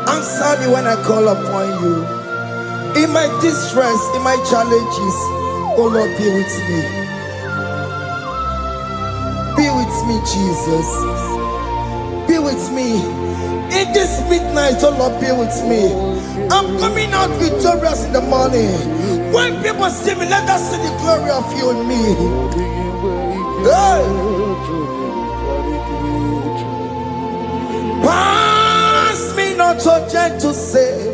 Answer me when I call upon you. In my distress, in my challenges, oh Lord, be with me. Be with me, Jesus. Be with me. In this midnight, oh Lord, be with me. I'm coming out victorious in the morning. When people see me, let us see the glory of you in me. Hey. Pass me not so gentle say,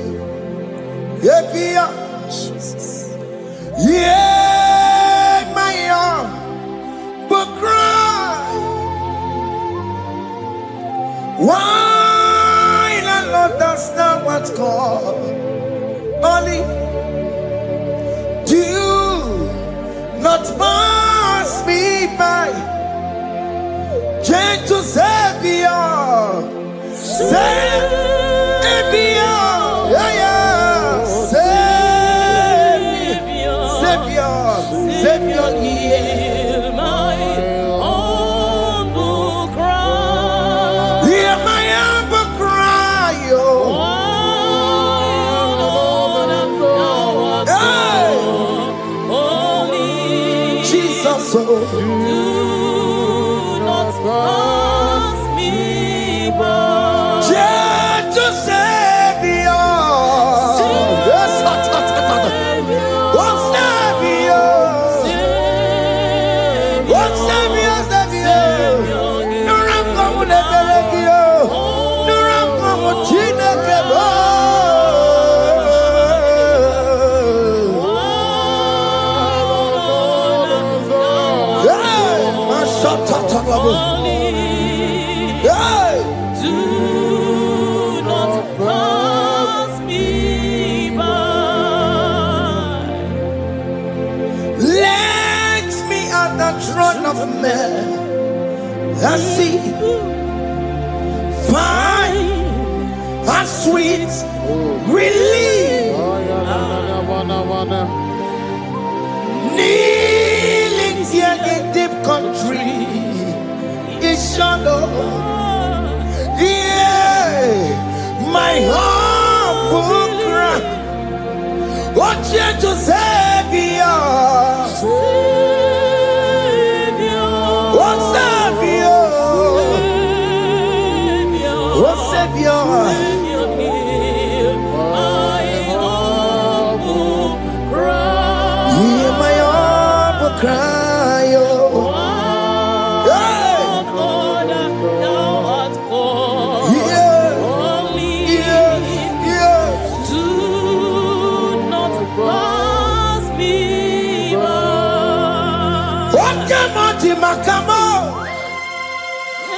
Jesus. Yeah, my arm, but cry. Why not understand what's called? Only do not pass me by, gentle Savior, Savior, yeah, yeah, Savior, hear my humble cry, hear my humble cry, Jesus, do not pass me by, gentle Savior, of men, a sea, fine and sweet relief, kneeling here in deep country is shallow. Yeah, my humble cry, what you to Savior, what Savior, what Savior, hear my humble cry, oh. Makamo,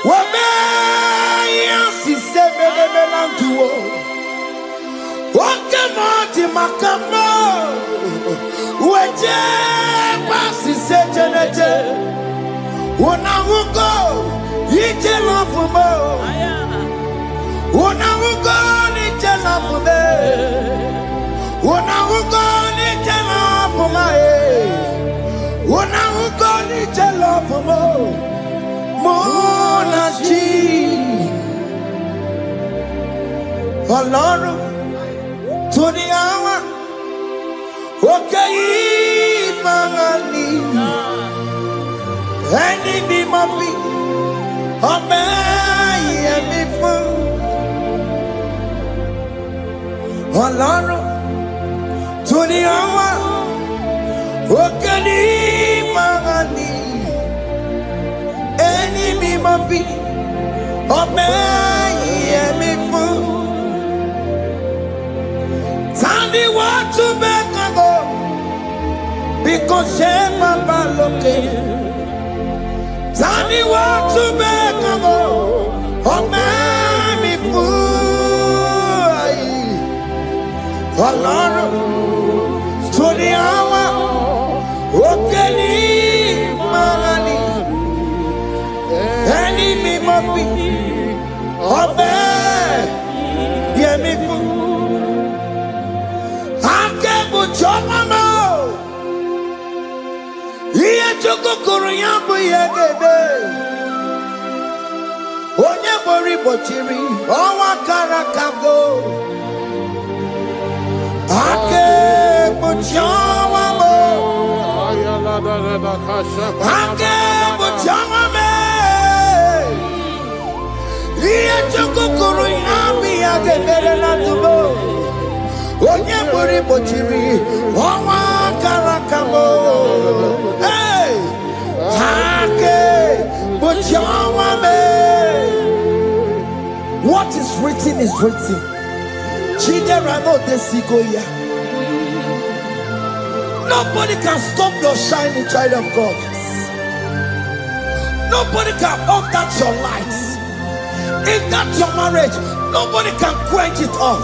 wame yansi sebele melantuo. Wakamo makamo, weje pasi sejeneje. Unahuko ije lafumo, unahuko ije lafume, unahuko ije lafume. Unahuko ije lafumo, monaji. Ọlọ́run tó ní àwa òkè yìí máa ní ẹni mímọ́ bí ọmọ ẹ̀mí fún. Ọlọ́run tó ní àwa òkè yìí máa ní ẹni mímọ́ bí ọmọ ẹ̀mí fún. Tani watu bekago because Baba loke. Tani watu bekago omemi fui. Ọlọ́run tuni awa okeni mani eni mi mo fi obe yemi fui. Chomamo, iye chukukuru yambu yegede. Onye bori bochiri, owa karakago. Ake buchomamo, ake buchomame. Iye chukukuru yambu yegede na tubo. Onye bori bochiri, owa karakamo. Hey, hake bochawame. What is written is written. Chidera no desigoya. Nobody can stop your shining, child of God. Nobody can off that your light. If that's your marriage, nobody can quench it off.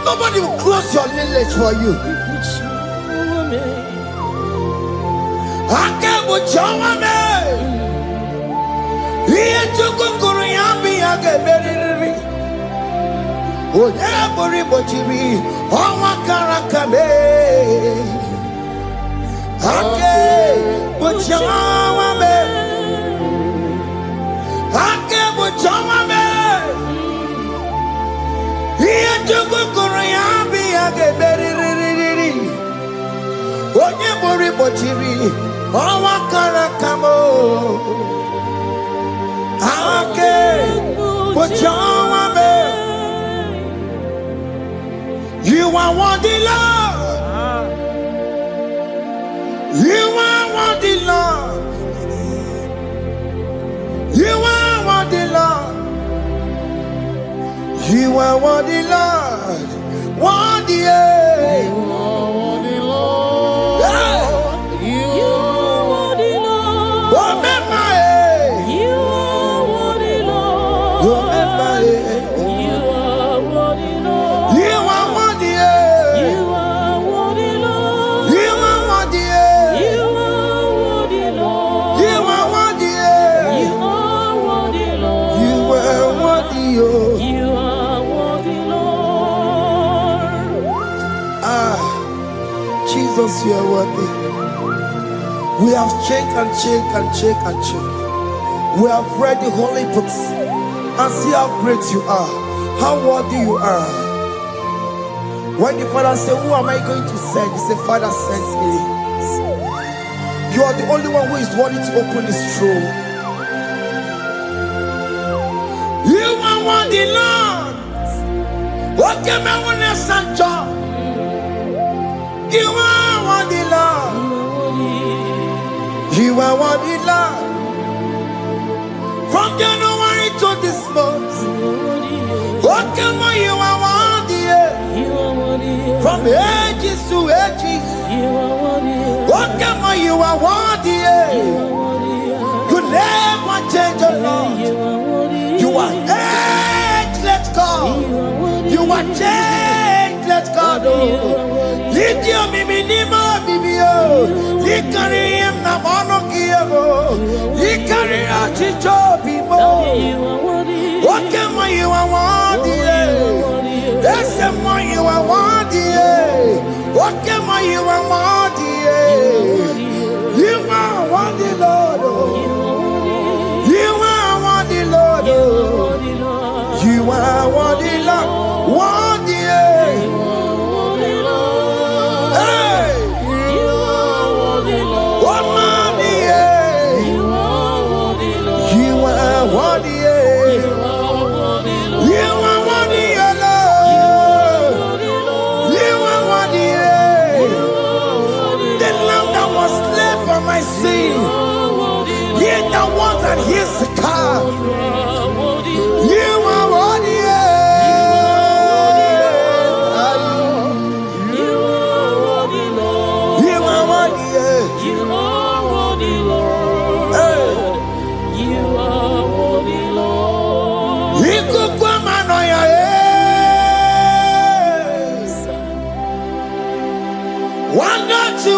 Nobody will close your lineage for you. Akebo chawame. Iye chukukuru yambi ageberiri. Oye bori bochiri. Owa karakame. Akebo chawame. Akebo chawame. Iye chukukuru yambi ageberiri. Onye bori bochiri, owa karakamo. Ake bochawame. You are worthy, Lord. You are worthy, Lord. You are worthy, Lord. You are worthy, Lord. Worthy, You are worthy, Lord. You are worthy, Lord. Remember, You are worthy, Lord. remember, You are worthy, Lord. you are worthy, You are worthy, Lord. you are worthy, You are worthy, Lord. you are because you are worthy. We have checked and checked and checked and checked. We have read the holy books and see how great you are, how worthy you are. When the Father said, who am I going to send? He said, Father, send me. You are the only one who is worthy to open this throne. You are worthy, Lord. What can I want to send? You are worthy, Lord. You are worthy, Lord. From January to this month, what can you are worthy? From ages to ages, what can you are worthy? You never change, your Lord. You are ageless God. You are changeless God. Did you minimo bibio? You carry him na monokio. You carry a chicho bibo. What can you are worthy? That's the more you are worthy. What can you are worthy? You are worthy, Lord. You are worthy, Lord. You are worthy, Lord. Worthy. And here's the car. You are worthy. You are worthy, Lord. You are worthy. You are worthy, Lord. You are worthy, Lord. You could come and one not to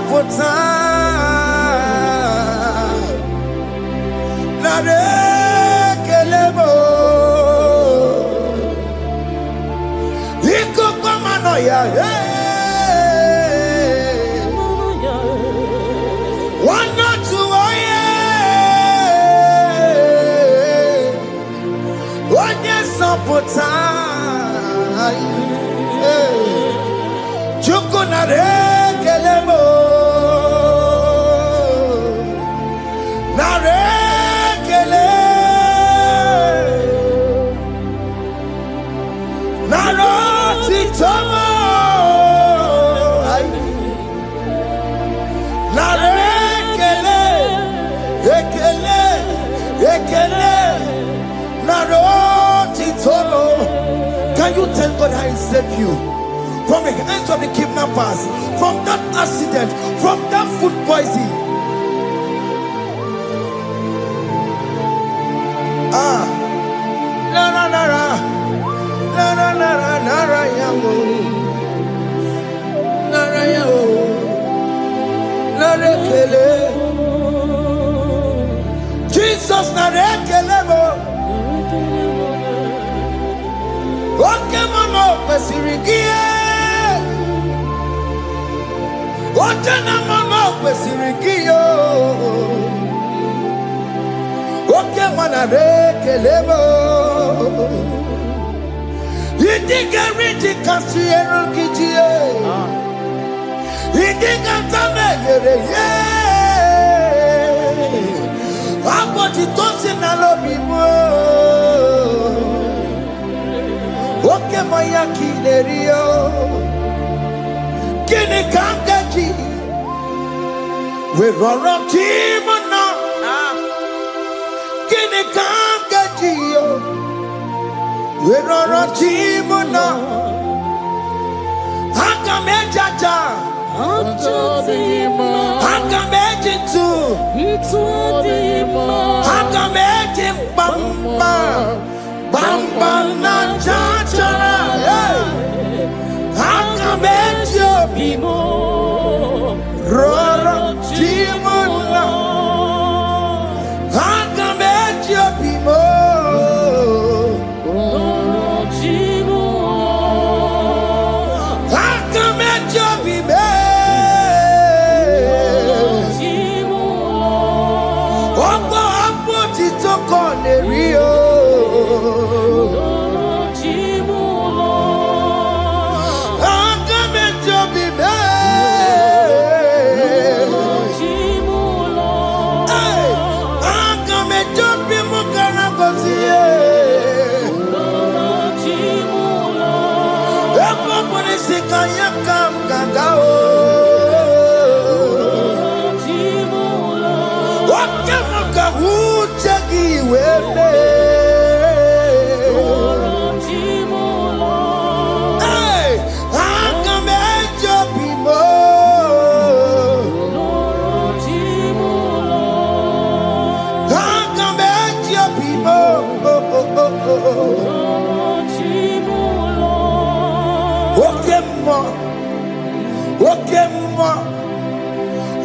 pota na rekelebo iko kwa mano ya wana tuoye onye sopota chuku na rekelebo Can you thank God how He saved you from the hands of the kidnappers, from that accident, from that food poisoning? Jesus narekelebo. Oke mano kwesirigie. Oje na mano kwesirigio. Oke manarekelebo. Idiga riti kasiero kijie. Idiga tane yere ye. Aboti tosi na lobi mo. Oke maya kinerio. Kini kangaji. We roro timona. Kini kangaji yo. We roro timona. Hakamejaja. Hakamejitu. Hakamejibamba. Bamba na chachara. Hakamejibimo. Roro timona. Hakamejibimo.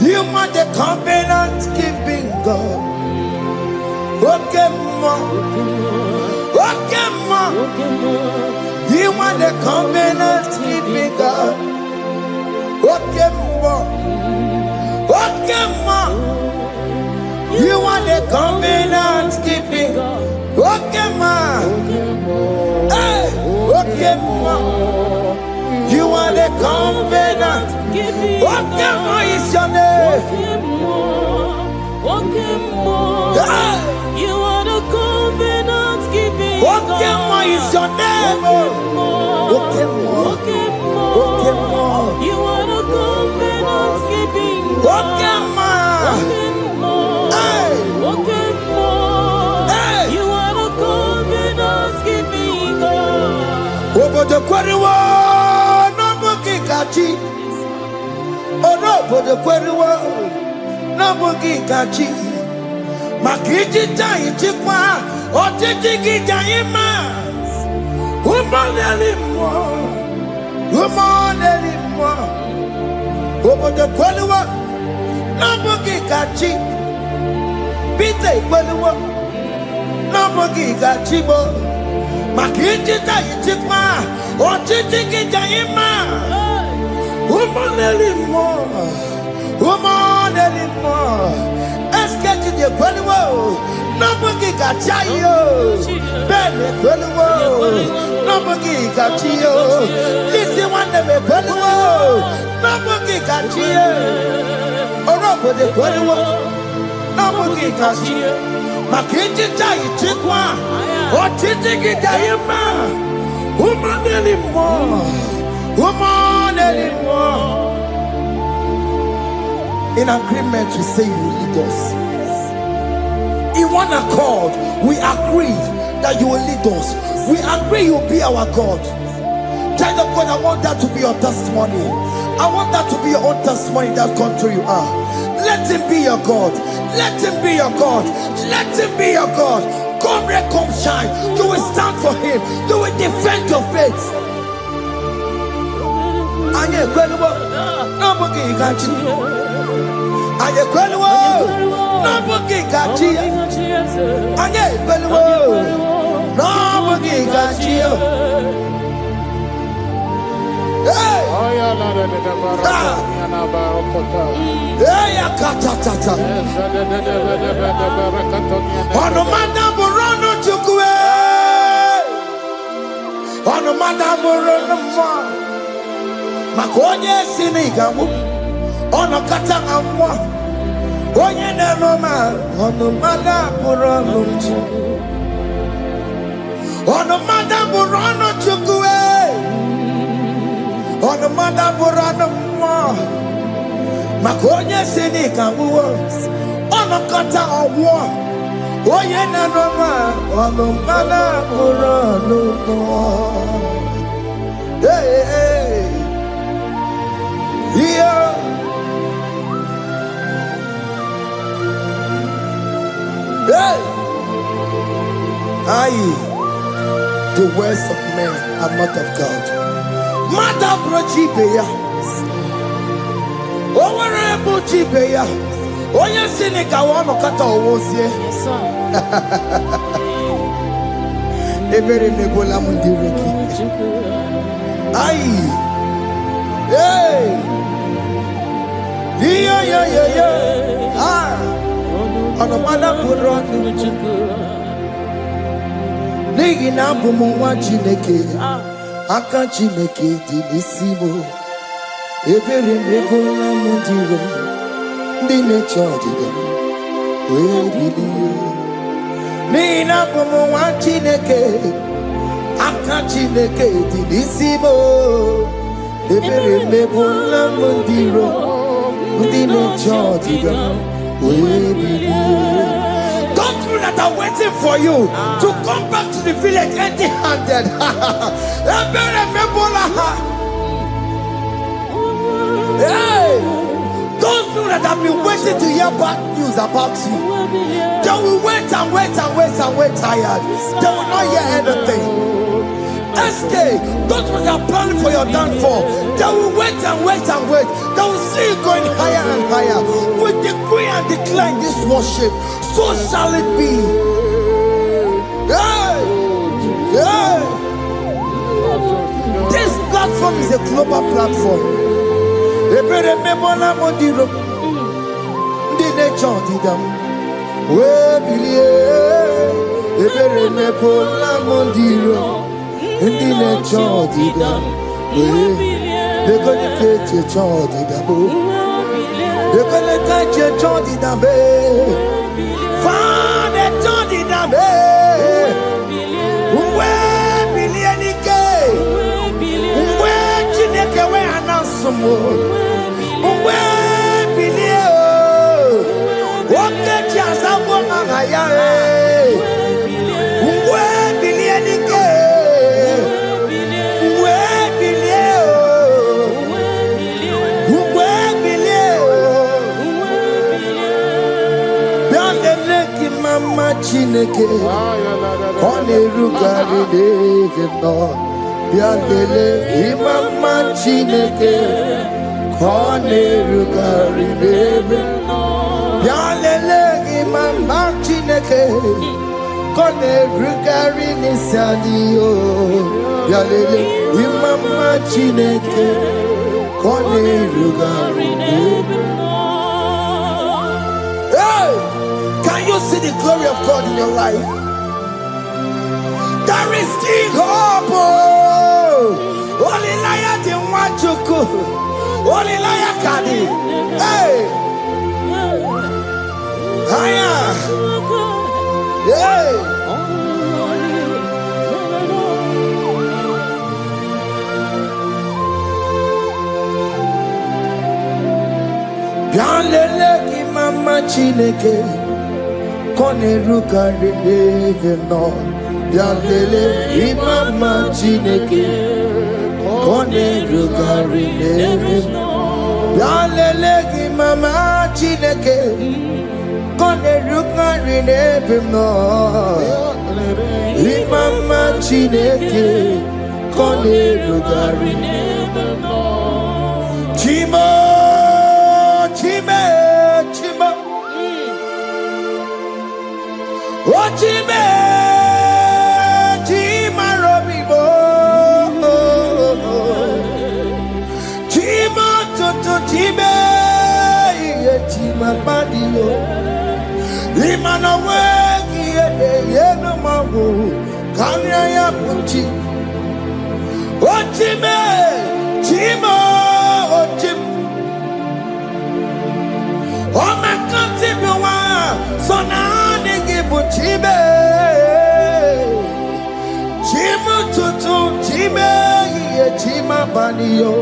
You are the covenant keeping God. Okay, ma. You are the covenant keeping God. Okay, ma. You are the covenant keeping God. Okay, ma. Hey, okay, ma. You are the covenant. What is your name? You are the covenant keeping God. What is your name? You are the covenant keeping God. You are the covenant keeping God. Over the quarry. Oh no, but the quarry no boogie gachi. Makiji Jai Chikwa, or Tiki Jaima. Woman anymore. Over the quarry no boogie gachi. Pite quarry no boogie gachi. Makiji Jai Chikwa, or Tiki Jaima. Woman anymore. Escape the Quello. Nobody got you. Benny Quello. Nobody got you. Listen one of the Quello. Nobody got you. Or over the Quello. Nobody got you. Makinji Jai Chikwa. Or Titi Diama. Woman anymore. In agreement, we say you lead us. In one accord, we agree that you will lead us. We agree you will be our God. Child of God, I want that to be your testimony. I want that to be your own testimony in that country you are. Let him be your God. Let him be your God. Let him be your God. Come rain, come shine. You will stand for him. You will defend your faith. And you're incredible. Nobody can you. And you're incredible. Nobody got you. And you're incredible. Nobody got you. Hey! Hey, Katata. On the Madame Burano Chukwe. On the Madame Burano. Makonye Sinigamu. On a Katangamwa. Onye Neroma. On the Madame Burano. On the Madame Burano Chukwe. On the Madame Burano. Makonye Sinigamu. On a Katangamwa. Onye Neroma. On the Madame Burano. Hey, hey. Yeah. Hey. The words of men are not of God. Mother Brochibeya. Overable Chibeya. Oh, you're sinning. I want to cut our walls here. Yes, sir. Every Nebola Mundiriki. Aye. Hey. Yeah. Ah. On the Mother Burano. Nigi na bumu Chineke. Aka Chineke di nisimo. Ebere Nebola Mundiro. Dine Chodiga. Nigi na bumu Chineke. Aka Chineke di nisimo. ebere mebula mundiro ndine chodiga those people that are waiting for you to come back to the village empty-handed. Ebere mebula. Hey, those people that have been waiting to hear bad news about you, they will wait and wait and wait and wait tired. They will not hear anything. SK, those people that are planning for your downfall, they will wait and wait and wait. They will see you going higher and higher. We decree and declare this worship, so shall it be. Hey, hey. This platform is a global platform. Ebere mebola modiro ndi nature didam we bilie ebere mebola modiro ndi nature didam we de goni keche chodidam de goni keche chodidam fa de chodidam we bilie nike we chineke we anasumo. We believe. What the chance of one higher? We believe. We believe. We believe. Bialele ki mama chineke. Kone rugari deke no. Bialele ki mama chineke. Kone rugari bebe, yalele imama chineke. Kone rugari nisaniyo, yalele imama chineke. Kone rugari bebe. Hey, can you see the glory of God in your life? There is still hope. Only liar the one to go. Only liar kadi, hey, higher, hey. Bialele ki mama chineke, kone rugari deve no. Bialele ki mama chineke. Kone rugari deve no. Yalele ki mama chineke. Kone rugari deve no. Ki mama chineke. Kone rugari deve no. Chimo, chime, chimo. Oh chime, chima robibo. Chime, chima badio. Imana wegi yeno mawu kanya ya punchi. Oh chime, chimo, oh chim. Oh my country biwa, so na nigi punchime. Chimo tutu chime chima badio.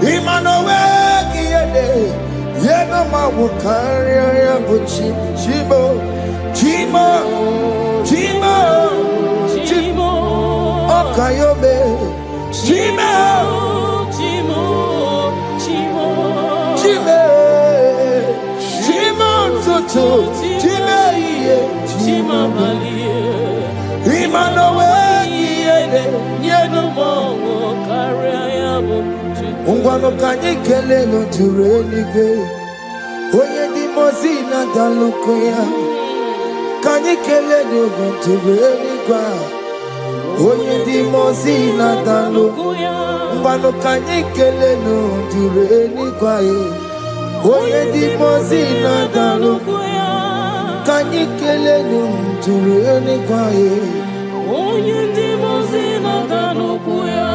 Imanowe kiyede yeno mawukari ya buchi chimo chimo chimo chimo okayobe chimo chimo chimo chimo chimo tutu chimo iye chimo balie Imanowe kiyede yeno mawukari ya buchi. Ungwano kanye kele no turenike. Oye di mozina dalukuya. Kanye kele no turenikwa. Oye di mozina dalukuya. Ungwano kanye kele no turenikwa. Oye di mozina dalukuya. Kanye kele no turenikwa. Oye di mozina dalukuya.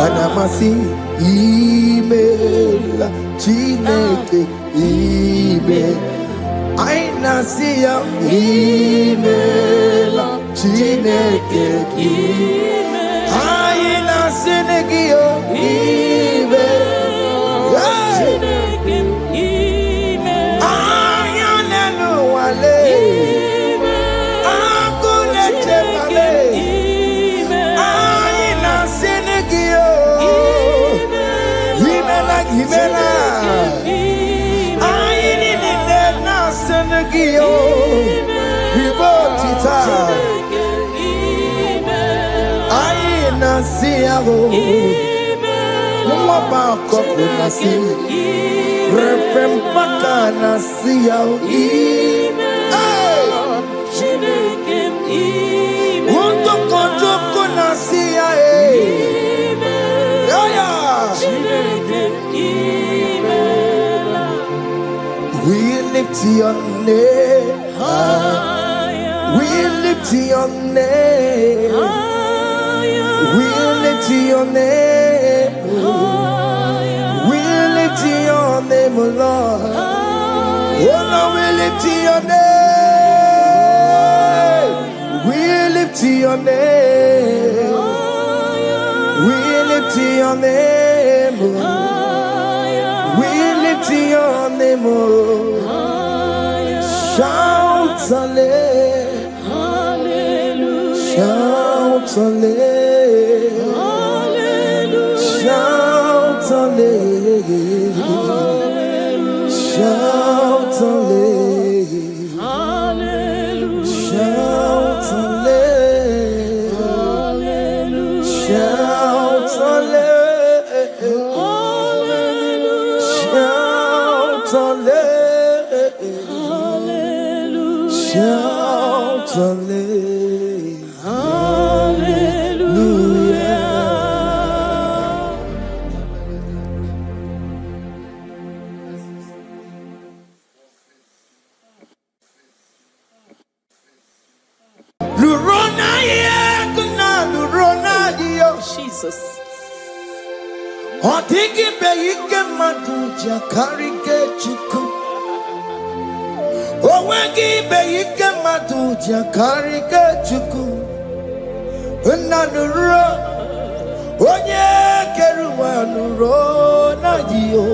Anamasi email Chineke email Aina siya email Chineke email Aina siya Chineke Ibe. Ayanelu wale. Akule chemale. Ayina Chineke Imela Imela. Ayini na Chineke Ibotita. Ayina siago. Mwaba koko nasi. Refempaka nasi yao. Wonto kontoko nasi ya. We lift your name. We lift your name. We lift your name. We lift your name, oh Lord. Oh Lord, we lift your name. We lift your name. We lift your name. We lift your name. Shout hallelujah. Shout hallelujah. Shout hallelujah. Shout hallelujah. Shout hallelujah. Shout hallelujah. Shout hallelujah. Shout hallelujah. Jesus. Otiki beike maduja karike chuku. Owegi beike maduja karike chuku. Unanuro onye keruwa nuro na dio.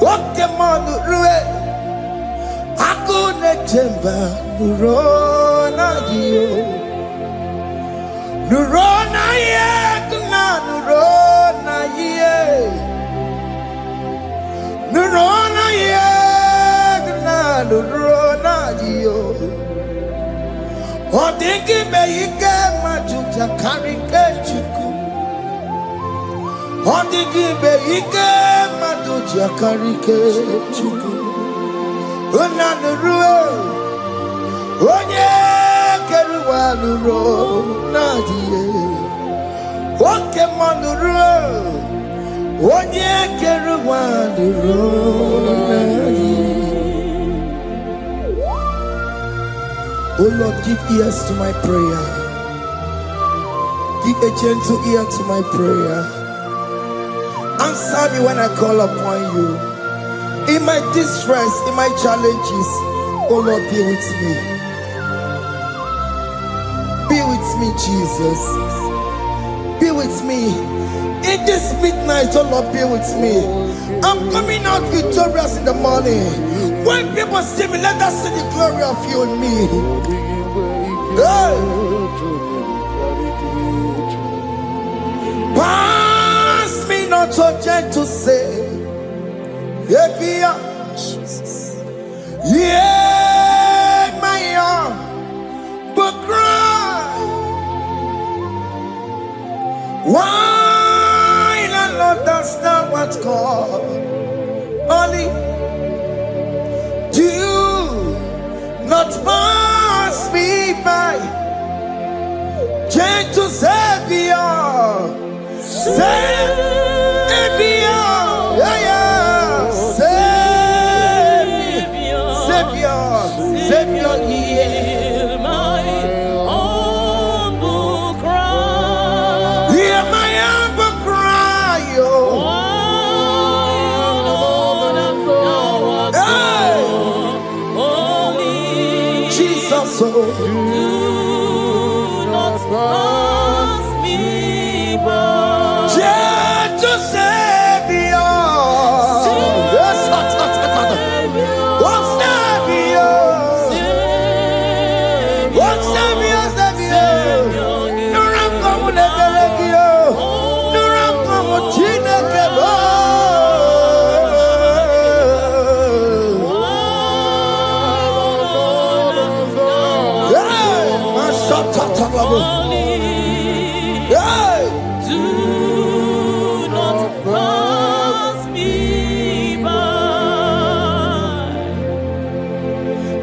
Oke manurue akune chemba nuro na dio. Nuro na ye kuna nuro na ye. Nuro na ye kuna nuro na dio. Odingi beike majuja karike chuku. Odingi beike majuja karike chuku. Unanurue onye keruwa nuro nadie. Oke manurue onye keruwa nuro nadie. Oh Lord, give ears to my prayer. Give a gentle ear to my prayer. Answer me when I call upon you. In my distress, in my challenges, oh Lord, be with me. Be with me, Jesus. Be with me. In this midnight, oh Lord, be with me. I'm coming out victorious in the morning. When people see me, let us see the glory of you in me. Hey. Pass me not so gentle, say. Jesus. Yeah, my arm, but cry. Why not understand what's called? Only do not pass me by. Gentle Savior, Savior, yeah, yeah. Savior, hear my humble cry. Hear my humble cry, oh. Only Jesus, oh. do not pass me by. trouble. Hey. Do not pass me by.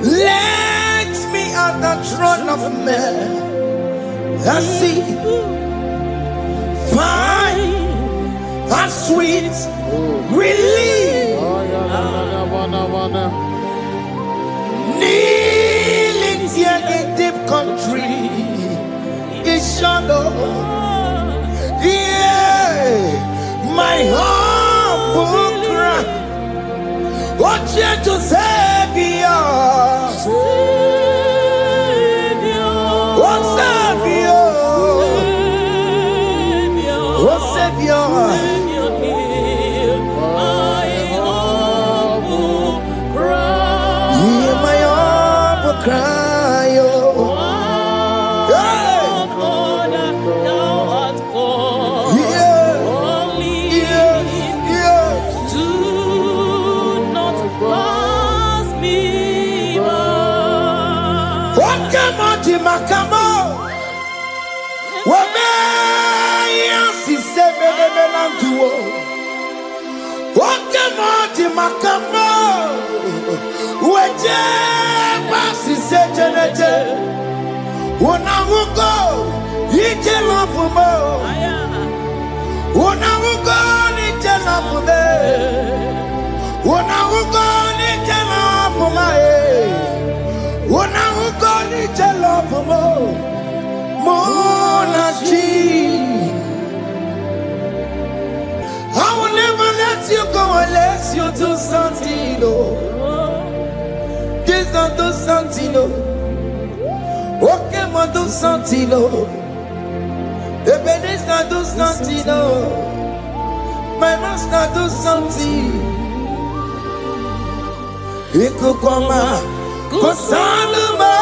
Let me at the throne of men. I see, fine and sweet relief. Kneeling here in deep country is shadow. Yeah, my humble cry. What you to Savior? What Savior? What Savior? Hear my humble cry. Makamo, Wame, si sebele melantuo. Wakamo, Makamo, Weje, si sejenete. Unamugo, ije lafumo. Unamugo, ije lafume. Unamugo, ije lafume. Unamugo, ije lafumo. Monachi, I will never let you go unless you do something. This not do something. Okay, ma do something. The babies not do something. My master do something. Ikukoma, Kosanuma.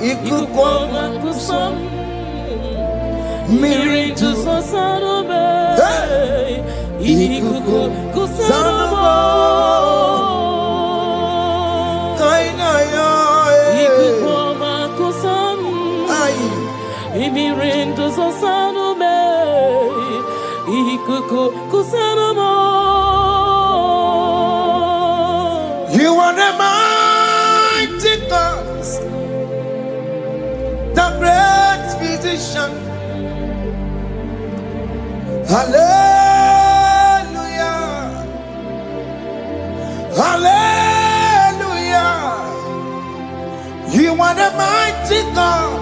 Ikukoma kusam Miri tu sasarobe Ikuku kusarobo Ikukoma kusam Miri tu sasarobe Ikuku kusarobo. You are the mighty God, the great physician. Hallelujah. Hallelujah. You are the mighty God,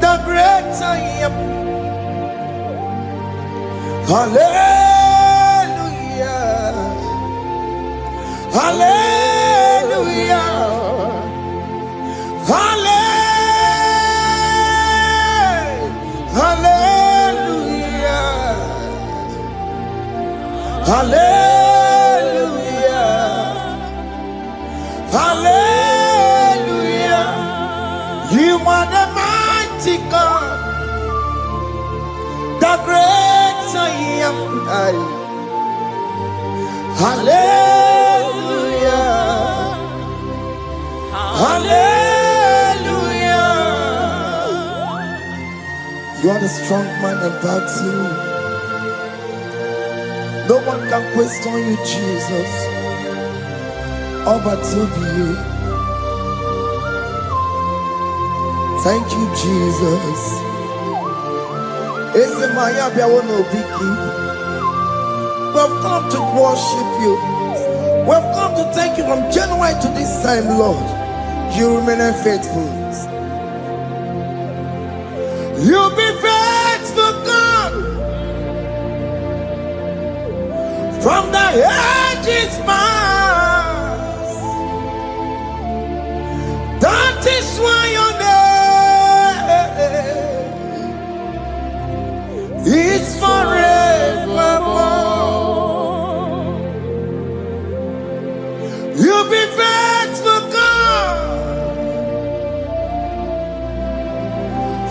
the great I am. Hallelujah. Hallelujah. Hallelujah. Hallelujah. Hallelujah. You are the mighty God, the great I am. Hallelujah. Hallelujah. You are the strong man in battle. No one can question you, Jesus. All but to be you. Thank you, Jesus. We've come to worship you. We've come to thank you from January to this time, Lord. You remain faithful. You be faithful, God. From the ages past. That is why your name is forevermore. You be faithful, God.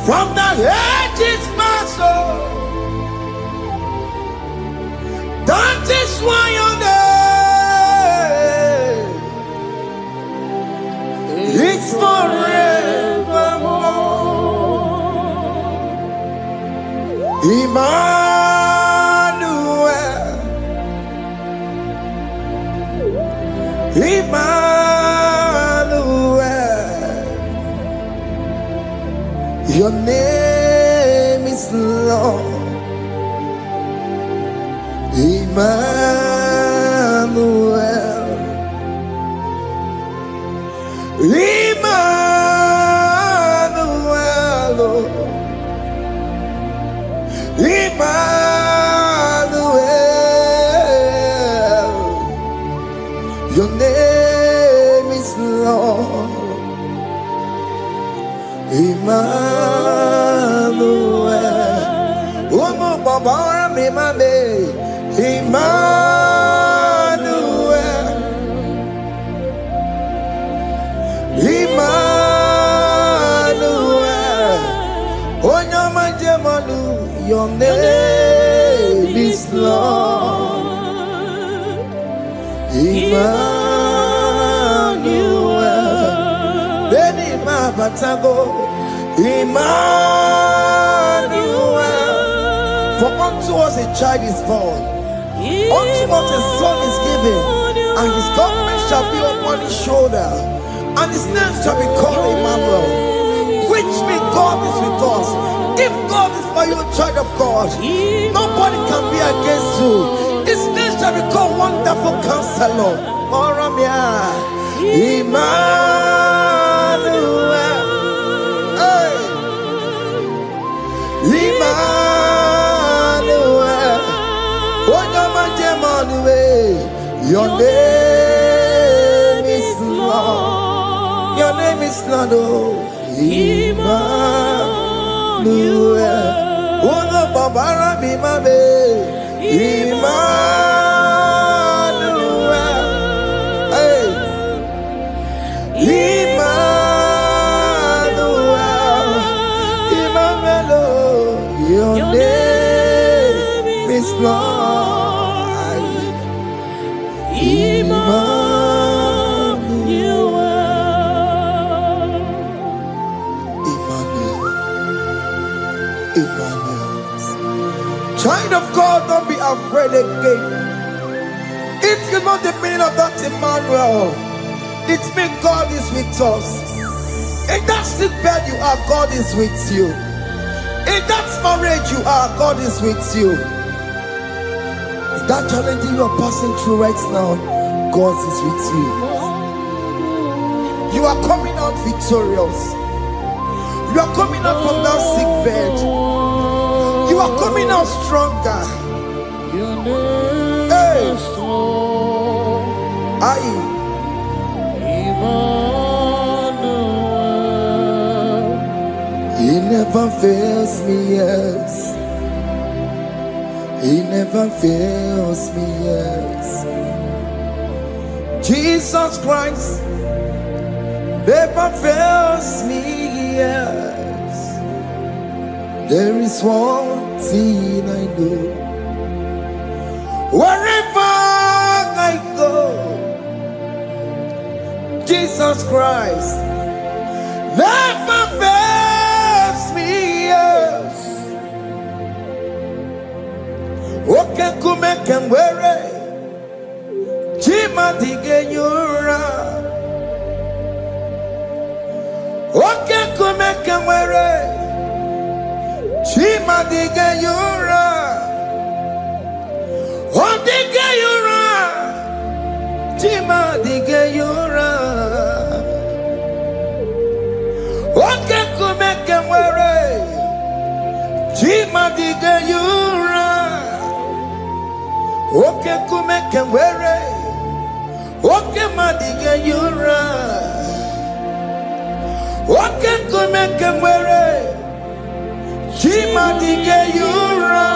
From the ages past, that is why your name Emmanuel, Emmanuel, your name is Lord. Emmanuel, Emmanuel, Emmanuel, your name is Lord. Emmanuel, Umu Baba Mimame, Emmanuel, Emmanuel, Onyama Jemanu, your name is Lord. Emmanuel, Beni Mabatago, Emmanuel, for unto us a child is born, unto us a son is given, and his government shall be upon his shoulder, and his name shall be called Emmanuel, which means God is with us. If God is for you, child of God, nobody can be against you. His name shall be called Wonderful Counselor. Oramia, Emmanuel, hey. Emmanuel, your name is Lord. Your name is Lord. Oh, Emmanuel. Uno babara bimabe. Emmanuel. Hey. Emmanuel. Emmanuel. Your name is Lord. Emmanuel. Child of God, don't be afraid again. If you know the meaning of that Emmanuel, it means God is with us. In that sick bed you are, God is with you. In that marriage you are, God is with you. In that challenge you are passing through right now, God is with you. You are coming out victorious. You are coming out from that sick bed. You are coming out stronger. Hey. He never fails me, yes. He never fails me, yes. Jesus Christ never fails me, yes. There is one thing I know. Wherever I go, Jesus Christ never fails me, yes. Oke kumeke mwere Chima dige nyura. Oke kumeke mwere Chima dige nyura. Odige yura Chima dige yura. Oke kumeke mwere Chima dige yura. Oke kumeke mwere Oke madige yura. Oke kumeke mwere Chima dige yura.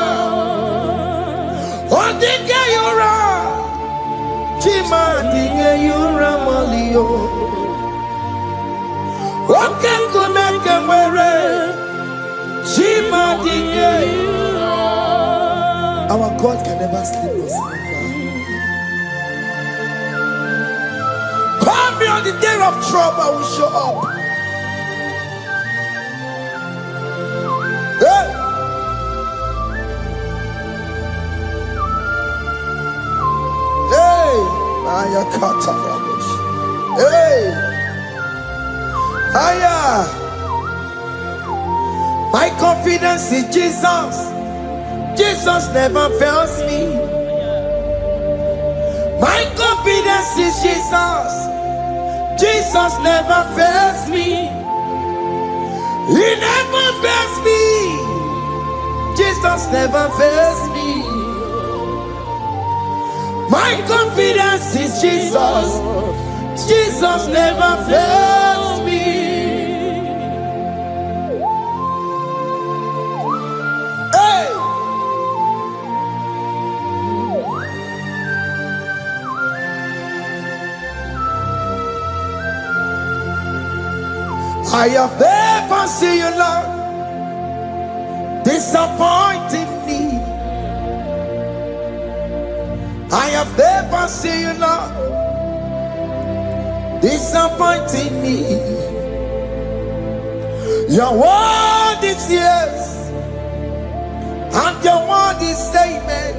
Odige yura Chima dige yura malio. Oke kumeke mwere Chima dige yura. Our God can never sleep nor slumber. Call me on the day of trouble, I will show up. Hey. Hey, higher. My confidence in Jesus. Jesus never fails me. My confidence is Jesus. Jesus never fails me. He never fails me. Jesus never fails me. My confidence is Jesus. Jesus never fails me. Hey! I have never seen you, Lord, disappointing me. I have never seen you, Lord, disappointing me. Your word is yes, and your word is amen.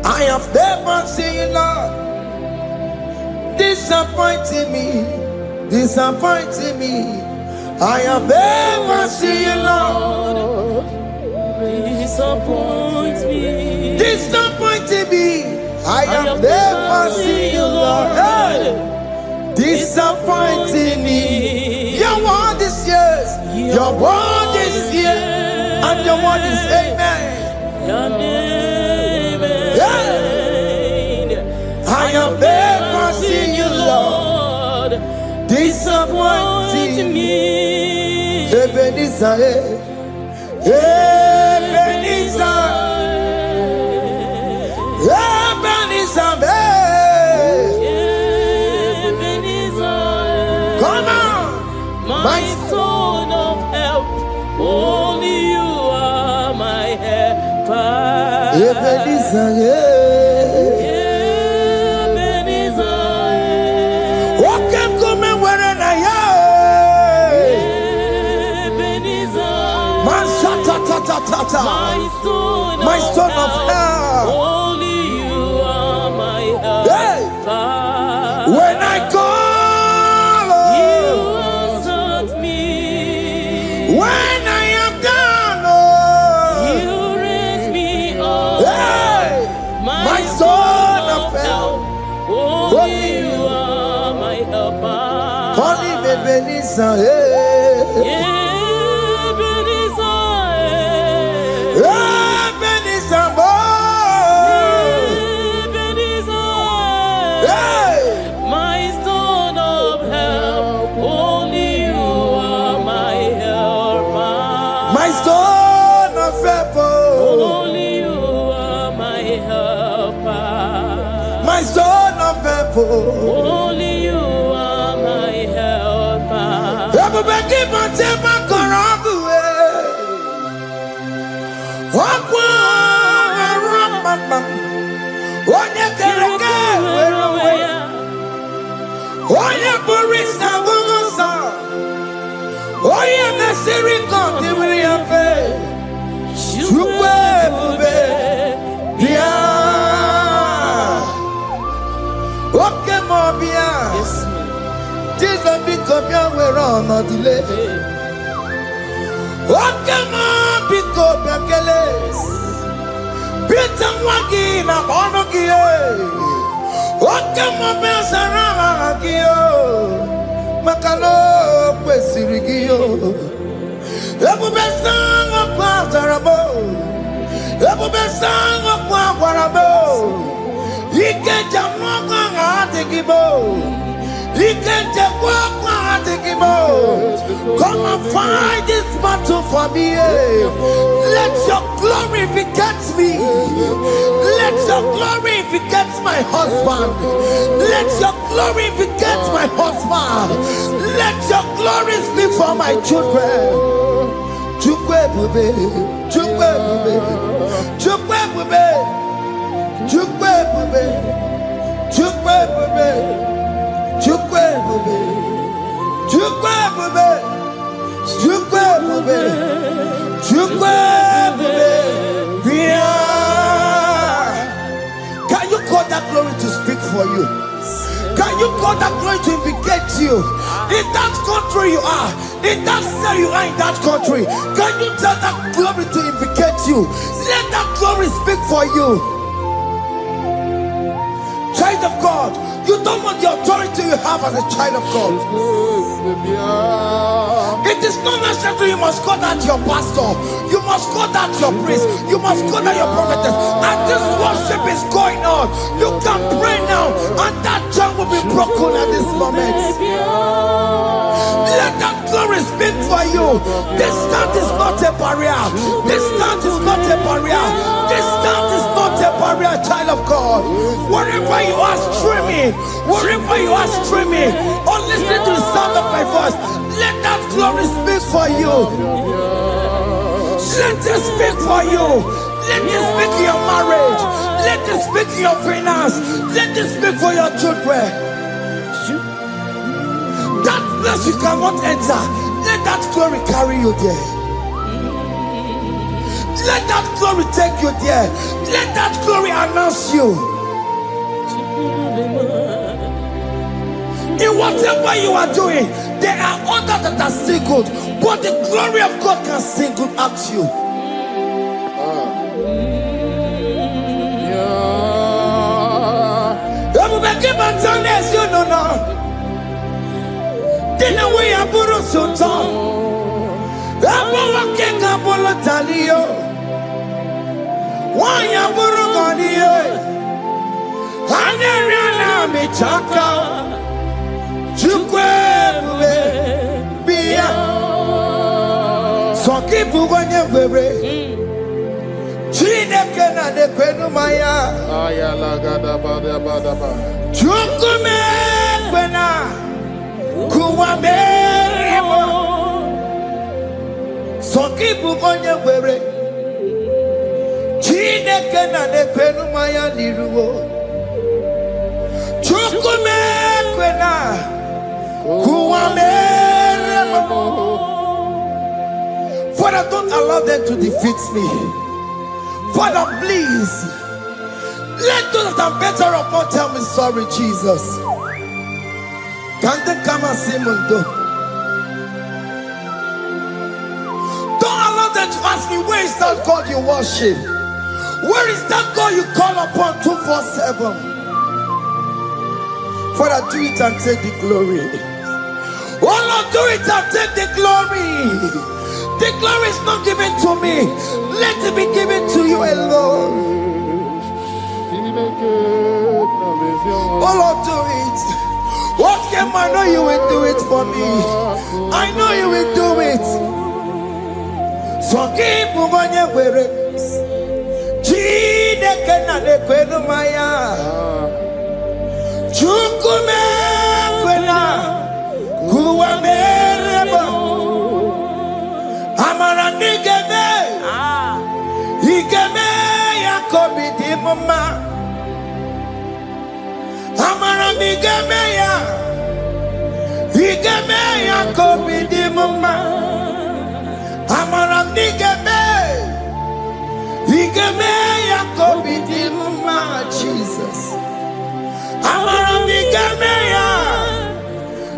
I have never seen you, Lord, disappointing me. Disappointing me. I have never seen you, Lord, disappoint me. disappointing me. I have never seen you, Lord, hey, disappointing me. Your word is yes, your word is yes, and your word is amen. Yeah. I have never seen you, Lord, disappointing me. Ebenezer, Ebenezer, Ebenezer, come on, my stone of help. Only you are my helper. Ebenezer, my stone of help. Only you are my help. Hey. When I call, you answered me. When I am down, you raise me up. Hey. My stone of help. Only you are my helper. Call him Ebenezer, hey. Only you are my helper. Everybody but take my corrupt way. Walk one, one you can get away. Oh, you Boris Nagosa. Oh, you the Syrian country will you pay. You will be. Yes, Jesus become your way on a delay. What come on, pick up your keles. Beat and waggy, I'm on a gear. What come on, Bells around a gear. Macalo, Pesirigio. Every best song of Quatarabo. Every best song of Quatarabo. He can't jump on the Igbo. He can't jump on the Igbo. Come and fight this battle for me. Let your glory beget me. Let your glory beget my husband. Let your glory beget my husband. Let your glory speak for my children. Chukwe bube, chukwe bube, chukwe bube. Chukwe bube, chukwe bube, chukwe bube, chukwe bube, chukwe bube, chukwe bube. Can you call that glory? you? Can you call that glory to vindicate you? In that country you are, in that cell you are in that country, can you tell that glory to vindicate you? Let that glory speak for you. Child of God, you don't want the authority you have as a child of God. It is not necessary you must call that your pastor, you must call that your priest, you must call that your prophetess. And this worship is going on. You can pray now, and that chain will be broken at this moment. Let that glory speak for you. Distance is not a barrier. Distance is not a barrier. Distance is not a barrier, child of God. Wherever you are streaming, wherever you are streaming, or listening to the sound of my voice, let that glory speak for you. Let it speak for you. Let it speak in your marriage. Let it speak in your finance. Let it speak for your children. That place you cannot enter, let that glory carry you there. Let that glory take you there. Let that glory announce you. In whatever you are doing, there are others that are still good, but the glory of God can still good at you. You know now. Dina we aburu sultan. Abu wake kabulu talio. Why aburu goniye? Haneriana michaka. Chukwe bube biya. Soki bugonye bube. Chineke na de kwenu maya. Ayala gada bada bada ba. Chukume kwena. Kuwa merimo. Soki bugonye bube. Chineke na de kwenu maya liruwo. Chukume kwena. Kuwa merimo. Father, don't allow them to defeat me. Father, please, let those that are better off not tell me sorry, Jesus. Can't they come and see me? Don't allow them to ask me, where is that God you worship? Where is that God you call upon 247? Father, do it and take the glory. Oh Lord, do it and take the glory. The glory is not given to me. Let it be given to you alone. Oh Lord, do it. What can I know you will do it for me? I know you will do it. So keep moving where it is. Chineke na de kwenu maya. Chukume kwena. Kuwa merebo. Amara nigeme, igeme yakobi di mama. Amara nigeme ya, igeme yakobi di mama. Amara nigeme, igeme yakobi di mama. Jesus. Amara nigeme ya,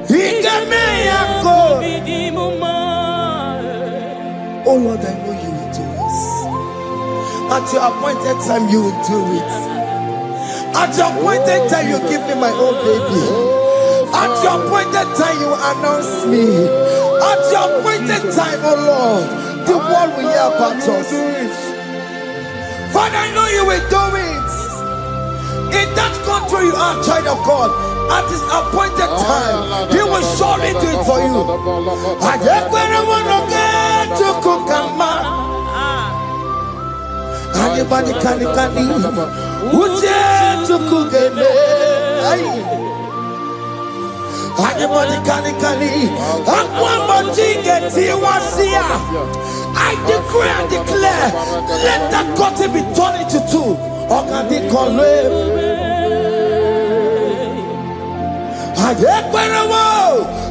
igeme yakobi di mama. Oh Lord, I know you will do this. At your appointed time, you will do it. At your appointed time, you give me my own baby. At your appointed time, you announce me. At your appointed time, oh Lord, the world will hear about us. Father, I know you will do it. In that country you are, child of God, at his appointed time, he will surely do it for you. I just want to get to Kukama. Anybody can Uje to Kugeme. Anybody can I decree and declare, let that curtain be torn into two. Or can they call it?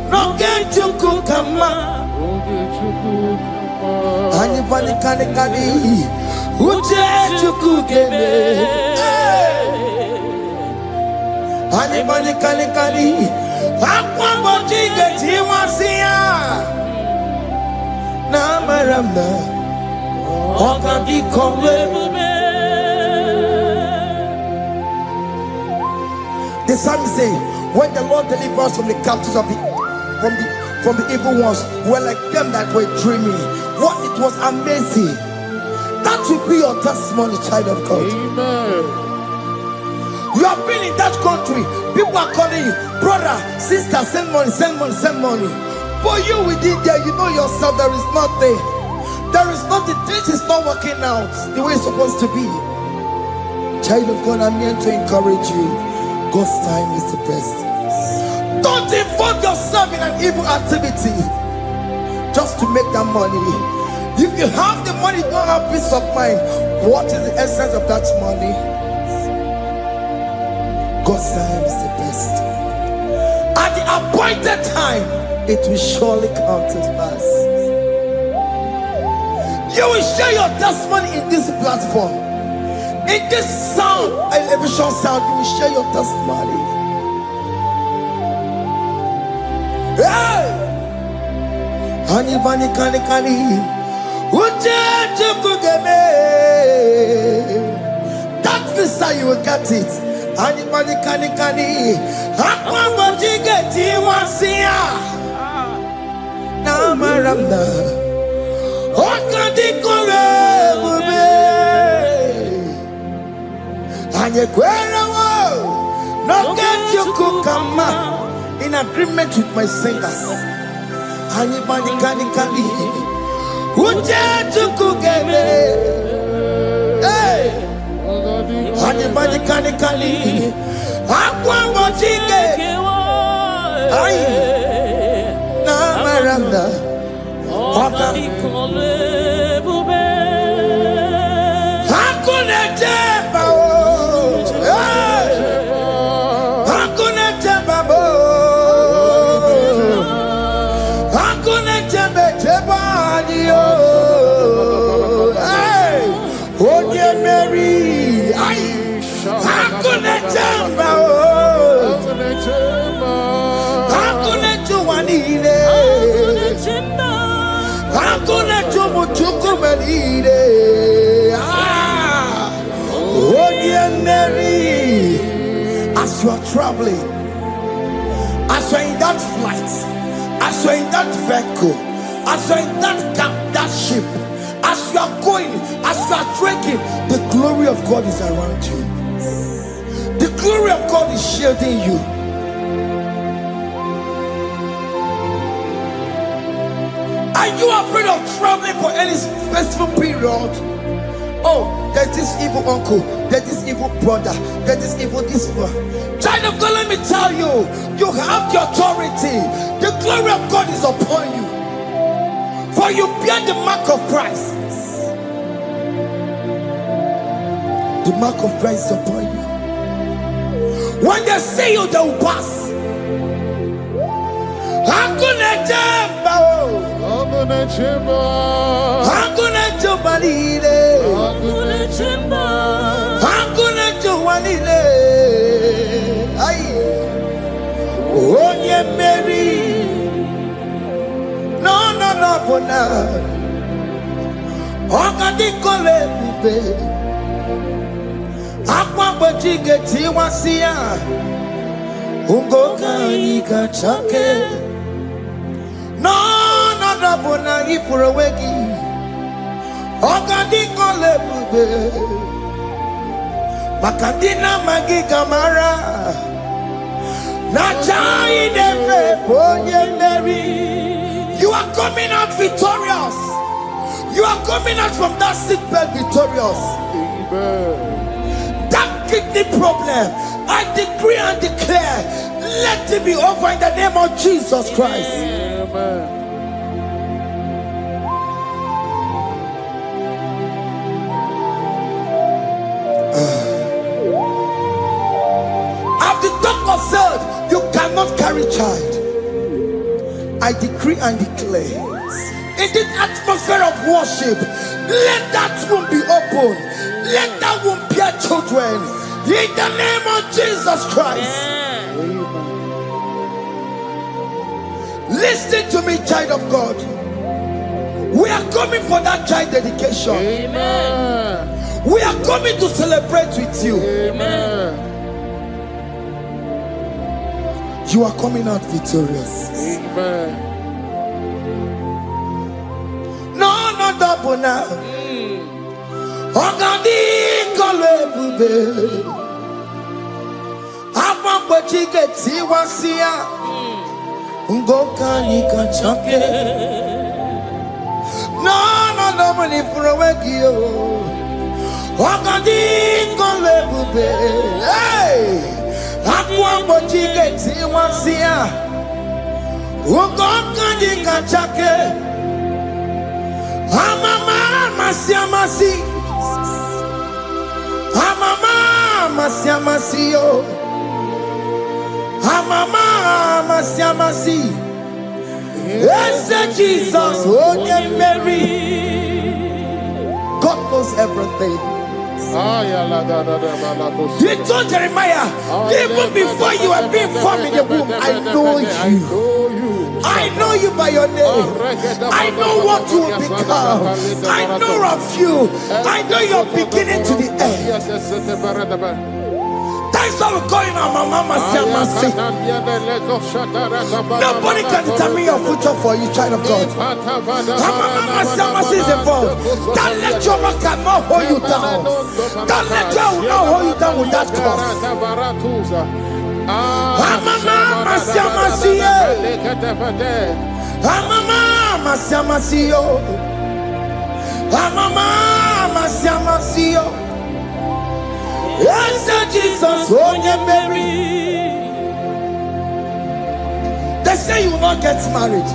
No get to Kukama. Anybody can Uje to Kugeme. Anybody kali Aqua bojiga tiwasia Na maramna Oga di kombe. The psalmist say, when the Lord delivers us from the captives of from the evil ones, we're like them that were dreaming. What it was amazing. That should be your testimony, child of God. Amen. You have been in that country. People are calling you, brother, sister, send money, send money, send money. But you within there, you know yourself, there is nothing. There is nothing. This is not working out the way it's supposed to be. Child of God, I'm here to encourage you. God's time is the best. Don't involve yourself in an evil activity just to make that money. If you have the money, you don't have peace of mind. What is the essence of that money? God's time is the best. At the appointed time, it will surely come to pass. You will share your testimony in this platform. In this sound, elevation sound, you will share your testimony. Hey! Anybody kani that visa you will get it. Anybody kani Aqua bojiga tiwasia Na maramna Oga di kombe. And you no get you come in agreement with my singers. Anybody can hey, anybody can Aqua bojiga na maranda Oga Hakuna jeba Hakuna jeba Hakuna jeba dio hey oh dear Mary Hakuna jeba Hakuna juanile Hakuna jumutukumanile oh dear Mary, as you are traveling, as you are in that flight, as you are in that vehicle, as you are in that camp, that ship, as you are going, as you are drinking, the glory of God is around you. The glory of God is shielding you. Are you afraid of traveling for any specific period? Oh, there's this evil uncle, there's this evil brother, there's this evil this one. Child of God, let me tell you, you have the authority. The glory of God is upon you. For you bear the mark of Christ. The mark of Christ is upon you. When they see you, they will pass. Hakuna jamba, hakuna jamba, hakuna jamba lile, hakuna jamba, hakuna jamba lile. Ay, onye Mary, no bona, okadi kole bube, akwa bojiga tiwasia, ungoka ika chake. No, bona ifurowegi. Ogadi kole bube. Makadina magi kamara. Na chai deve bonye Mary. You are coming out victorious. You are coming out from that sick bed victorious. Amen. That kidney problem, I decree and declare, let it be over in the name of Jesus Christ. Amen. As the doctor said, you cannot carry child. I decree and declare, in the atmosphere of worship, let that womb be open. Let that womb bear children. In the name of Jesus Christ. Listen to me, child of God. We are coming for that child dedication. Amen. We are coming to celebrate with you. Amen. You are coming out victorious. Amen. No, not double now. Ogadi kolebube. Apa chigeti wasia. Ngoka nikachake. No, not double if you Ogadi kolebube. Hey! Akwa chigeti wasia. Ngoka nikachake. Amama masiamasi. Amama masiamasi yo. Amama masiamasi. Yes, Jesus, oh Mary. God knows everything. You told Jeremiah, even before you were being formed in the womb, I know you. I know you by your name. I know what you will become. I know of you. I know your beginning to the end. That's why we're calling our Mama Siamasi. Nobody can determine your future for you, child of God. Our Mama Siamasi is involved. Don't let your work cannot hold you down. Don't let your will not hold you down with that cause. Mama Siamasi. Mama Siamasi. Mama Siamasi. Yes, Jesus, oh Mary. They say you will not get married.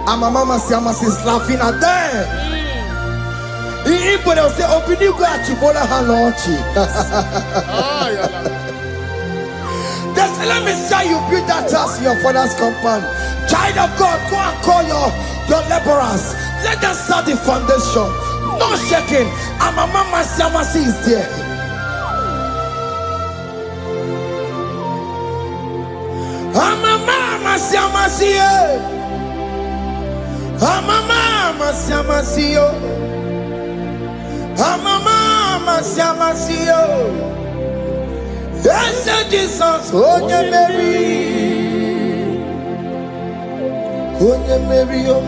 And my Mama Siamasi is laughing at them. In Igbo, they'll say, open you go at Chibola Hanochi. They say, let me say you build that house in your father's compound. Child of God, go and call your laborers. Let them start the foundation. No shaking. And my Mama Siamasi is there. Mama Siamasi, Mama Siamasi, Mama Siamasi. Yes, Jesus, oh Mary, oh Mary, oh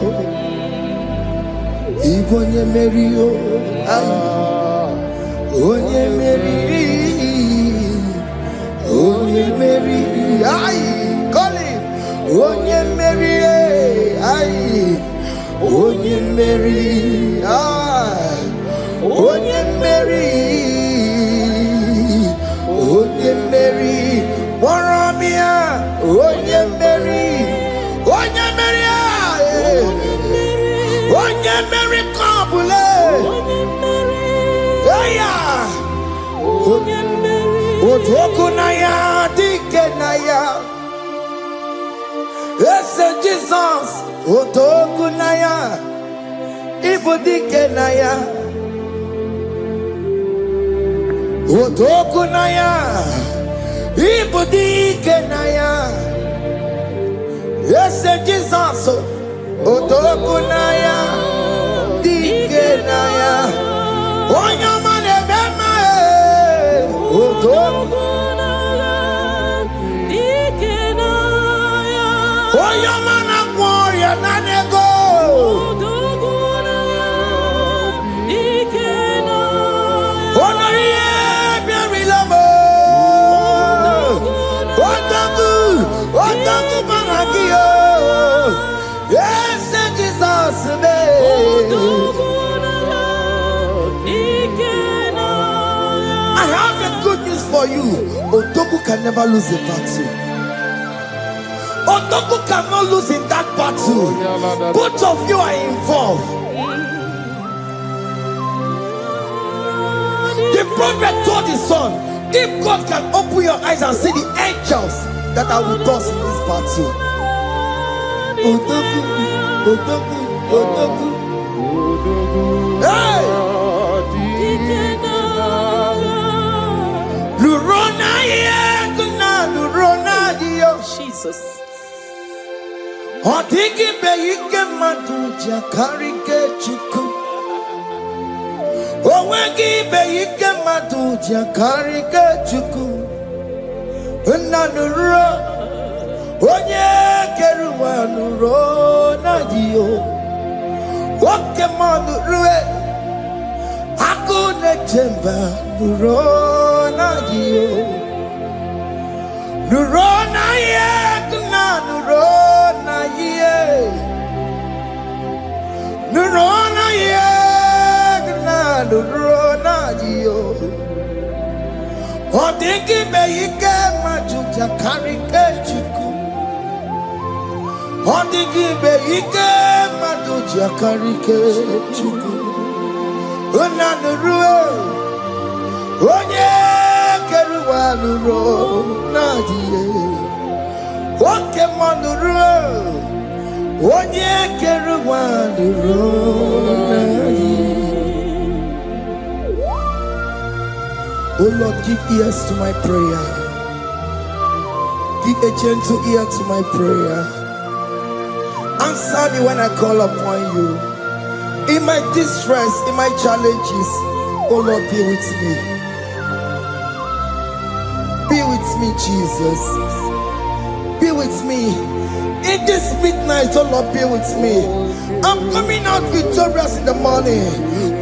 Mary, oh Mary, oh Mary, call him. Onye Mary, ay, Onye Mary, ay, Onye Mary, Onye Mary, Moramia, Onye Mary, Onye Mary, ay, Onye Mary, Kabule, aya, Onye Mary, Otokunaya, Dikenaya. Yes, Jesus, Otokunaya, Ibudikenaya, Otokunaya, Ibudikenaya. Yes, Jesus, Otokunaya, Dikenaya. Onyamane bema, Otokunaya, Dikenaya. Oyamana warrior nanego. Onoye biari lamo. Otaku managio. Yes, Jesus me. I have a good news for you. Otaku can never lose a battle. Otoku cannot lose in that battle. Both of you are involved. The prophet told his son, if God can open your eyes and see the angels that are with us in this battle. Otoku, Otoku, Otoku. Hey! Lurona ye, kuna lurona ye. Jesus. Odigi beike maduja karike chuku. Owegi beike maduja karike chuku. Unanuro onye keruwa nuro na dio. Oke manurue akune chemba nuro na dio. Nuro na ye kuna nuro na ye. Nuro na ye kuna nuro na dio. Odigi beike majuja karike chuku. Odigi beike majuja karike chuku. Unanurue onye keruwa nuro na die. Oke manurue onye keruwa nuro na die. Oh Lord, give ears to my prayer. Give a gentle ear to my prayer. Answer me when I call upon you. In my distress, in my challenges, oh Lord, be with me. Be with me, Jesus. Be with me. In this midnight, oh Lord, be with me. I'm coming out victorious in the morning.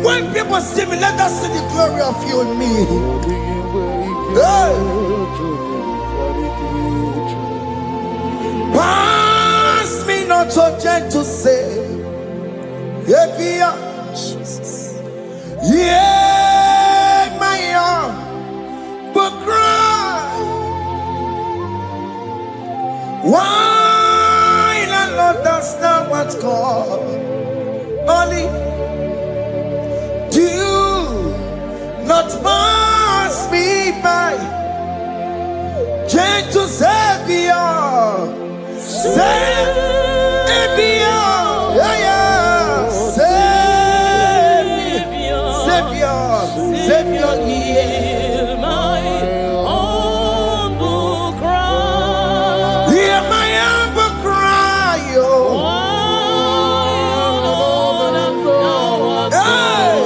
When people see me, let us see the glory of you in me. Hey. Pass me not so gentle, say. Jesus. Yeah, my arm, but cry. Why not understand what's called? Only do not pass me by. Gentle Savior, Savior, yeah, yeah. Savior, hear my humble cry. Hear my humble cry, oh. Hey.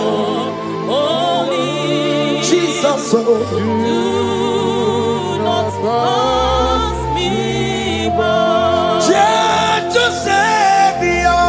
Jesus, oh. Do not pass me by. Gentle Savior.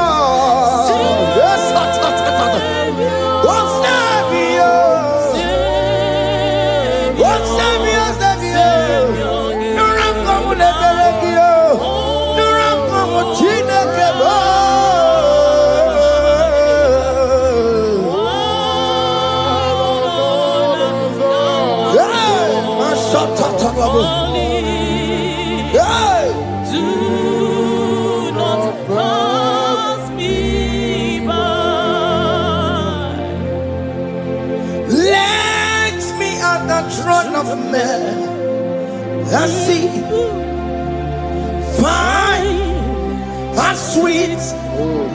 I see fine and sweet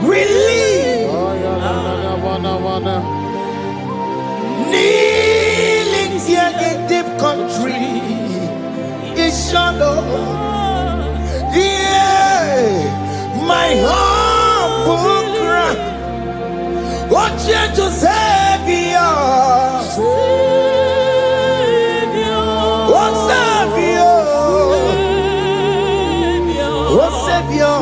relief. Kneeling here in deep country is shadow. Yeah, my humble cry. What you to Savior? Savior,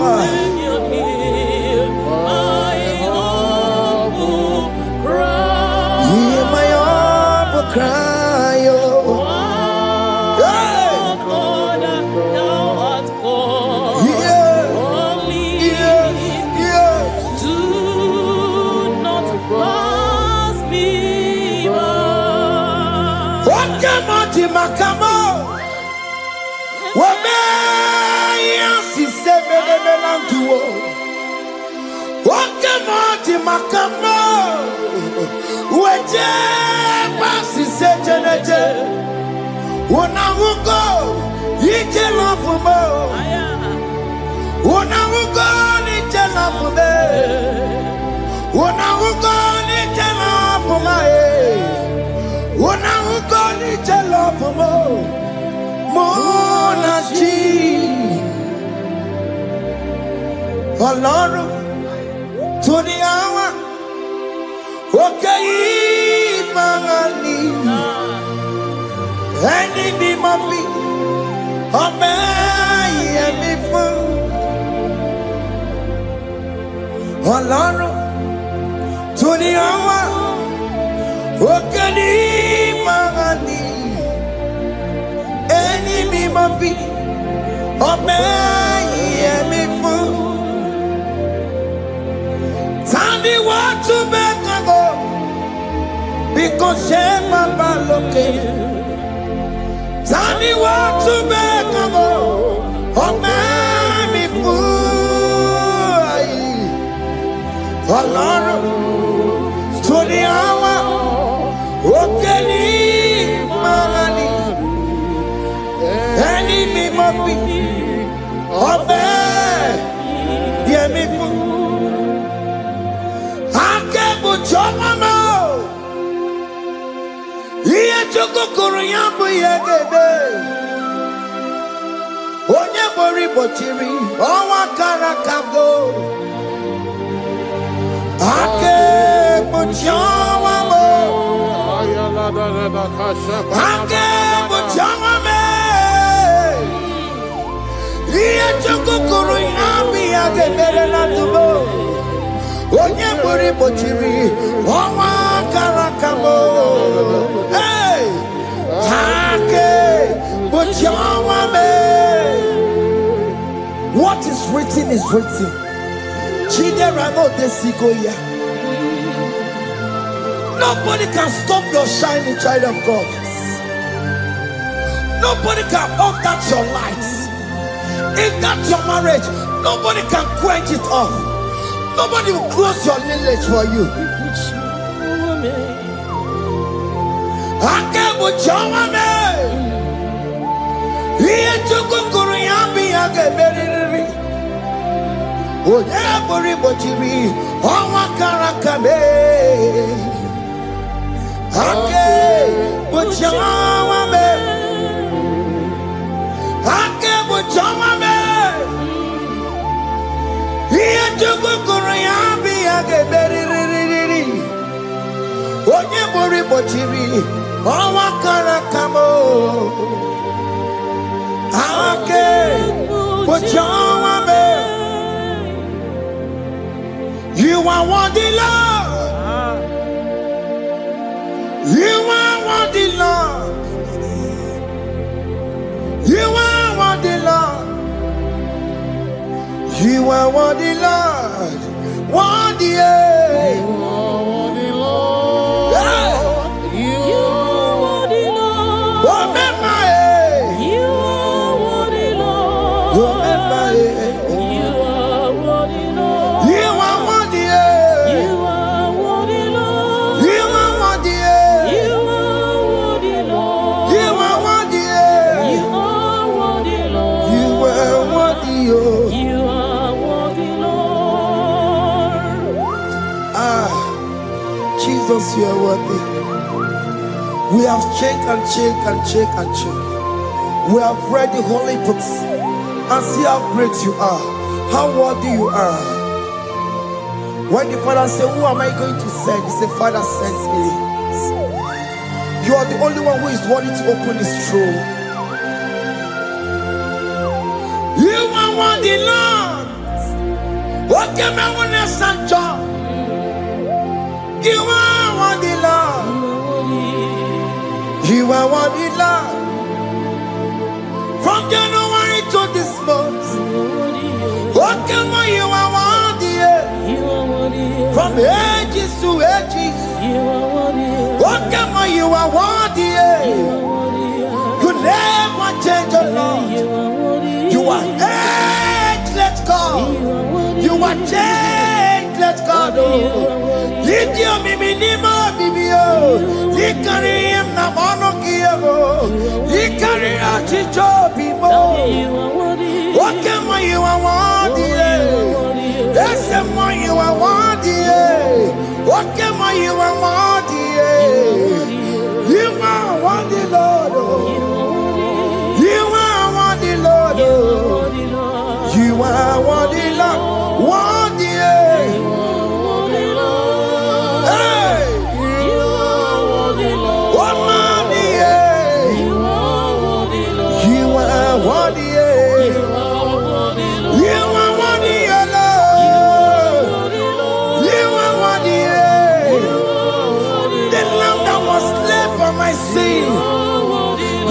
hear my humble cry. Hear my humble cry, oh. Hey. Lord, thou art called. Only do not pass me by. What come on, Timakamo? Wakemoti makamo weje pasi sejeneje unahuko yije lafumo unahuko nije lafume unahuko nije lafume unahuko nije lafumo monaji Ọlọ́run tó ní àwa òkè yìí máa ní ẹni bí mo fi ọmọ ẹ̀yẹ mi fún. Ọlọ́run tó ní àwa òkè yìí máa ní ẹni bí mo fi ọmọ ẹ̀yẹ mi fún. Tani wọ́n tún bẹ́ẹ̀ kan bọ̀ bí kò ṣe bàbá lókè. Tani wọ́n tún bẹ́ẹ̀ kan bọ̀ ọmọ mi fún ayé. Ọlọ́run tó ní àwa òkè ní máa ní ẹni mi mọ̀ bí ọmọ yẹ mi fún. Chomamo Iye chukukuru yambu yegebe Onye mori bochiri Owa karakago Ake buchomamo Ake buchomame Iye chukukuru yambu yegebe na tubo Onye mori bochiri Owa karakamo Hey Hake Bochawame. What is written is written. Chidera no desigoya. Nobody can stop your shining, child of God. Nobody can off that your lights. If that's your marriage, nobody can quench it off. Nobody will close your lineage for you. Onye mori bochiri Owa karakamo Ake Bochawame. You are worthy, Lord. You are worthy, Lord. You are worthy, Lord. You are worthy, Lord. Worthy, Jesus, you are worthy. We have checked and checked and checked and checked. We have read the holy books and see how great you are, how worthy you are. When the Father said, who am I going to send? He said, Father, send me. You are the only one who is worthy to open his throne. You are worthy, Lord. What can I want to send you? You are worthy, Lord. You are worthy, Lord. From January to this month, what can you are worthy? From ages to ages, what can you are worthy? You never change, your Lord. You are ageless God. You are changeless God. Litio miminimo bibio, likari em na mono kiyo, likari achicho bibo. What can you are worthy? That's the more you are worthy. What can you are worthy? You are worthy, Lord. You are worthy, Lord. You are worthy, Lord.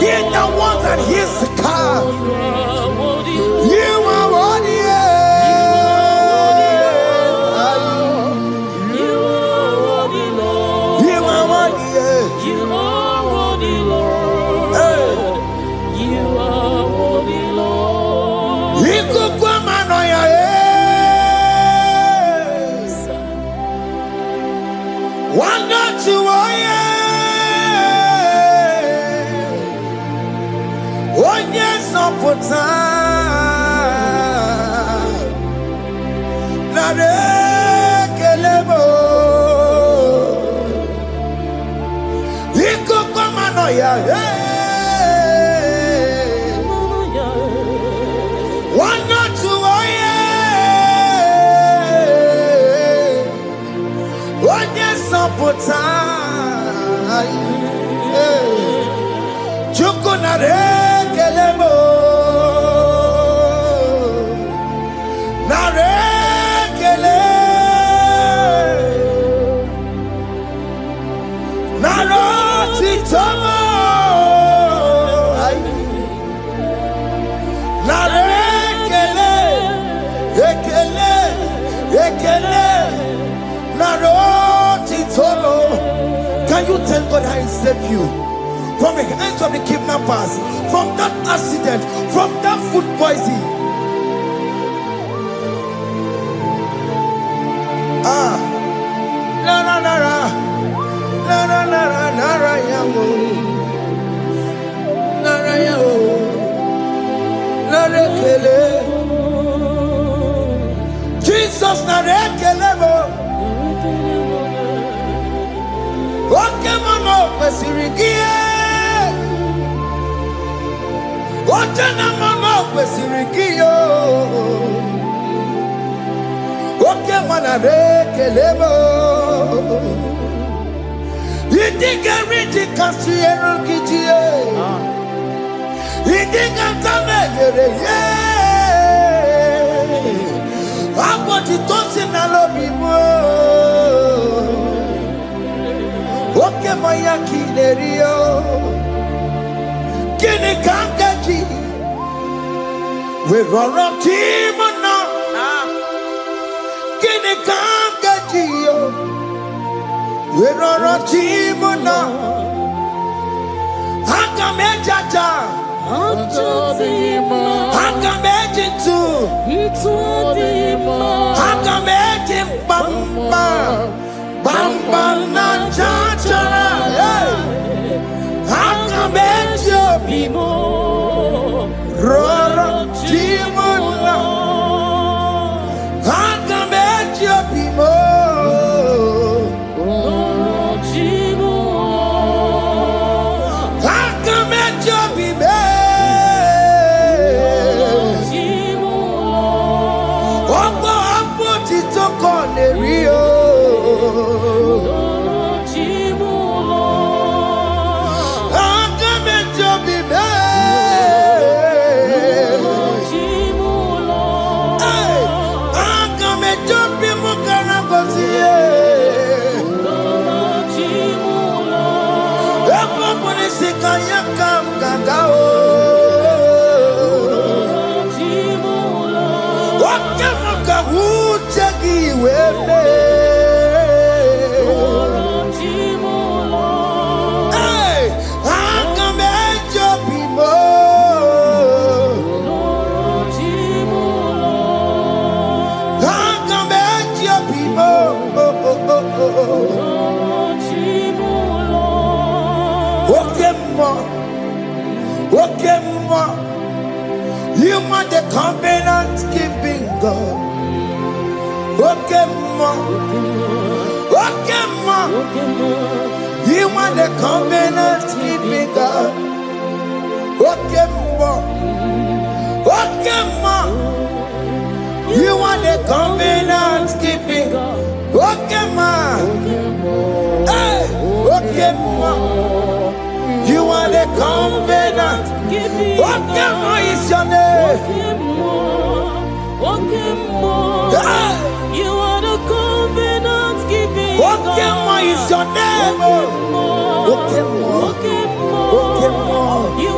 He the one that hears the car. You are worthy. Can you tell God how He saved you from the hands of the kidnappers, from that accident, from that food poisoning? Jesus we run up team now. Kini kangajiyo. We run up team now. Hakamejaja. Hakamejintu. Hakamejin bamba. Bamba na chachara. Hakamejo bimo. Rora Timona Hakamejo bimo. Rora Timo Hakamejo bimo. Timo Opo apo titoko nerio. You are the covenant keeping God. You are the covenant keeping God. You are the covenant keeping God. You are the covenant. What is your name? You are the covenant keeping What is your name? You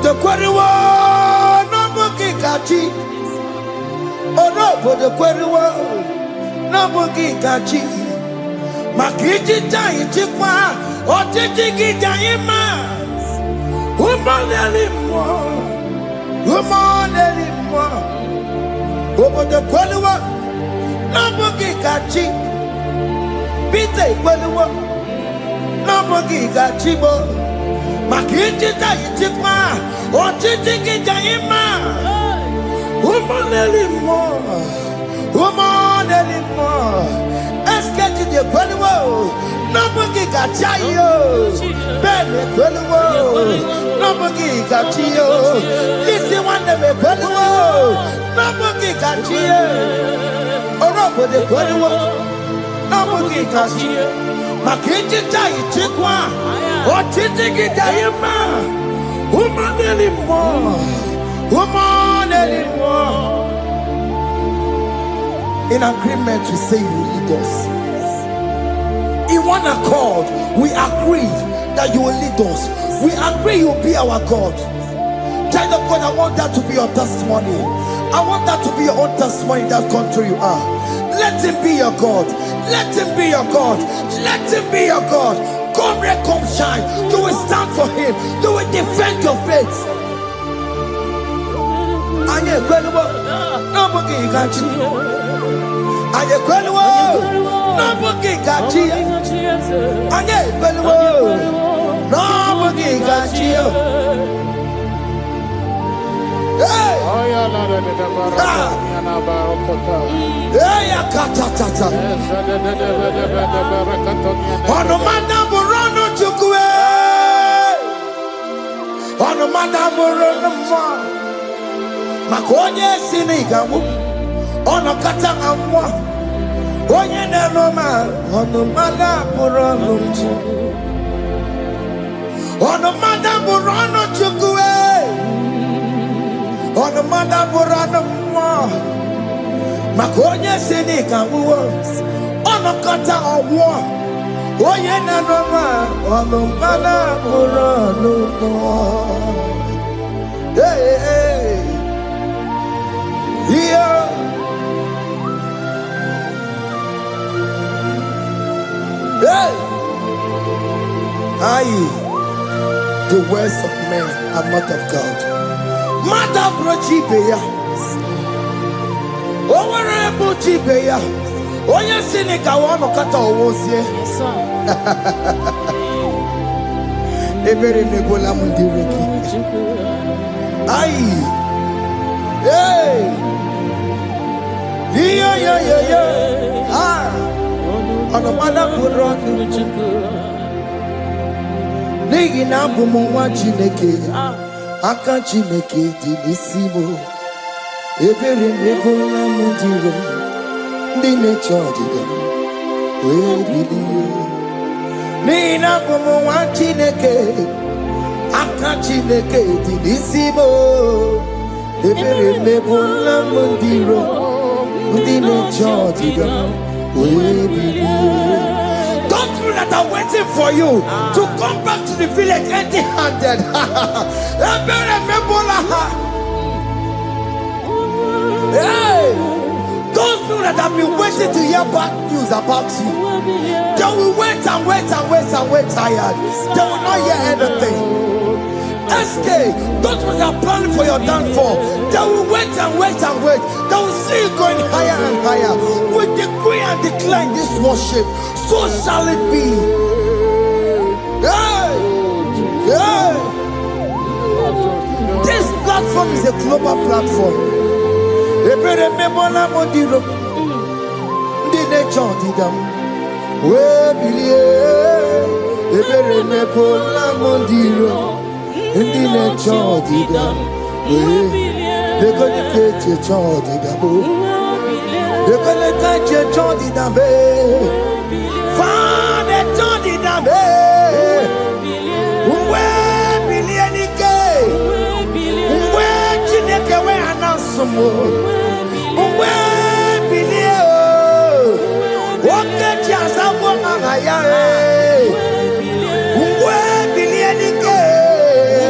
the Quariwa, no bookie kachi. Oh no, but the Quariwa, no bookie kachi. Makiji Jai Chikwa, or Tiki Jaima. Woman anymore, woman anymore. Over the Quariwa, no bookie kachi. Pite Quariwa, no bookie kachi. Makiji Jai Chikwa, or Tiki Jaima. Woman anymore, woman anymore. Escape the Qualiwo, nobody got Chayo, Ben Qualiwo, nobody got Chio. This is one of the Qualiwo, nobody got Chio. Or over the Qualiwo, nobody got Chio. Makiji Jai Chikwa, or Tiki Diama, woman anymore, woman anymore. In agreement, we say you lead us. In one accord, we agree that you will lead us. We agree you will be our God. Child of God, I want that to be your testimony. I want that to be your own testimony in that country you are. Let him be your God. Let him be your God. Let him be your God. Come red, come shine. You will stand for him. You will defend your faith. And you're incredible. Nobody can cheat. Aye kwelwo no bugi gachi aye kwelwo no bugi gachi hey oya la de baraka na baraka hey akata ono manda borono chukwe ono manda borono ma makonye sinigamu ono kata amwa onye na-eroma ono mada bụrụ ọnụ chukwu ono mada bụrụ ọnụ chukwu ono mada bụrụ ọnụ mmụọ maka onye si n'ịga nwụọ ono kata ọgwụọ onye na-eroma ono mada bụrụ ọnụ mmụọ yeah. Hey! Aye, the words of men are not of God. Mother brochi beya. Owere brochi beya. Oye sini kawono kata owosie. Ebere nebola mundireki. Aye. Hey! Yeah. Ah! Ono mana buronu nigi na bumu nwa Chineke aka Chineke dị n'isi m ebere mebola m ndiro ndị na-eche ọdịda wee bilie nigi na bumu nwa Chineke aka Chineke dị n'isi m ebere mebola m ndiro ndị na-eche ọdịda. Those people that are waiting for you to come back to the village empty-handed. Hey, those people that have been waiting to hear bad news about you, they will wait tired. They will not hear anything. SK, those people that are planning for your downfall, they will wait. They will see you going higher and higher. We decree and declare this worship, so shall it be. Hey. This platform is a global platform. They're gonna get your child in the book. They're gonna get your child in the bed. Father, child in the bed. Where billion gay? Where Chineke, where I know some more? Where billion? What get you as a woman? Where billion gay?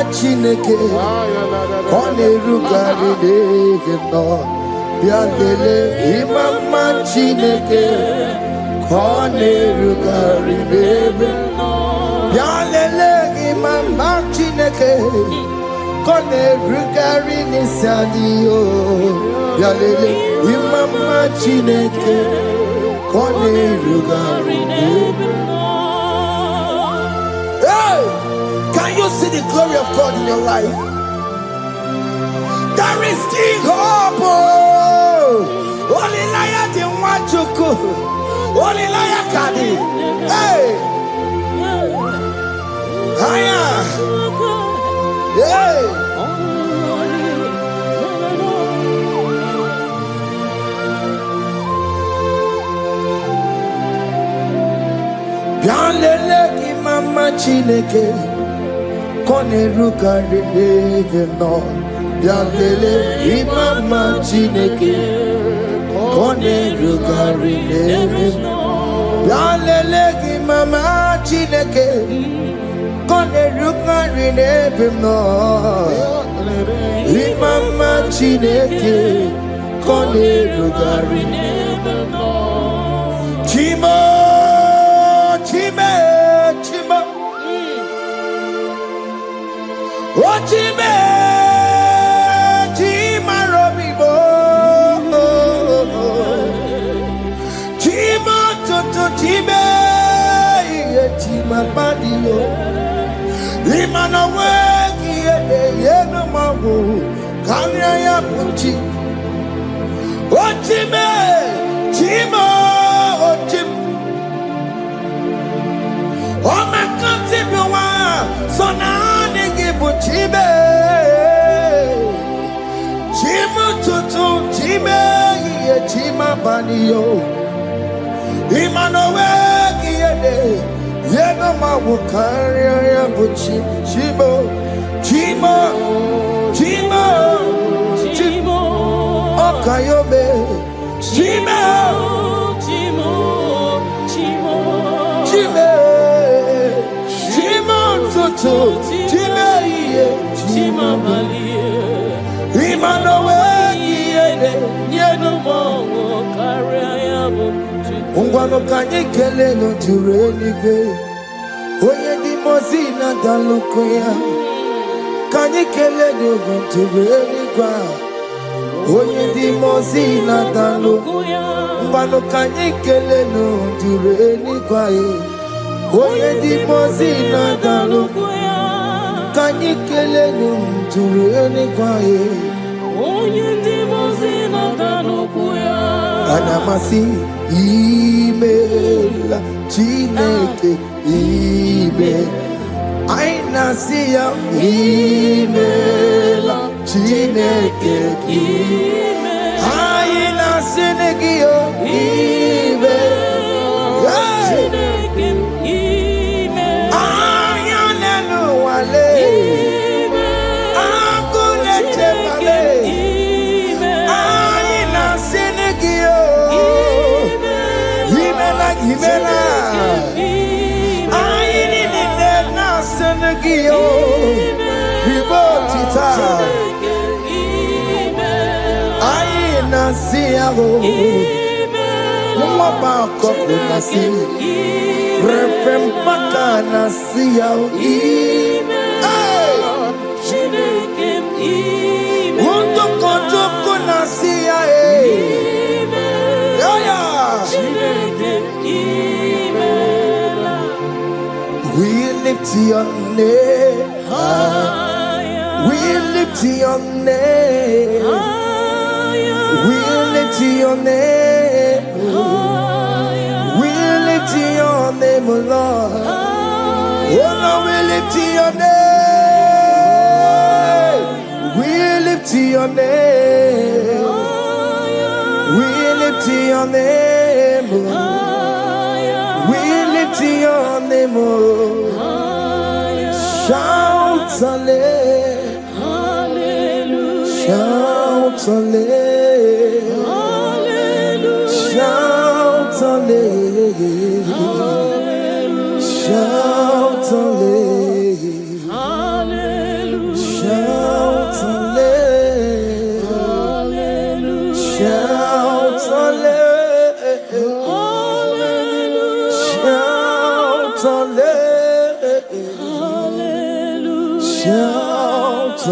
chineke kone rugari dege no bialele imama chineke kone rugari dege bialele imama chineke kone rugari nisaniyo bialele imama chineke kone rugari dege. Can you see the glory of God in your life? There is still hope. Only liar didn't want to go. Only liar can. Hey, higher. Hey. Bialele imama chineke. Kone rugari deve no bialele imama chineke kone rugari deve no bialele imama chineke kone rugari deve no imama chineke kone rugari deve no chimo chime chimo Ochime, chima robibo, chima toto chime, chima badio, imana wegi yeno mawu, kanya ya puchi. Ochime, chima ochim, omakanti biwa, sona. Chibe, chima tutu, chime, ye chima baniyo. Imanowe kiyede, ye no mawukari ya buchi. Chimo, chimo, chimo, chimo, okayobe, chimo, chimo, chimo, chime, chimo tutu, chime. Chima balie, imanowe yede, yeno mongo karia yabo. Ungwano kanye kele no tureni be, oye di mozina dalukoya. Kanye kele no tureni kwa, oye di mozina dalukoya. Ungwano kanye kele no tureni kwa, oye di mozina dalukoya. Kanye kele ntureni kwae onye ndi mozina danukuya anamasi imela chineke ime aina siya imela chineke ime aina sinegio ime chineke ime ayanenu wale Imela, I need it now, Senegio, Ribotita, I Nasiago, Mabako Nasi, Repempaka Nasiao, Wonto Koto Nasia, we lift your name higher. We lift your name higher. We lift your name higher. We lift your name, Lord. Oh no, we lift your name. We lift your name. We lift your name, Lord. Your name, oh. Shout hallelujah, shout hallelujah, shout hallelujah, shout hallelujah. Shout